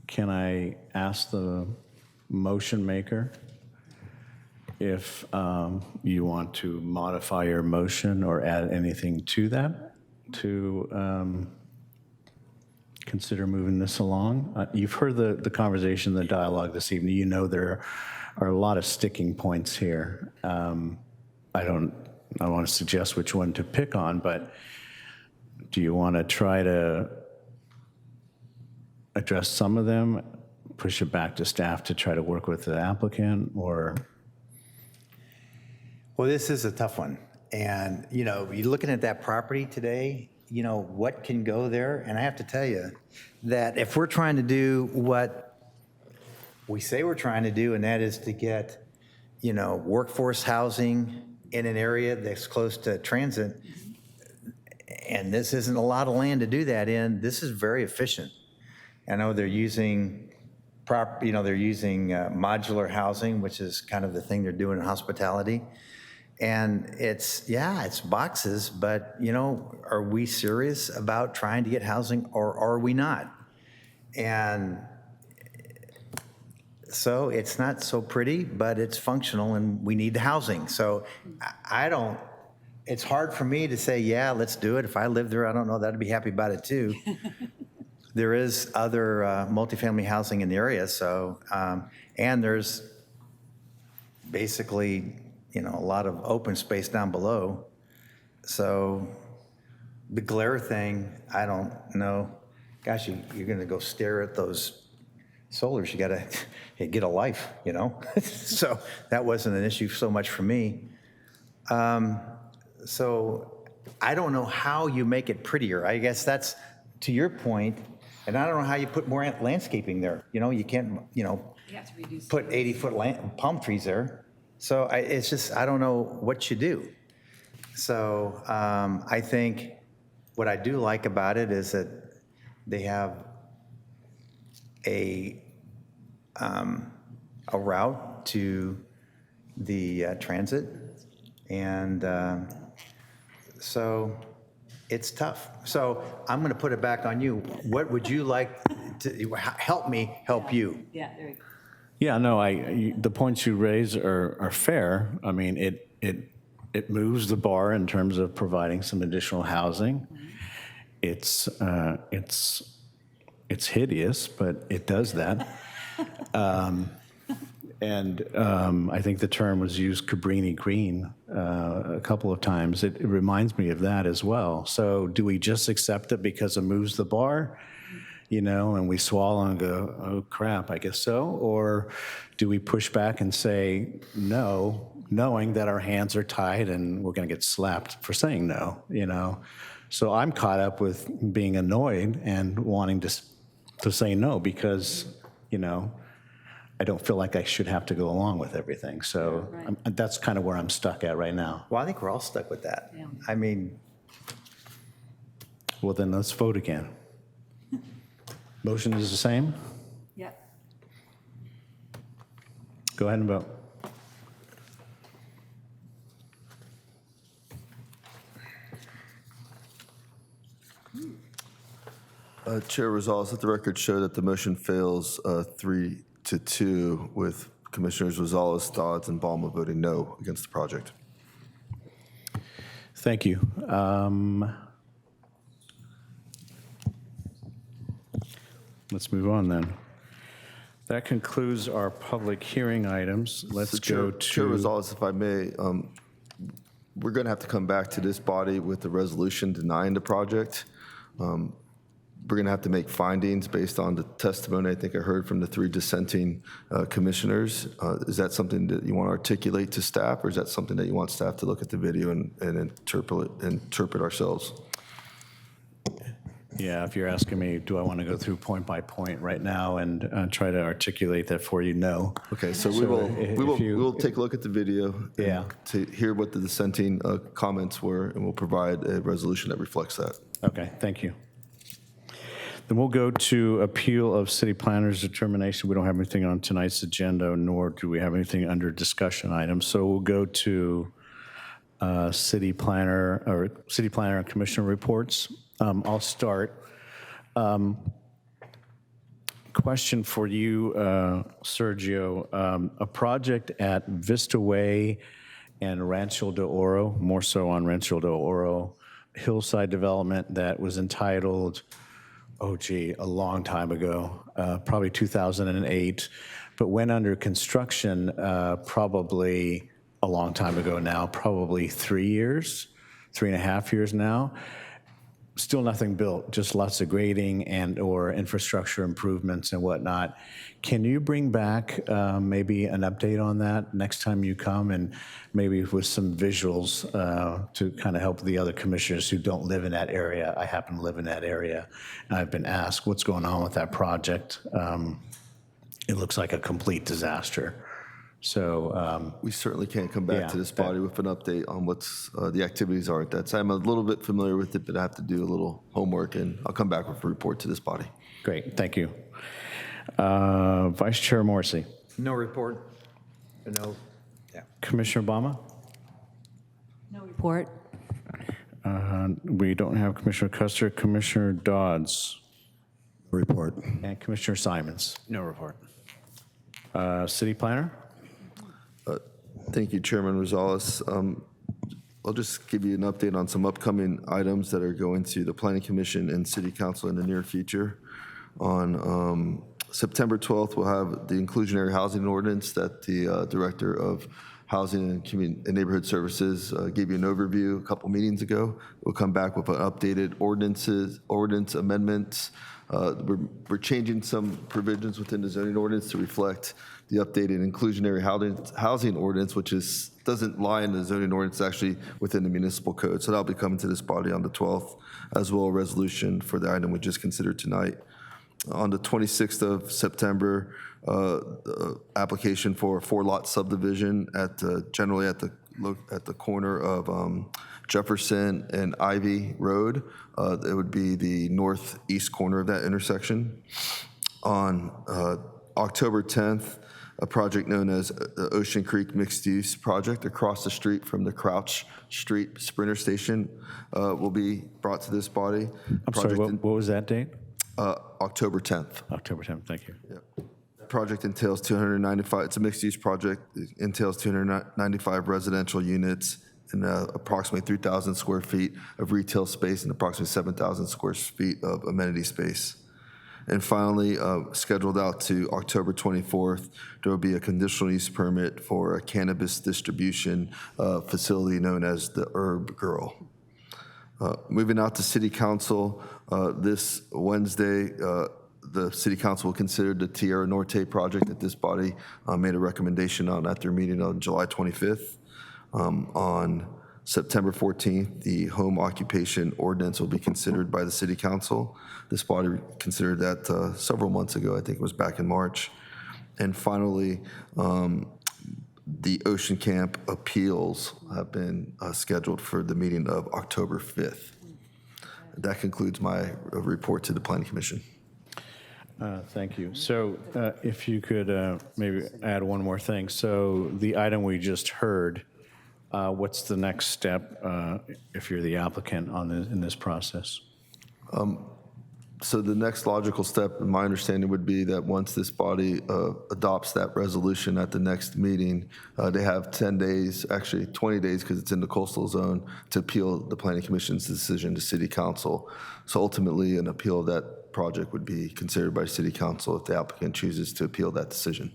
Can I ask the motion maker if you want to modify your motion or add anything to that to consider moving this along? You've heard the conversation, the dialogue this evening. You know there are a lot of sticking points here. I don't want to suggest which one to pick on, but do you want to try to address some of them, push it back to staff to try to work with the applicant, or? Well, this is a tough one. And, you're looking at that property today, what can go there? And I have to tell you that if we're trying to do what we say we're trying to do, and that is to get, workforce housing in an area that's close to transit, and this isn't a lot of land to do that in, this is very efficient. I know they're using modular housing, which is kind of the thing they're doing in hospitality. And it's boxes, but, are we serious about trying to get housing, or are we not? And so it's not so pretty, but it's functional and we need the housing. So I don't it's hard for me to say, yeah, let's do it. If I lived there, I don't know that I'd be happy about it too. There is other multifamily housing in the area, so, and there's basically, a lot of open space down below. So the glare thing, I don't know. Gosh, you're going to go stare at those solars. You got to get a life, So that wasn't an issue so much for me. So I don't know how you make it prettier. I guess that's to your point, and I don't know how you put more landscaping there. You can't, put 80-foot palm trees there. So it's just, I don't know what you do. So I think what I do like about it is that they have a route to the transit, and so it's tough. So I'm going to put it back on you. What would you like to help me help you? Yeah, there you go. Yeah, no, the points you raise are fair. I mean, it moves the bar in terms of providing some additional housing. It's hideous, but it does that. And I think the term was used, Cabrini Green, a couple of times. It reminds me of that as well. So do we just accept it because it moves the bar, and we swallow and go, oh, crap, I guess so? Or do we push back and say no, knowing that our hands are tied and we're going to get slapped for saying no, So I'm caught up with being annoyed and wanting to say no because, I don't feel like I should have to go along with everything. So that's kind of where I'm stuck at right now. Well, I think we're all stuck with that. Yeah. I mean, Well, then let's vote again. Motion is the same? Yeah. Go ahead and vote. Chair Rosales, let the record show that the motion fails 3-2 with Commissioners Rosales, Dodds, and Balma voting no against the project. Thank you. Let's move on then. That concludes our public hearing items. Let's go to... Chair Rosales, if I may, we're going to have to come back to this body with a resolution denying the project. We're going to have to make findings based on the testimony I think I heard from the 3 dissenting commissioners. Is that something that you want to articulate to staff, or is that something that you want staff to look at the video and interpret ourselves? Yeah, if you're asking me, do I want to go through point by point right now and try to articulate that for you? No. Okay, so we will take a look at the video to hear what the dissenting comments were, and we'll provide a resolution that reflects that. Okay, thank you. Then we'll go to appeal of city planner's determination. We don't have anything on tonight's agenda, nor do we have anything under discussion items. So we'll go to city planner and commissioner reports. I'll start. Question for you, Sergio. A project at Vista Way and Rancho de Oro, more so on Rancho de Oro, Hillside development that was entitled, a long time ago, probably 2008, but went under construction probably a long time ago now, probably 3.5 years now. Still nothing built, just lots of grading and or infrastructure improvements and whatnot. Can you bring back maybe an update on that next time you come, and maybe with some visuals to kind of help the other commissioners who don't live in that area? I happen to live in that area, and I've been asked what's going on with that project. It looks like a complete disaster. So we certainly can't come back to this body with an update on what's the activities are at that time. I'm a little bit familiar with it, but I have to do a little homework, and I'll come back with a report to this body. Great, thank you. Vice Chair Morrissey. no report. No. Yeah. Commissioner Obama? No report. We don't have Commissioner Custer. Commissioner Dodds? Report. And Commissioner Simons? No report. City Planner? Thank you, Chairman Rosales. I'll just give you an update on some upcoming items that are going to the Planning Commission and City Council in the near future. On September 12th, we'll have the inclusionary housing ordinance that the Director of Housing and Neighborhood Services gave you an overview a couple meetings ago. We'll come back with an updated ordinance amendments. We're changing some provisions within the zoning ordinance to reflect the updated inclusionary housing ordinance, which doesn't lie in the zoning ordinance, actually within the municipal code. So that'll be coming to this body on the 12th, as well as a resolution for the item we just considered tonight. On the 26th of September, application for a 4-lot subdivision generally at the corner of Jefferson and Ivy Road. It would be the northeast corner of that intersection. On October 10th, a project known as the Ocean Creek Mixed Use Project across the street from the Crouch Street Sprinter Station will be brought to this body. I'm sorry, what was that date? October 10th. October 10th, thank you. Yeah. Project entails 295, it's a mixed-use project. It entails 295 residential units and approximately 3,000 square feet of retail space and approximately 7,000 square feet of amenity space. And finally, scheduled out to October 24th, there will be a conditional use permit for a cannabis distribution facility known as the Herb Girl. Moving out to City Council, this Wednesday, the City Council will consider the Tierra Norte project that this body made a recommendation on at their meeting on July 25th. On September 14th, the home occupation ordinance will be considered by the City Council. This body considered that several months ago. I think it was back in March. And finally, the Ocean Camp appeals have been scheduled for the meeting of October 5th. That concludes my report to the Planning Commission. Thank you. So if you could maybe add one more thing. So the item we just heard, what's the next step if you're the applicant in this process? So the next logical step, in my understanding, would be that once this body adopts that resolution at the next meeting, they have 10 days, actually 20 days, because it's in the coastal zone, to appeal the Planning Commission's decision to City Council. So ultimately, an appeal of that project would be considered by City Council if the applicant chooses to appeal that decision.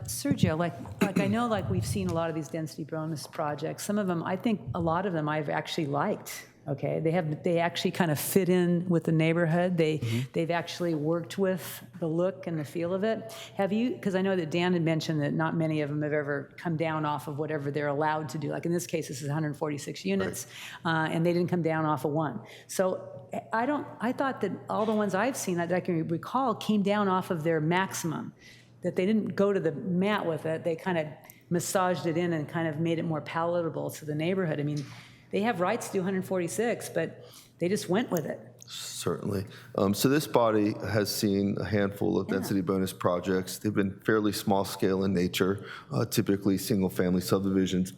Sergio, like I know, like we've seen a lot of these density bonus projects. Some of them, I think a lot of them I've actually liked. Okay, they actually kind of fit in with the neighborhood. They've actually worked with the look and the feel of it. Have you? Because I know that Dan had mentioned that not many of them have ever come down off of whatever they're allowed to do. Like in this case, this is 146 units, and they didn't come down off of one. So I thought that all the ones I've seen that I can recall came down off of their maximum. That they didn't go to the mat with it. They kind of massaged it in and kind of made it more palatable to the neighborhood. I mean, they have rights to do 146, but they just went with it. Certainly. So this body has seen a handful of density bonus projects. They've been fairly small scale in nature, typically single family subdivisions.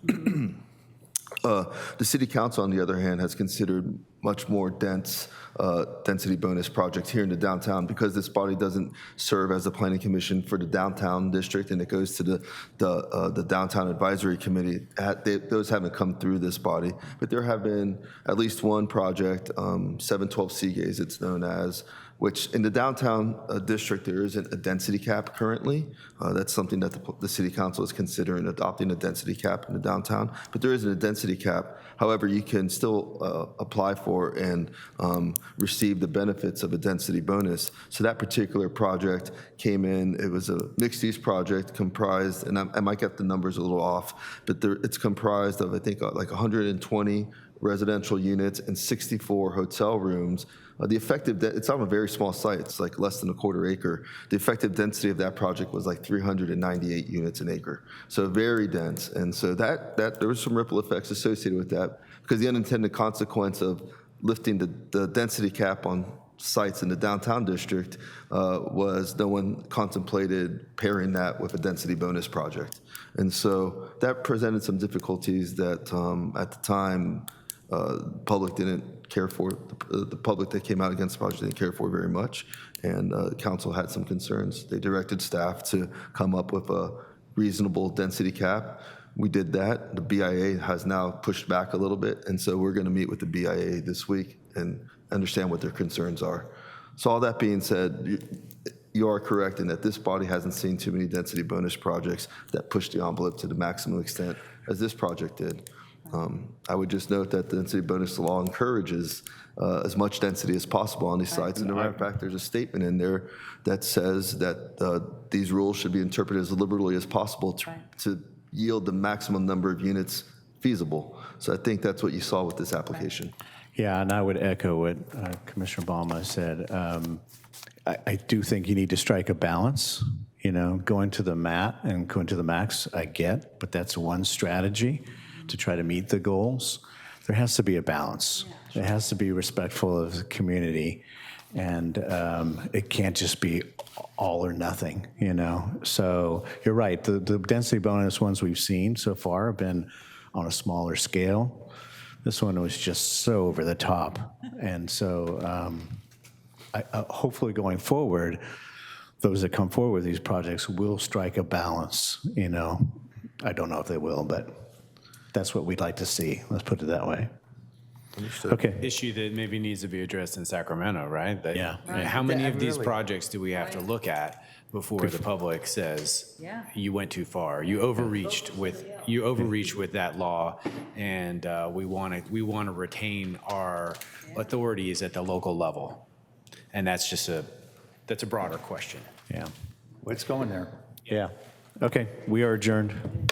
The City Council, on the other hand, has considered much more dense density bonus projects here in the downtown because this body doesn't serve as a planning commission for the downtown district and it goes to the downtown advisory committee. Those haven't come through this body, but there have been at least one project, 712 Seagaze it's known as, which in the downtown district, there isn't a density cap currently. That's something that the City Council is considering, adopting a density cap in the downtown, but there isn't a density cap. However, you can still apply for and receive the benefits of a density bonus. So that particular project came in, it was a mixed-use project comprised, and I might get the numbers a little off, but it's comprised of, I think, like 120 residential units and 64 hotel rooms. The effective, it's on a very small site, it's like less than a quarter acre. The effective density of that project was like 398 units an acre. So very dense. And so that there was some ripple effects associated with that because the unintended consequence of lifting the density cap on sites in the downtown district was no one contemplated pairing that with a density bonus project. And so that presented some difficulties that at the time, public didn't care for, the public that came out against the project didn't care for very much, and council had some concerns. They directed staff to come up with a reasonable density cap. We did that. The BIA has now pushed back a little bit, and so we're going to meet with the BIA this week and understand what their concerns are. So all that being said, you are correct in that this body hasn't seen too many density bonus projects that push the envelope to the maximum extent as this project did. I would just note that the density bonus law encourages as much density as possible on these sites. And in fact, there's a statement in there that says that these rules should be interpreted as liberally as possible to yield the maximum number of units feasible. So I think that's what you saw with this application. Yeah, and I would echo what Commissioner Balma said. I do think you need to strike a balance. You know, going to the mat and going to the max, I get, but that's one strategy to try to meet the goals. There has to be a balance. It has to be respectful of the community, and it can't just be all or nothing, you know? So you're right, the density bonus ones we've seen so far have been on a smaller scale. This one was just so over the top. And so hopefully going forward, those that come forward with these projects will strike a balance, you know? I don't know if they will, but that's what we'd like to see. Let's put it that way. Okay. Issue that maybe needs to be addressed in Sacramento, right? That, Yeah. I mean, how many of these projects do we have to look at before the public says, you went too far, you overreached with that law, and we want to retain our authorities at the local level, and that's a broader question. Yeah. What's going there? Yeah. Okay, we are adjourned.